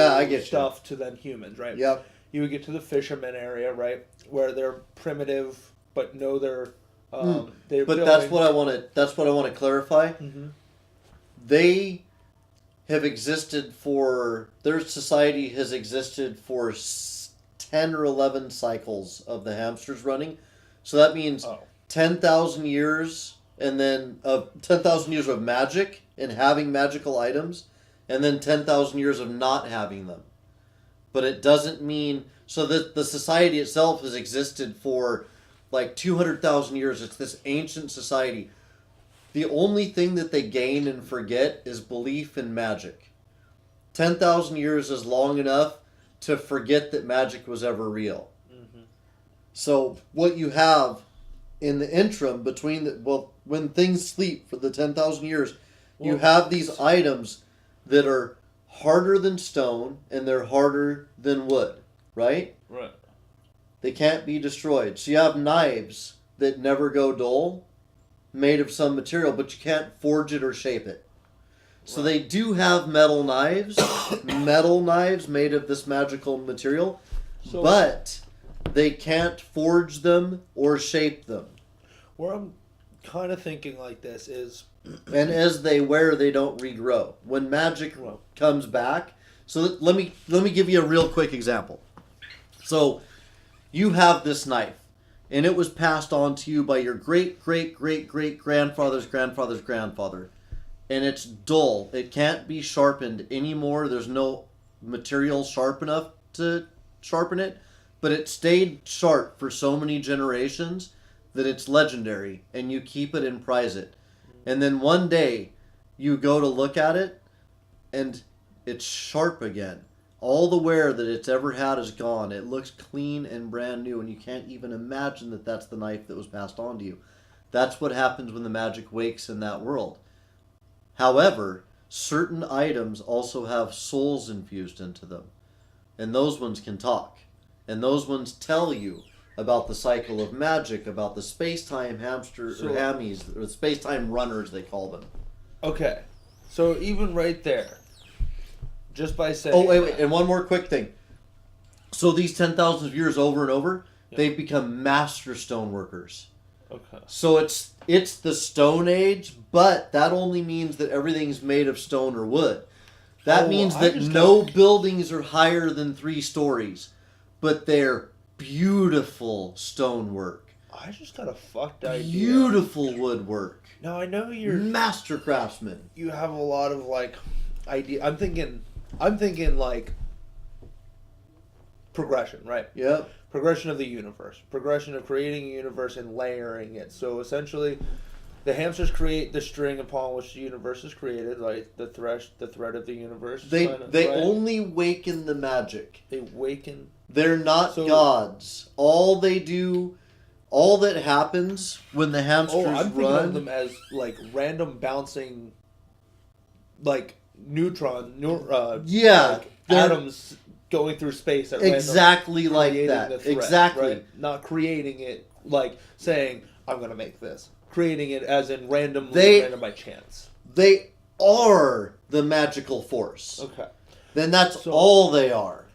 stuff to then humans, right? Yep. You would get to the fisherman area, right, where they're primitive but know they're But that's what I want to. That's what I want to clarify. Mm-hmm. They have existed for... Their society has existed for 10 or 11 cycles of the hamsters running. So that means 10,000 years, and then 10,000 years of magic and having magical items, and then 10,000 years of not having them. But it doesn't mean... So that the society itself has existed for like 200,000 years. It's this ancient society. The only thing that they gain and forget is belief in magic. 10,000 years is long enough to forget that magic was ever real. Mm-hmm. So what you have in the interim between when things sleep for the 10,000 years, you have these items that are harder than stone and they're harder than wood, right? Right. They can't be destroyed. So you have knives that never go dull, made of some material, but you can't forge it or shape it. So they do have metal knives made of this magical material, but they can't forge them or shape them. Where I'm kind of thinking like this is... And as they wear, they don't regrow. When magic comes back... So let me give you a real quick example. So you have this knife, and it was passed on to you by your great-great-great-great-grandfather's grandfather's grandfather. And it's dull. It can't be sharpened anymore. There's no material sharp enough to sharpen it. but it stayed sharp for so many generations that it's legendary, and you keep it and prize it. And then one day, you go to look at it, and it's sharp again. All the wear that it's ever had is gone. It looks clean and brand new, and you can't even imagine that that's the knife that was passed on to you. That's what happens when the magic wakes in that world. However, certain items also have souls infused into them, and those ones can talk. And those ones tell you about the cycle of magic, about the space-time hamsters, or hammies, or the space-time runners, they call them. Okay. So even right there, just by saying... Oh, wait, and one more quick thing. So these 10,000 years over and over, they've become master stone workers. Okay. So it's the Stone Age, but that only means that everything's made of stone or wood. That means that no buildings are higher than 3 stories, but they're beautiful stonework. I just got a fucked idea. Beautiful woodwork. Now I know you're master craftsman. You have a lot of like idea. I'm thinking like progression, right? Yep. Progression of the universe. Progression of creating a universe and layering it. So essentially, the hamsters create the string upon which the universe is created, like the thread of the universe. They right? only waken the magic. They waken. They're not gods. All they do, all that happens when the hamsters I'm thinking run. of them as like random bouncing, like like atoms going through space at exactly random, like that. The thread, exactly. Right? Not creating it like saying I'm gonna make this. Creating it as in random by chance. They are the magical force. Okay. Then that's all they are.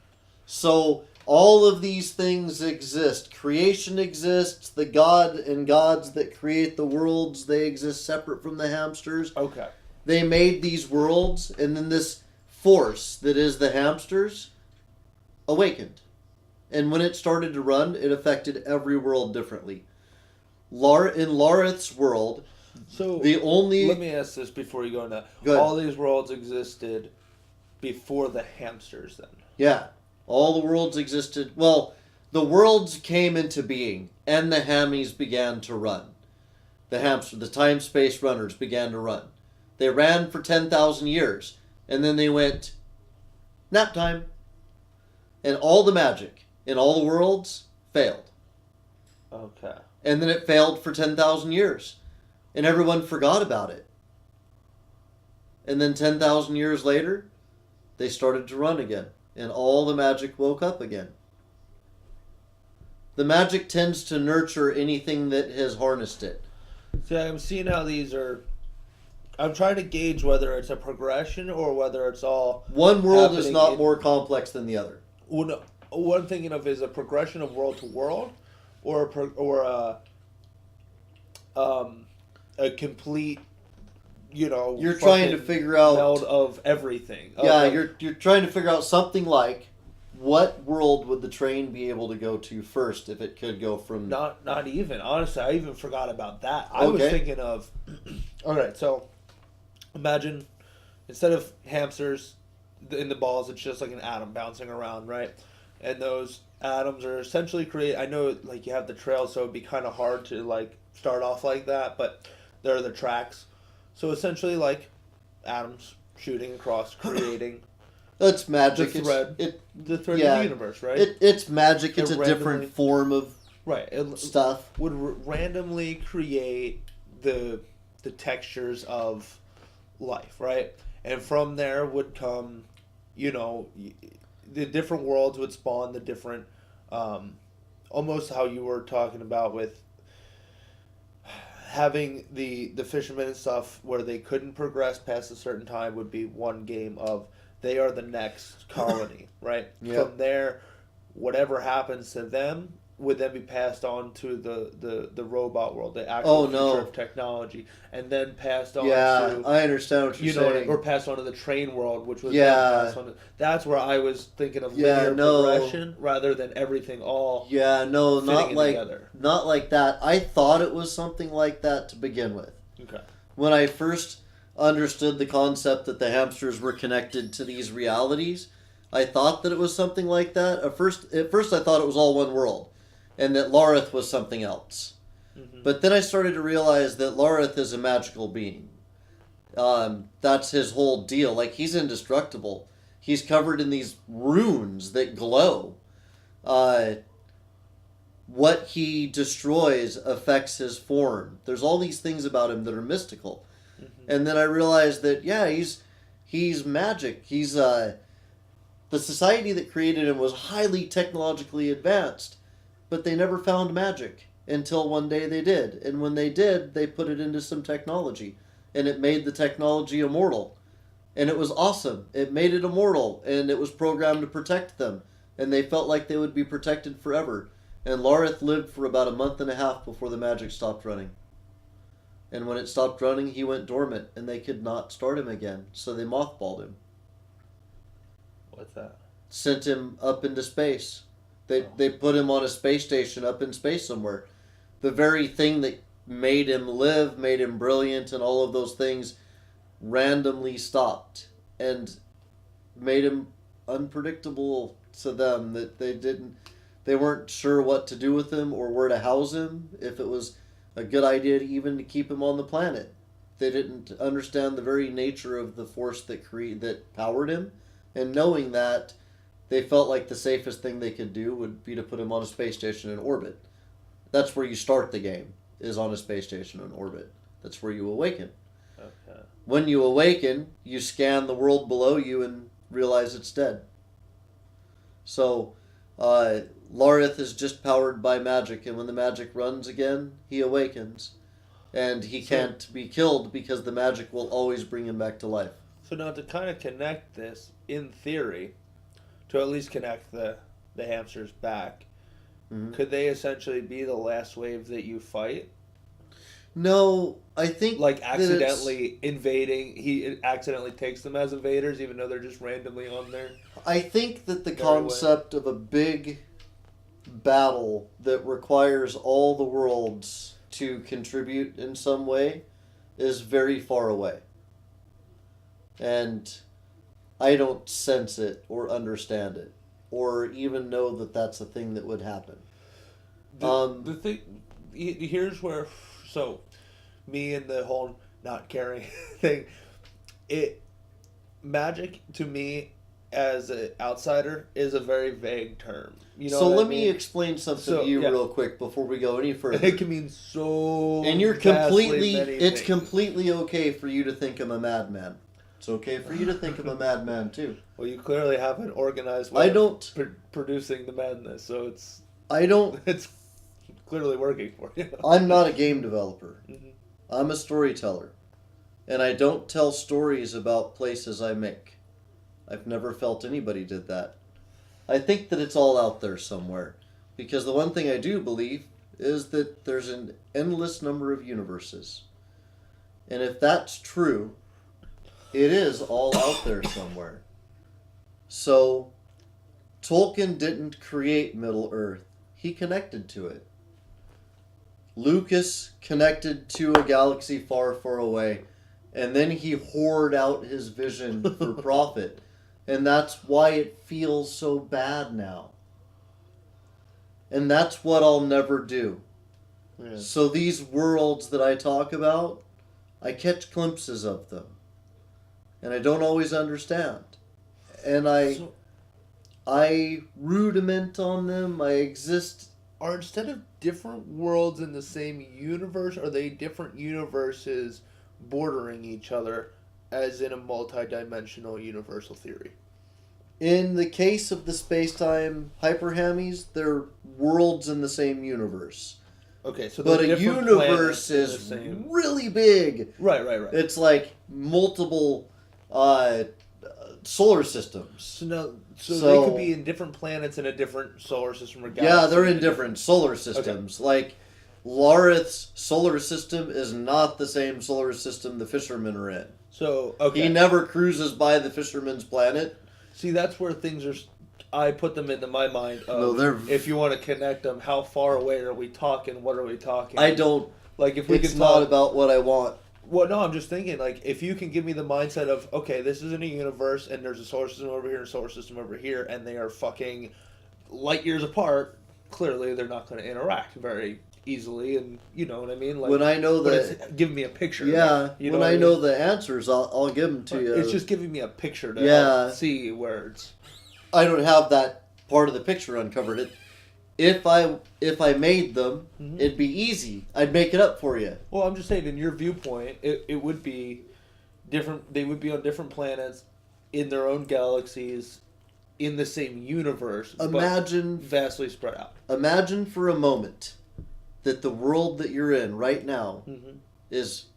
So all of these things exist. Creation exists. The god and gods that create the worlds, they exist separate from the hamsters. Okay. They made these worlds, and then this force that is the hamsters awakened. And when it started to run, it affected every world differently. In Larith's world, so the only... Let me ask this before you go into that. Go ahead. All these worlds existed before the hamsters then? Yeah. All the worlds existed. Well, the worlds came into being, and the hammies began to run. The time-space runners began to run. They ran for 10,000 years, and then they went, nap time. And all the magic in all the worlds failed. Okay. And then it failed for 10,000 years, and everyone forgot about it. And then 10,000 years later, they started to run again, and all the magic woke up again. The magic tends to nurture anything that has harnessed it. See, I'm seeing how these are... I'm trying to gauge whether it's a progression or whether it's all... One world is not more complex than the other. What I'm thinking of is a progression of world to world, or a complete, You're trying to figure out meld of everything. Yeah, you're trying to figure out something like, what world would the train be able to go to first if it could go from... Not even. Honestly, I even forgot about that. I was thinking of... Alright, so imagine instead of hamsters in the balls, it's just like an atom bouncing around, right? And those atoms are essentially created... I know like you have the trails, so it'd be kind of hard to like start off like that, but there are the tracks. So essentially like atoms shooting across, creating... That's magic. The thread of the universe, right? It's magic. It's a different form of stuff. Would randomly create the textures of life, right? And from there would come, the different worlds would spawn the different, almost how you were talking about with having the fishermen and stuff where they couldn't progress past a certain time would be one game of they are the next colony, right? Yep. From there, whatever happens to them would then be passed on to the robot world, the actual future of technology, and then passed on to... Yeah, I understand what you're saying. Or passed on to the train world, which was then passed on to... That's where I was thinking of linear progression rather than everything all not like that. I thought it was something like that to begin with. Okay. When I first understood the concept that the hamsters were connected to these realities, I thought that it was something like that. At first I thought it was all one world, and that Lareth was something else. Mm-hmm. But then I started to realize that Lareth is a magical being. That's his whole deal. Like, he's indestructible. He's covered in these runes that glow. What he destroys affects his form. There's all these things about him that are mystical. Mm-hmm. And then I realized that, yeah, he's magic. He's the society that created him was highly technologically advanced, but they never found magic until one day they did. And when they did, they put it into some technology, and it made the technology immortal. And it was awesome. It made it immortal, and it was programmed to protect them, and they felt like they would be protected forever. And Lareth lived for about a month and a half before the magic stopped running. And when it stopped running, he went dormant, and they could not start him again, so they mothballed him. What's that? Sent him up into space. They put him on a space station up in space somewhere. The very thing that made him live, made him brilliant, and all of those things randomly stopped and made him unpredictable to them, that they weren't sure what to do with him or where to house him, if it was a good idea to even to keep him on the planet. They didn't understand the very nature of the force that powered him, and knowing that, they felt like the safest thing they could do would be to put him on a space station in orbit. That's where you start the game, is on a space station in orbit. That's where you awaken. Okay. When you awaken, you scan the world below you and realize it's dead. So, Lareth is just powered by magic, and when the magic runs again, he awakens. And he can't be killed because the magic will always bring him back to life. So now to kind of connect this, in theory, to at least connect the hamsters back, Mm-hmm. could they essentially be the last wave that you fight? No, I think like accidentally invading. He accidentally takes them as invaders, even though they're just randomly on there. I think that the concept of a big battle that requires all the worlds to contribute in some way is very far away. And I don't sense it or understand it, or even know that that's a thing that would happen. The thing, here's where, so, me and the whole not caring thing, magic to me as an outsider is a very vague term. You know. So let me explain something to you real quick before we go any further. It can mean so. And it's things. completely okay for you to think I'm a madman. It's okay for you to think I'm a madman too. Well, you clearly have an organized way of producing the madness, so it's clearly working for you. I'm not a game developer. Mm-hmm. I'm a storyteller. And I don't tell stories about places I make. I've never felt anybody did that. I think that it's all out there somewhere. Because the one thing I do believe is that there's an endless number of universes. And if that's true, it is all out there somewhere. So, Tolkien didn't create Middle-earth. He connected to it. Lucas connected to a galaxy far, far away. And then he whored out his vision for profit. And that's why it feels so bad now. And that's what I'll never do. Yeah. So these worlds that I talk about, I catch glimpses of them. And I don't always understand. And I rudiment on them. I exist. Are instead of different worlds in the same universe, are they different universes bordering each other, as in a multi-dimensional universal theory? In the case of the space-time hyperhamies, they're worlds in the same universe. Okay, so but a universe is really big. Right. It's like multiple solar systems. So they could be in different planets in a different solar system or galaxy. Yeah, they're in different solar systems. Okay. Like, Lareth's solar system is not the same solar system the fishermen are in. So, okay. He never cruises by the fisherman's planet. See, that's where things are... I put them into my mind of, if you want to connect them, how far away are we talking? What are we talking? I don't... Like, if we it's could not talk, about what I want. Well, no, I'm just thinking, like, if you can give me the mindset of, okay, this is in a universe, and there's a solar system over here and a solar system over here, and they are fucking light years apart, clearly they're not going to interact very easily, and you know what I mean? Like, when I know but that, it's giving me a picture. yeah, you when what I mean? know the answers, I'll give them to you. It's just giving me a picture to Yeah. see where it's... I don't have that part of the picture uncovered. If I made them, it'd be easy. I'd make it up for you. Well, I'm just saying, in your viewpoint, it would be different. They would be on different planets, in their own galaxies, in the same universe, Imagine but vastly spread out. Imagine for a moment that the world that you're in right now is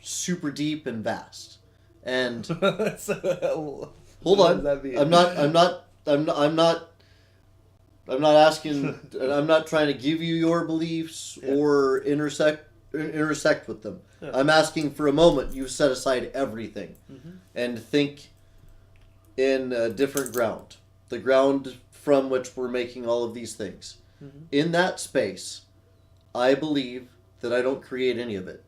super deep and vast. And So, hold what on, does that mean? I'm not asking. I'm not trying to give you your beliefs or intersect with them. Yeah. I'm asking for a moment you set aside everything and think in a different ground, the ground from which we're making all of these things. In that space, I believe that I don't create any of it,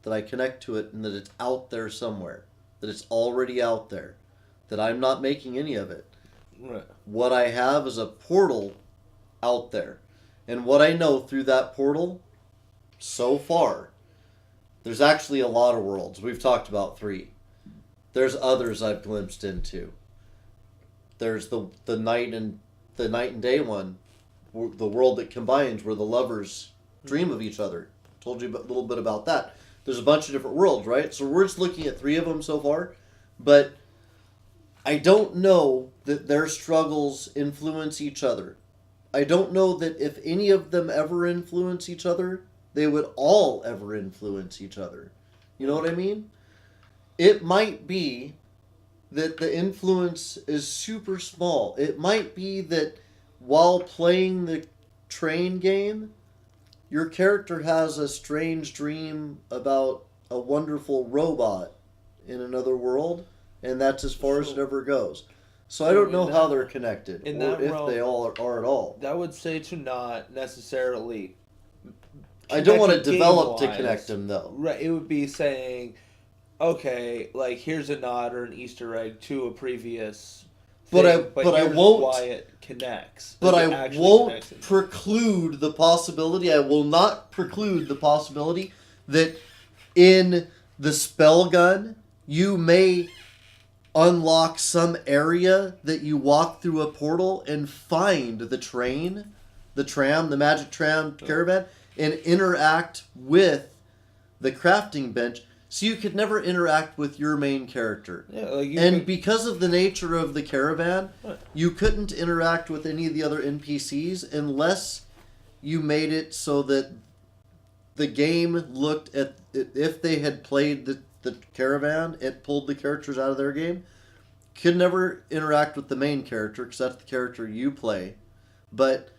that I connect to it, and that it's out there somewhere, that it's already out there, that I'm not making any of it. Right. What I have is a portal out there. And what I know through that portal, so far, there's actually a lot of worlds. We've talked about 3. There's others I've glimpsed into. There's the night and day one, the world that combines where the lovers dream of each other. Told you a little bit about that. There's a bunch of different worlds, right? So we're just looking at 3 of them so far, but I don't know that their struggles influence each other. I don't know that if any of them ever influence each other, they would all ever influence each other. You know what I mean? It might be that the influence is super small. It might be that while playing the train game, your character has a strange dream about a wonderful robot in another world, and that's as far as it ever goes. So I don't know how they're connected, or if they all are at all. That would say to not necessarily... I don't want to connect develop to game-wise. connect them, though. Right, it would be saying, okay, like, here's a nod or an Easter egg to a previous But thing, I here's won't... why it connects. But Like, it I actually won't connects it. preclude the possibility, I will not preclude the possibility that in the spell gun, you may unlock some area that you walk through a portal and find the train, the magic tram caravan, and interact with the crafting bench. So you could never interact with your main character. Yeah, like Because of the nature of the caravan, Right. you couldn't interact with any of the other NPCs unless you made it so that the game looked at... If they had played the caravan, it pulled the characters out of their game. Could never interact with the main character because that's the character you play. But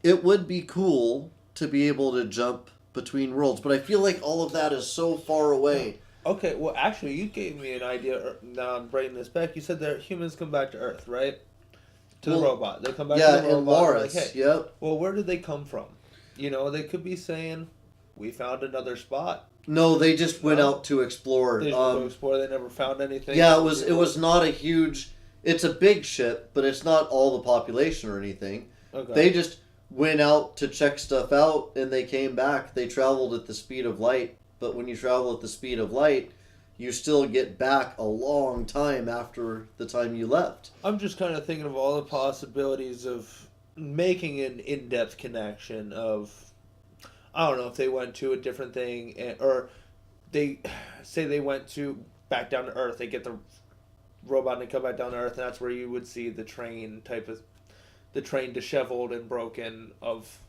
it would be cool to be able to jump between worlds. But I feel like all of that is so far away. Okay, well, actually, you gave me an idea. Now I'm bringing this back. You said that humans come back to Earth, right? To the robot. They come back to the robot. In Loris, like, hey, yep. well, where did they come from? You know, they could be saying, we found another spot. No, they just went out to explore. They just went to explore. They never found anything. Yeah, it was not a huge... It's a big ship, but it's not all the population or anything. Okay. They just went out to check stuff out, and they came back. They traveled at the speed of light, but when you travel at the speed of light, you still get back a long time after the time you left. I'm just kind of thinking of all the possibilities of making an in-depth connection of... I don't know if they went to a different thing, or they say they went back down to Earth. They get the robot and they come back down to Earth, and that's where you would see the train disheveled and broken of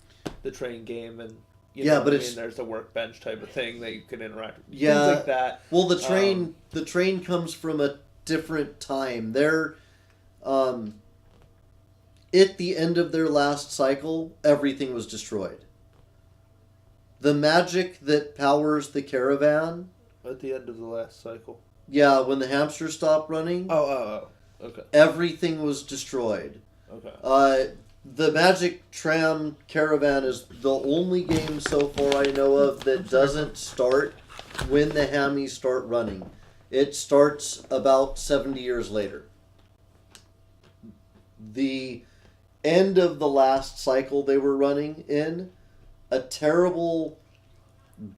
the train game, and you know but what I mean? There's a workbench type of thing that you could interact with. Yeah, things like that. Well, the train comes from a different time. They're at the end of their last cycle, everything was destroyed. The magic that powers the caravan... At the end of the last cycle. Yeah, when the hamsters stopped running... Oh, okay. Everything was destroyed. Okay. The Magic Tram Caravan is the only game so far I know of that doesn't start when the hammies start running. It starts about 70 years later. The end of the last cycle they were running in, a terrible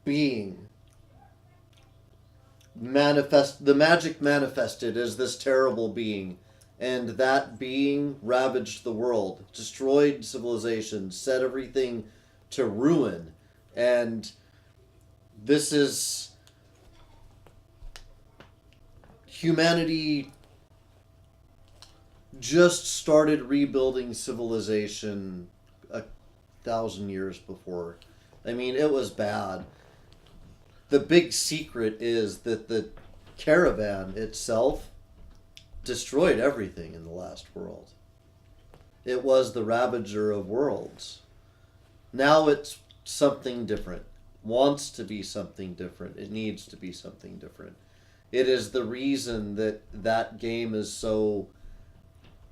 being the magic manifested as this terrible being, and that being ravaged the world, destroyed civilization, set everything to ruin. And this is humanity just started rebuilding civilization 1,000 years before. I mean, it was bad. The big secret is that the caravan itself destroyed everything in the last world. It was the ravager of worlds. Now it's something different. Wants to be something different. It needs to be something different. It is the reason that that game is so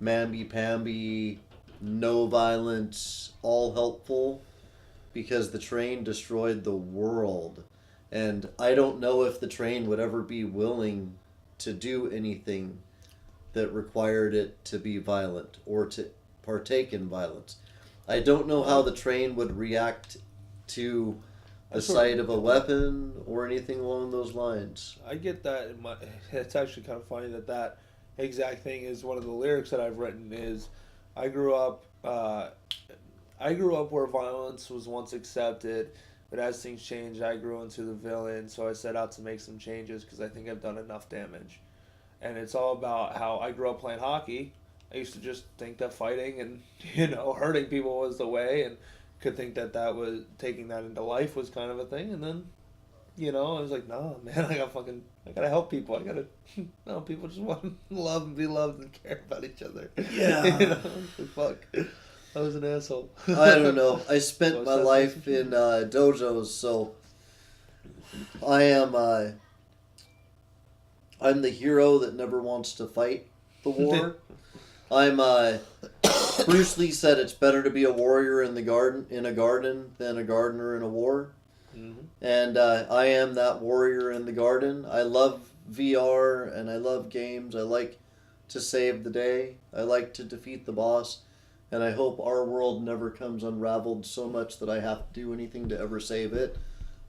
mamby-pamby, no violence, all helpful, because the train destroyed the world. And I don't know if the train would ever be willing to do anything that required it to be violent or to partake in violence. I don't know how the train would react to the sight of a weapon or anything along those lines. I get that. It's actually kind of funny that exact thing is one of the lyrics that I've written. Is I grew up where violence was once accepted, but as things changed, I grew into the villain. So I set out to make some changes because I think I've done enough damage. And it's all about how I grew up playing hockey. I used to just think that fighting and hurting people was the way, and could think that was taking that into life was kind of a thing. And then, I was like, no, man, I gotta help people. No, people just want to love and be loved and care about each other. Yeah. Fuck. I was an asshole. I don't know. I spent my life in dojos, so I'm the hero that never wants to fight the war. Bruce Lee said it's better to be a warrior in a garden than a gardener in a war. Mm-hmm. And I am that warrior in the garden. I love VR and I love games. I like to save the day. I like to defeat the boss. And I hope our world never comes unraveled so much that I have to do anything to ever save it.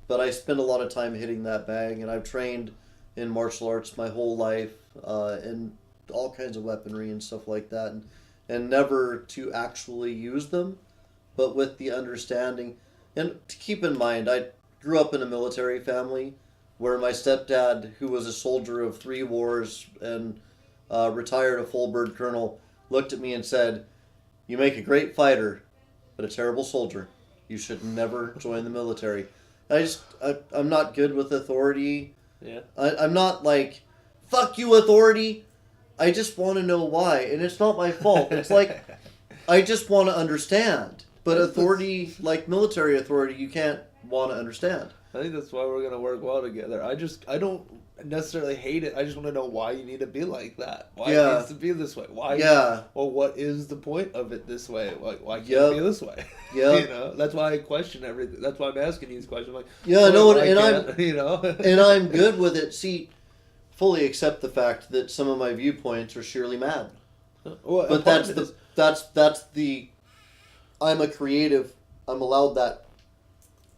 But I spend a lot of time hitting that bag, and I've trained in martial arts my whole life, and all kinds of weaponry and stuff like that, and never to actually use them, but with the understanding. And to keep in mind, I grew up in a military family where my stepdad, who was a soldier of 3 wars and retired a full bird colonel, looked at me and said, "You make a great fighter, but a terrible soldier. You should never join the military." I'm not good with authority. Yeah. I'm not like, fuck you, authority. I just want to know why. And it's not my fault. It's like, I just want to understand. But authority, like military authority, you can't want to understand. I think that's why we're going to work well together. I don't necessarily hate it. I just want to know why you need to be like that. Why it needs to be this way. Why? Yeah. Or what is the point of it this way? Why can't it be this way? Yeah. That's why I question everything. That's why I'm asking these questions. Like, and I'm good with it. See, fully accept the fact that some of my viewpoints are sheerly mad. Well, but that's the I'm a creative. I'm allowed that.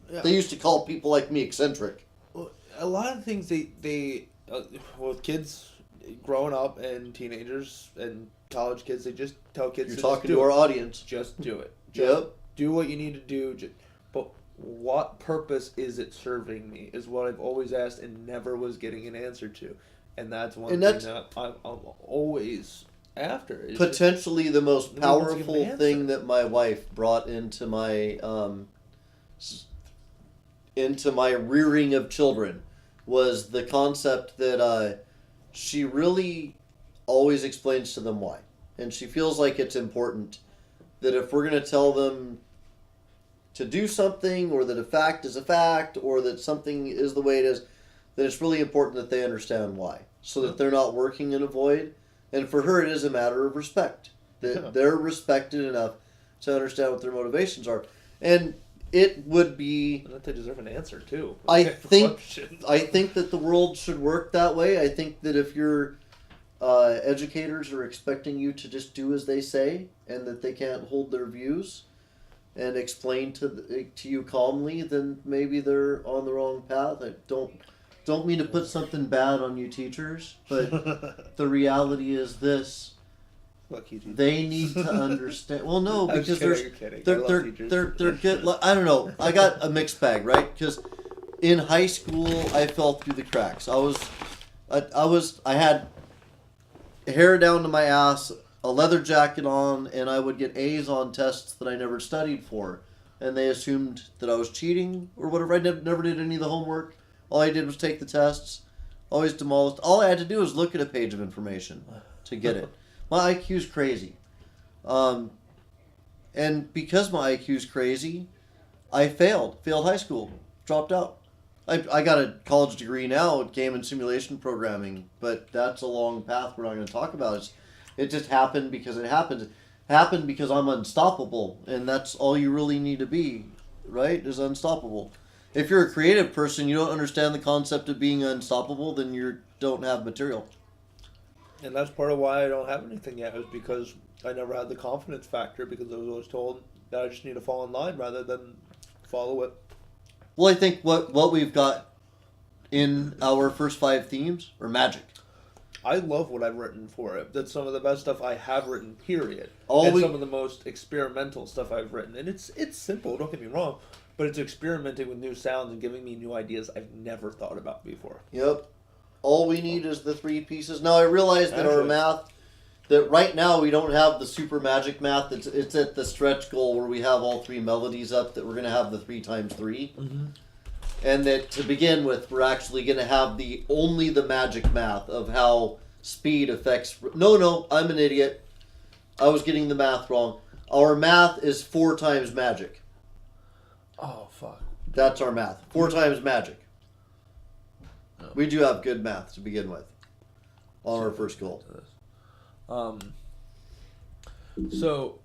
Yeah. They used to call people like me eccentric. Well, a lot of things they with kids growing up and teenagers and college kids, they just tell kids. You're talking to our audience. Just do it. Just do what you need to do. But what purpose is it serving me? Is what I've always asked and never was getting an answer to, and that's one thing that I'm always after. Potentially the most powerful thing that my wife brought into my rearing of children was the concept that she really always explains to them why. And she feels like it's important that if we're going to tell them to do something, or that a fact is a fact, or that something is the way it is, that it's really important that they understand why, so that they're not working in a void. And for her, it is a matter of respect. That they're respected enough to understand what their motivations are. And it would be. I think they deserve an answer too. I think that the world should work that way. I think that if your educators are expecting you to just do as they say, and that they can't hold their views and explain to you calmly, then maybe they're on the wrong path. I don't mean to put something bad on you teachers, but the reality is this. They need to understand. Well, no, because they're good. I don't know. I got a mixed bag, right? Because in high school, I fell through the cracks. I had hair down to my ass, a leather jacket on, and I would get A's on tests that I never studied for, and they assumed that I was cheating or whatever. I never did any of the homework. All I did was take the tests. Always demolished. All I had to do was look at a page of information to get it. My IQ's crazy. And because my IQ's crazy, I failed high school, dropped out. I got a college degree now at game and simulation programming, but that's a long path we're not going to talk about. It just happened because it happened. It happened because I'm unstoppable, and that's all you really need to be, right, is unstoppable. If you're a creative person, you don't understand the concept of being unstoppable, then you don't have material. And that's part of why I don't have anything yet, is because I never had the confidence factor, because I was always told that I just need to fall in line rather than follow it. Well, I think what we've got in our first 5 themes are magic. I love what I've written for it. That's some of the best stuff I have written, period. Some of the most experimental stuff I've written. And it's simple, don't get me wrong, but it's experimenting with new sounds and giving me new ideas I've never thought about before. Yep. All we need is the 3 pieces. Now, I realize that our math, that right now we don't have the super magic math. It's at the stretch goal where we have all 3 melodies up, that we're going to have the 3 times 3. Mm-hmm. And that to begin with, we're actually going to have only the magic math of how speed affects... No, I'm an idiot. I was getting the math wrong. Our math is 4 times magic. Oh, fuck. That's our math. 4 times magic. We do have good math to begin with on our first goal. So,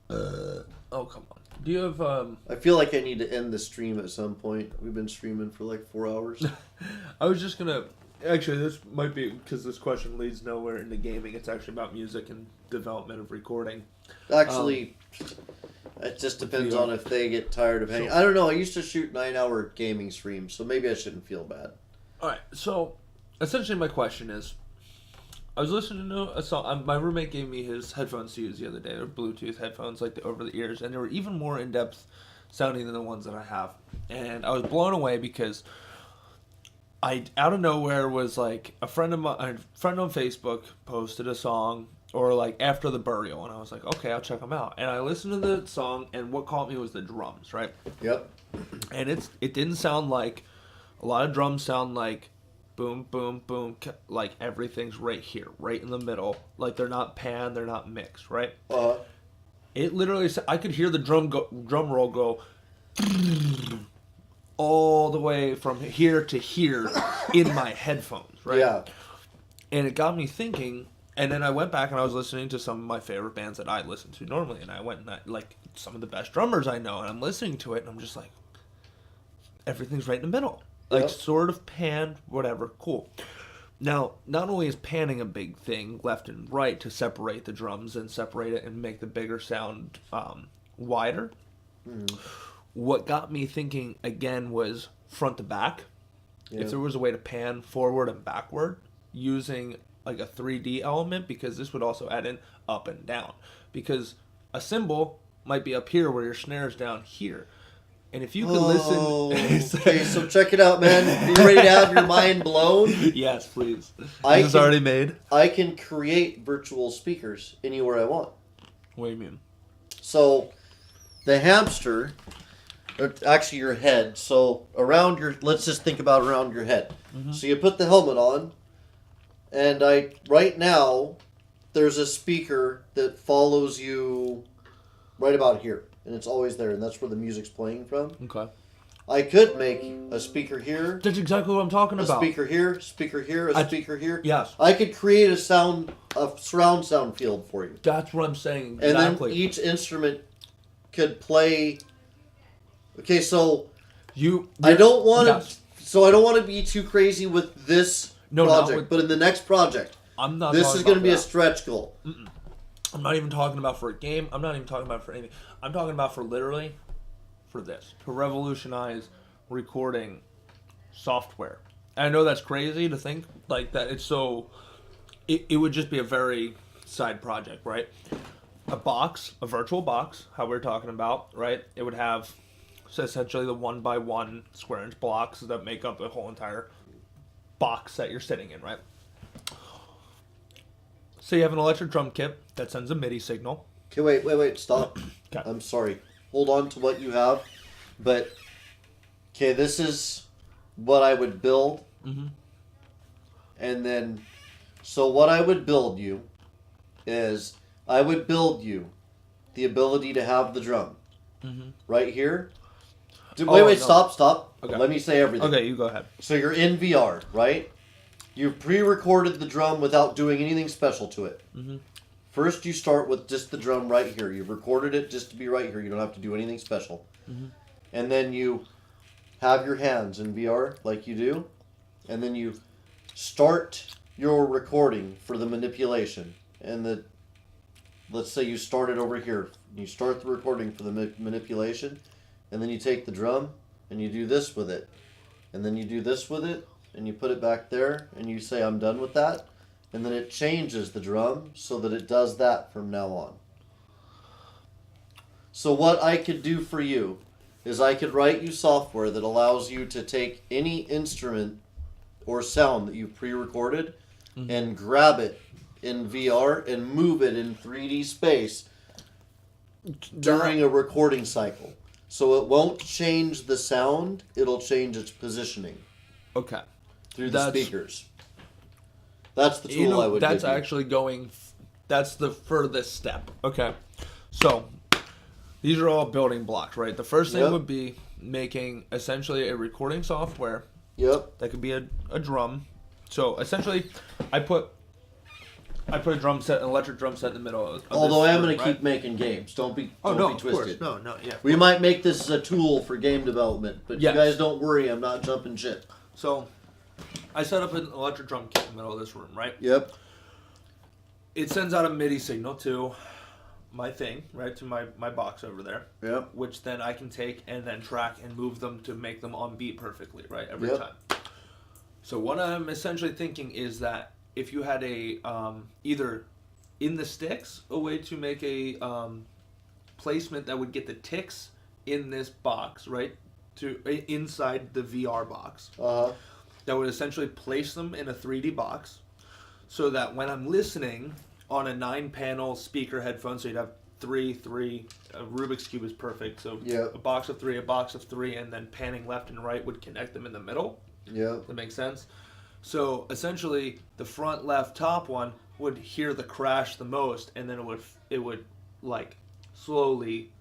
oh, come on. Do you have, I feel like I need to end the stream at some point. We've been streaming for like 4 hours. I was just gonna, actually, this might be, because this question leads nowhere into gaming. It's actually about music and development of recording. Actually, it just depends on if they get tired of hanging. I don't know. I used to shoot 9-hour gaming streams, so maybe I shouldn't feel bad. All right. So, essentially, my question is, I was listening to a song. My roommate gave me his headphones to use the other day. They're Bluetooth headphones, like the over the ears, and they were even more in depth sounding than the ones that I have. And I was blown away because I, out of nowhere, was like a friend on Facebook posted a song, or like after the burial, and I was like, okay, I'll check them out. And I listened to the song, and what caught me was the drums, right? Yep. And it didn't sound like, a lot of drums sound like boom, boom, boom, like everything's right here, right in the middle. Like they're not pan, they're not mixed, right? It literally, I could hear the drum roll go all the way from here to here in my headphones, right? Yeah. And it got me thinking. And then I went back and I was listening to some of my favorite bands that I listen to normally. And I went and like some of the best drummers I know. And I'm listening to it and I'm just like, everything's right in the middle. Like sort of pan, whatever, cool. Now, not only is panning a big thing left and right to separate the drums and separate it and make the bigger sound wider. What got me thinking again was front to back. Yeah. If there was a way to pan forward and backward using like a 3D element, because this would also add in up and down, because a cymbal might be up here where your snare is down here, and if you could listen. Okay, so check it out, man. You ready to have your mind blown? Yes, please. This is already made. I can create virtual speakers anywhere I want. What do you mean? So the hamster, or actually your head, so around your, let's just think about around your head. Mm-hmm. So you put the helmet on, and right now, there's a speaker that follows you right about here. And it's always there, and that's where the music's playing from. Okay. I could make a speaker here. That's exactly what I'm talking about. A speaker here, a speaker here. Yes. I could create a sound a surround sound field for you. That's what I'm saying. And Exactly. then each instrument could play. Okay, so I don't want to. Yes. So I don't want to be too crazy with this project, but in the next project, I'm not. This is going to be a stretch goal. I'm not even talking about for a game. I'm not even talking about for anything. I'm talking about for literally, for this, to revolutionize recording software. And I know that's crazy to think like that. It's so. It would just be a very side project, right? A virtual box, how we're talking about, right? It would have essentially the 1x1 square inch blocks that make up the whole entire box that you're sitting in, right? So you have an electric drum kit that sends a MIDI signal. Okay, wait, stop. Okay. I'm sorry. Hold on to what you have. But, okay, this is what I would build. Mm-hmm. And then, so what I would build you is, I would build you the ability to have the drum. Mm-hmm. Right here. No. Stop. Okay. Let me say everything. Okay, you go ahead. So you're in VR, right? You've pre-recorded the drum without doing anything special to it. Mm-hmm. First, you start with just the drum right here. You've recorded it just to be right here. You don't have to do anything special. Mm-hmm. And then you have your hands in VR like you do. And then you start your recording for the manipulation. And let's say you start it over here. You start the recording for the manipulation. And then you take the drum and you do this with it. And then you do this with it. And you put it back there. And you say, I'm done with that. And then it changes the drum so that it does that from now on. So what I could do for you is I could write you software that allows you to take any instrument or sound that you've pre-recorded and grab it in VR and move it in 3D space during a recording cycle. So it won't change the sound, it'll change its positioning. Okay. Through the speakers. That's the tool I would That's give you. actually going... That's the furthest step. Okay. So, these are all building blocks, right? The first thing would be making essentially a recording software. Yep. That could be a drum. So, essentially, I put a drum set, an electric drum set in the middle of Although I am going right? to keep making games. Don't be twisted. No, yeah. We might make this as a tool for game development, but Yes. you guys don't worry, I'm not jumping shit. So, I set up an electric drum kit in the middle of this room, right? Yep. It sends out a MIDI signal to my thing, right, to my box over there. Yep. Which then I can take and then track and move them to make them on beat perfectly, right, every Yep. time. So what I'm essentially thinking is that if you had a, either in the sticks, a way to make a placement that would get the ticks in this box, right, to inside the VR box. That would essentially place them in a 3D box so that when I'm listening on a 9-panel speaker headphone, so you'd have three, a Rubik's Cube is perfect, so a box of three, and then panning left and right would connect them in the middle. Yeah. That makes sense? So essentially, the front left top one would hear the crash the most, and then it would like slowly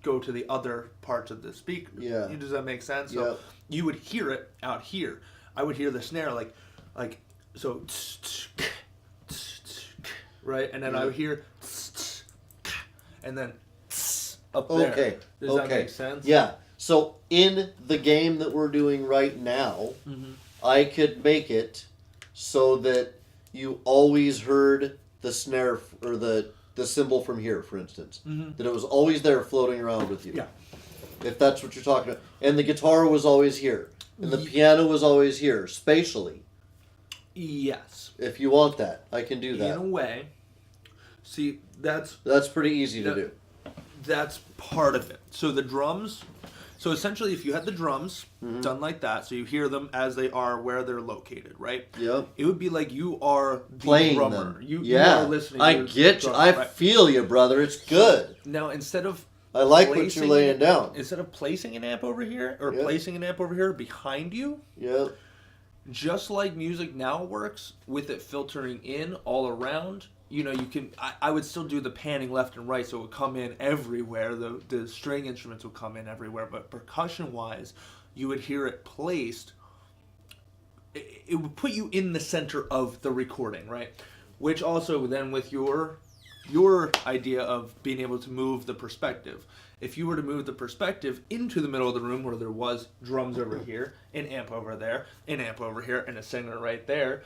go to the other parts of the speaker. Yeah. Does that make sense? So you would hear it out here. I would hear the snare like so, right, and then I would hear and then up there. Okay. Does that make sense? Yeah. So in the game that we're doing right now, I could make it so that you always heard the snare or the cymbal from here, for instance. That it was always there floating around with you. Yeah. If that's what you're talking about. And the guitar was always here. And the piano was always here, spatially. Yes. If you want that, I can do that. In a way. See, that's pretty easy to do. That's part of it. So the drums. So essentially, if you had the drums done like that, so you hear them as they are where they're located, right? Yep. It would be like you are the Playing drummer. them. You are listening. I to get you. I feel you, brother. It's good. Now, instead of I like what you're laying down. Instead of placing an amp over here or placing an amp over here behind you, just like music now works with it filtering in all around, you can. I would still do the panning left and right, so it would come in everywhere. The string instruments would come in everywhere, but percussion wise, you would hear it placed. It would put you in the center of the recording, right? which also then with your idea of being able to move the perspective. If you were to move the perspective into the middle of the room where there was drums over here, an amp over there, an amp over here, and a singer right there,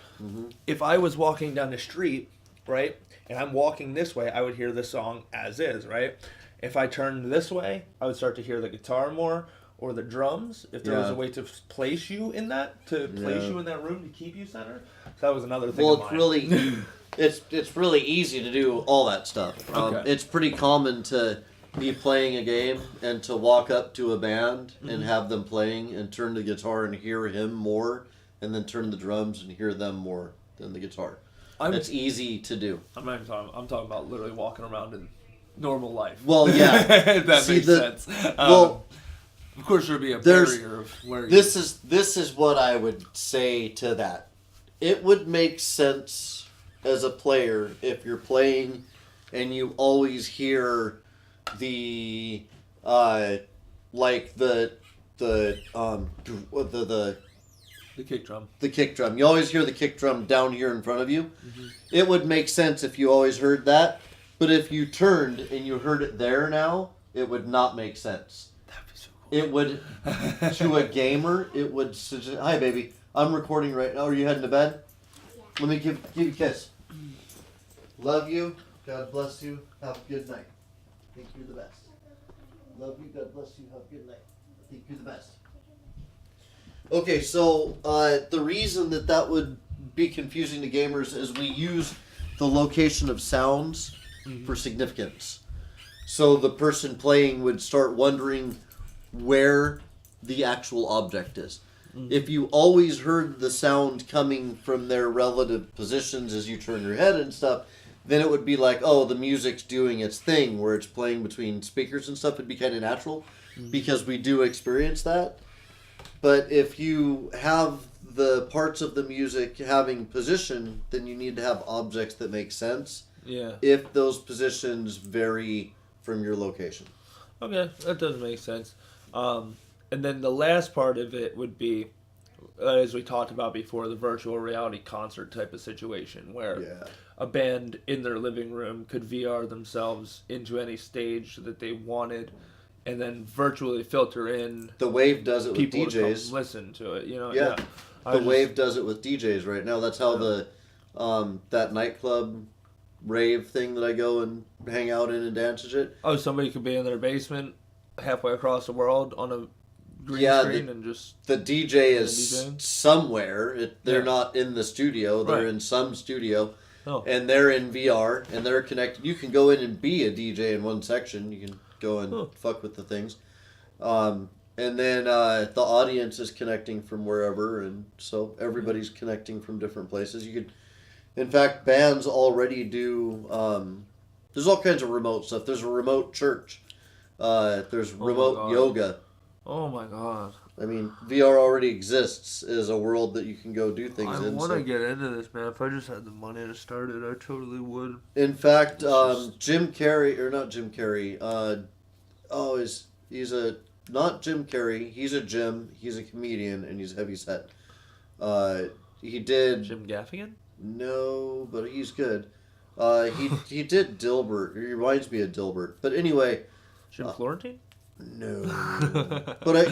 if I was walking down the street, right, and I'm walking this way, I would hear the song as is, right? If I turned this way, I would start to hear the guitar more or the drums. If there was a way to place you in that, you in that room to keep you centered. So that was another thing. Well, it's really easy to do all that stuff. Okay. It's pretty common to be playing a game and to walk up to a band and have them playing and turn the guitar and hear him more, and then turn the drums and hear them more than the guitar. It's easy to do. I'm talking about literally walking around in normal life. Well, yeah. If that makes sense. Well, of course there'd be a barrier of where this is what I would say to that. It would make sense as a player if you're playing and you always hear the the kick drum. The kick drum. You always hear the kick drum down here in front of you. Mm-hmm. It would make sense if you always heard that. But if you turned and you heard it there now, it would not make sense. That'd be so cool. It would, to a gamer, it would suggest, hi baby, I'm recording right now. Are you heading to bed? Yeah. Let me give you a kiss. Love you. God bless you. Have a good night. I think you're the best. Love you. God bless you. Have a good night. I think you're the best. Okay, so the reason that would be confusing to gamers is we use the location of sounds for significance. So the person playing would start wondering where the actual object is. Mm-hmm. If you always heard the sound coming from their relative positions as you turn your head and stuff, then it would be like, oh, the music's doing its thing where it's playing between speakers and stuff. It'd be kind of natural because we do experience that. But if you have the parts of the music having position, then you need to have objects that make sense. Yeah. If those positions vary from your location. Okay, that does make sense. And then the last part of it would be, as we talked about before, the virtual reality concert type of situation where a band in their living room could VR themselves into any stage that they wanted, and then virtually filter in. The Wave does it with DJs. DJs. To come listen to it, you know. Yeah. The Wave does it with DJs right now. That's how the that nightclub rave thing that I go and hang out in and dance and shit. Oh, somebody could be in their basement halfway across the world on a green screen and just... The DJ is somewhere. They're not in the studio. They're in some studio. Oh. And they're in VR, and they're connected. You can go in and be a DJ in one section. You can go and fuck with the things. And then the audience is connecting from wherever, and so everybody's connecting from different places. You could... In fact, bands already do... there's all kinds of remote stuff. There's a remote church. There's remote yoga. Oh my god. I mean, VR already exists as a world that you can go do things in. I want to get into this, man. If I just had the money to start it, I totally would. In fact, Jim Carrey, or not Jim Carrey, he's a... Not Jim Carrey. He's a Jim. He's a comedian, and he's heavy set. He did... Jim Gaffigan? No, but he's good. He did Dilbert. He reminds me of Dilbert. But anyway... Jim Florentine? No. But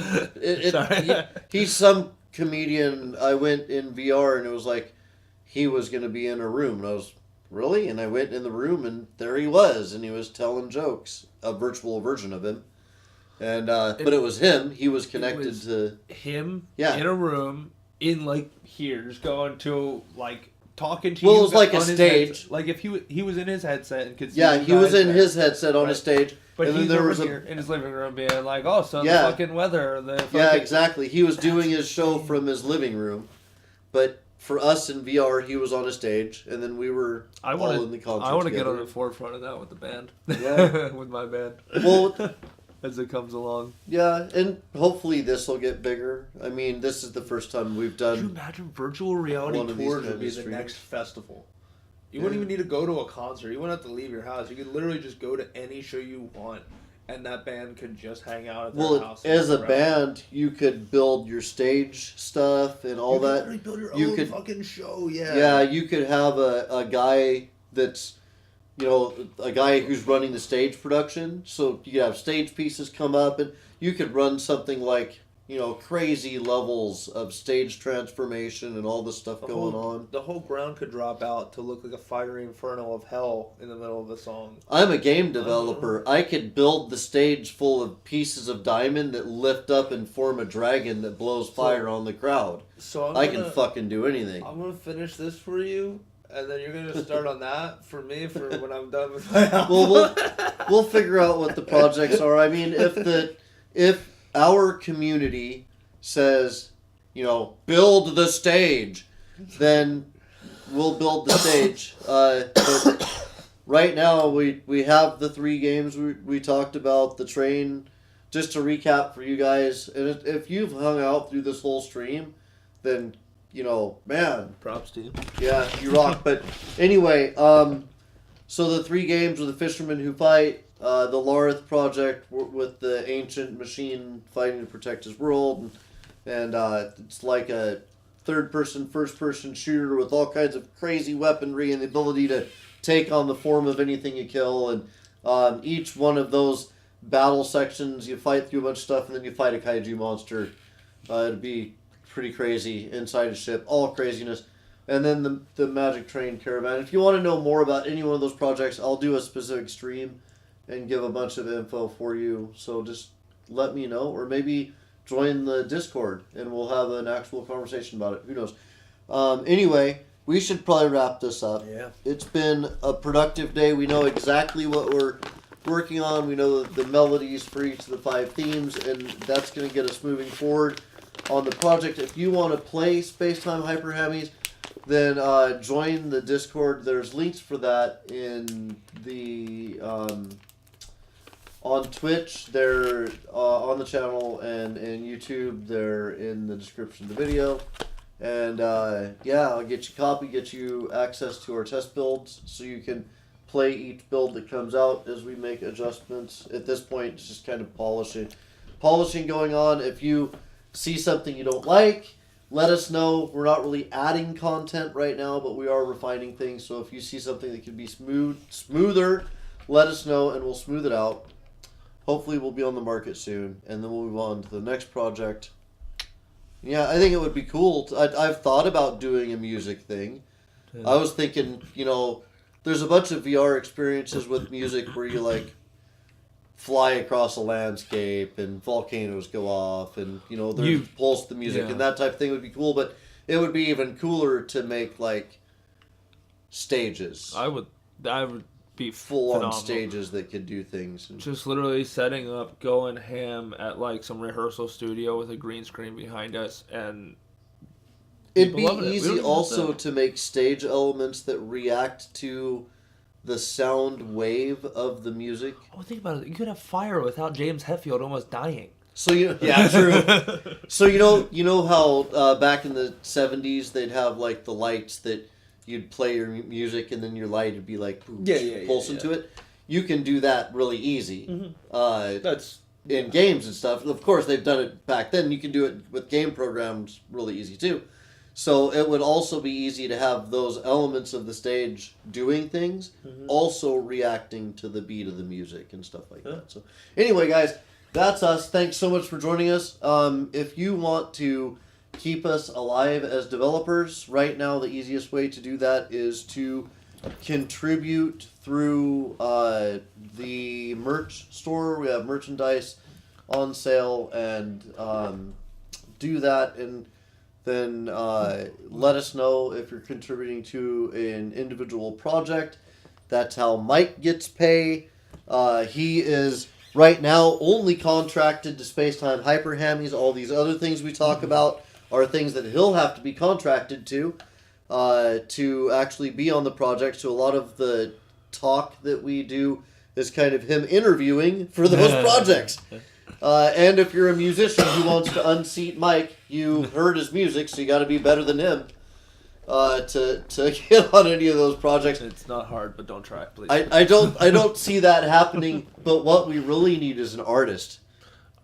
he's some comedian. I went in VR, and it was like he was going to be in a room. And I was, really? And I went in the room, and there he was. And he was telling jokes. A virtual version of him. And but it was him. He was connected to him in a room in like here, just going to like talking to you. Well, it was like a stage. Like if he was in his headset and could see. Yeah, he was in his headset on a stage. But and he's then there over was here in his living room being like, "Oh, so the fucking weather." Yeah, exactly. He was doing his show from his living room, but for us in VR, he was on a stage, and then we were all in the concert. I want to get on the forefront of that with the band. Yeah, with my band. Well. As it comes along. Yeah, and hopefully this will get bigger. I mean, this is the first time we've done... Could you imagine virtual reality tours would be the next festival? You wouldn't even need to go to a concert. You wouldn't have to leave your house. You could literally just go to any show you want and that band could just hang out at their Well, house. as a band, you could build your stage stuff and all that. You could build your You own could- fucking show, yeah. Yeah, you could have a guy that's, you know, a guy who's running the stage production. So you could have stage pieces come up, and you could run something like, you know, crazy levels of stage transformation and all this stuff going on. The whole ground could drop out to look like a fiery inferno of hell in the middle of the song. I'm a game developer. I could build the stage full of pieces of diamond that lift up and form a dragon that blows fire on the crowd. So I can fucking do anything. I'm gonna finish this for you, and then you're gonna start on that for me for when I'm done with my album. Well, we'll figure out what the projects are. I mean, if our community says, you know, build the stage, then we'll build the stage. But right now, we have the 3 games we talked about, the train. Just to recap for you guys, and if you've hung out through this whole stream, then, you know, man. Props to you. Yeah, you rock. But anyway, so the 3 games were the Fishermen Who Fight, the Larth project with the ancient machine fighting to protect his world, and it's like a third-person, first-person shooter with all kinds of crazy weaponry and the ability to take on the form of anything you kill. And each one of those battle sections, you fight through a bunch of stuff, and then you fight a kaiju monster. It'd be pretty crazy inside a ship, all craziness. And then the Magic Train Caravan. If you want to know more about any one of those projects, I'll do a specific stream and give a bunch of info for you. So just let me know, or maybe join the Discord and we'll have an actual conversation about it. Who knows? Anyway, we should probably wrap this up. Yeah. It's been a productive day. We know exactly what we're working on. We know the melodies for each of the 5 themes, and that's going to get us moving forward on the project. If you want to play Spacetime Hyper Hammies, then join the Discord. There's links for that in the on Twitch. They're on the channel, and YouTube. They're in the description of the video. And yeah, I'll get you a copy, get you access to our test builds, so you can play each build that comes out as we make adjustments. At this point, it's just kind of polishing going on. If you see something you don't like, let us know. We're not really adding content right now, but we are refining things. So if you see something that could be smoother, let us know and we'll smooth it out. Hopefully we'll be on the market soon, and then we'll move on to the next project. Yeah, I think it would be cool. I've thought about doing a music thing. Yeah. I was thinking, you know, there's a bunch of VR experiences with music where you, like, fly across a landscape and volcanoes go off and, you know, there's pulse the music and that type of thing would be cool. But it would be even cooler to make, like, stages. I would be full-on stages that could do things. Just literally setting up, going ham at, like, some rehearsal studio with a green screen behind us, and it'd be easy also to make stage elements that react to the sound wave of the music. Oh, think about it. You could have fire without James Hetfield almost dying. So yeah, true. So you know how back in the 70s they'd have, like, the lights that you'd play your music and then your light would be like pulsing to it. You can do that really easy. Mm-hmm. That's in games and stuff. Of course, they've done it back then. You can do it with game programs really easy too. So it would also be easy to have those elements of the stage doing things, also reacting to the beat of the music and stuff like that. So anyway, guys, that's us. Thanks so much for joining us. If you want to keep us alive as developers, right now the easiest way to do that is to contribute through the merch store. We have merchandise on sale, and do that, and then let us know if you're contributing to an individual project. That's how Mike gets pay. He is right now only contracted to Spacetime Hyper Hammies. All these other things we talk about are things that he'll have to be contracted to actually be on the project. So a lot of the talk that we do is kind of him interviewing for those projects. And if you're a musician who wants to unseat Mike, you heard his music, so you got to be better than him. to get on any of those projects. It's not hard, but don't try, please. I don't see that happening. But what we really need is an artist.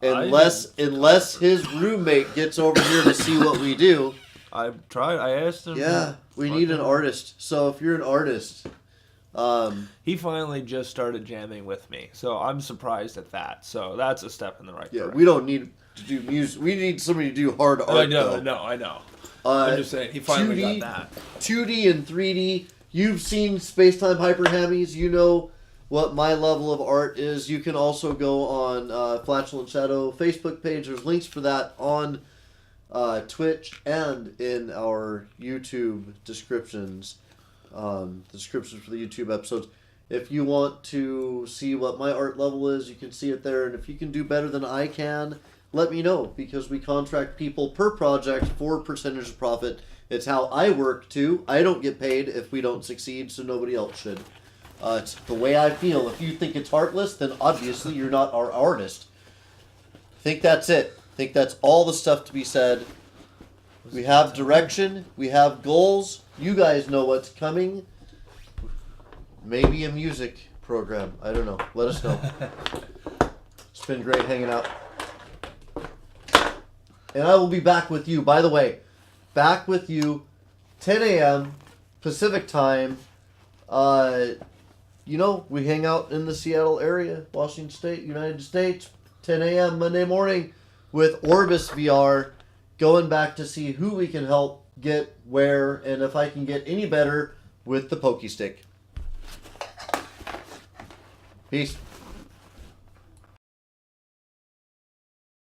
Unless his roommate gets over here to see what we do. I tried. I asked him. Yeah, we need an artist. So if you're an artist, he finally just started jamming with me, so I'm surprised at that. So that's a step in the right direction. We don't need to do music. We need somebody to do hard art. I know. I'm just saying he finally 2D, got that. 2D and 3D. You've seen Spacetime Hyper Hammies. You know what my level of art is. You can also go on Flatulent Shadow Facebook page. There's links for that on Twitch and in our YouTube descriptions. Descriptions for the YouTube episodes. If you want to see what my art level is, you can see it there. And if you can do better than I can, let me know, because we contract people per project for percentage of profit. It's how I work too. I don't get paid if we don't succeed, so nobody else should. It's the way I feel. If you think it's heartless, then obviously you're not our artist. I think that's it. I think that's all the stuff to be said. We have direction. We have goals. You guys know what's coming. Maybe a music program. I don't know. Let us know. It's been great hanging out. And I will be back with you. By the way, back with you 10 a.m. Pacific time. We hang out in the Seattle area, Washington State, United States, 10 a.m. Monday morning with Orbis VR, going back to see who we can help get where, and if I can get any better with the Pokey Stick. Peace.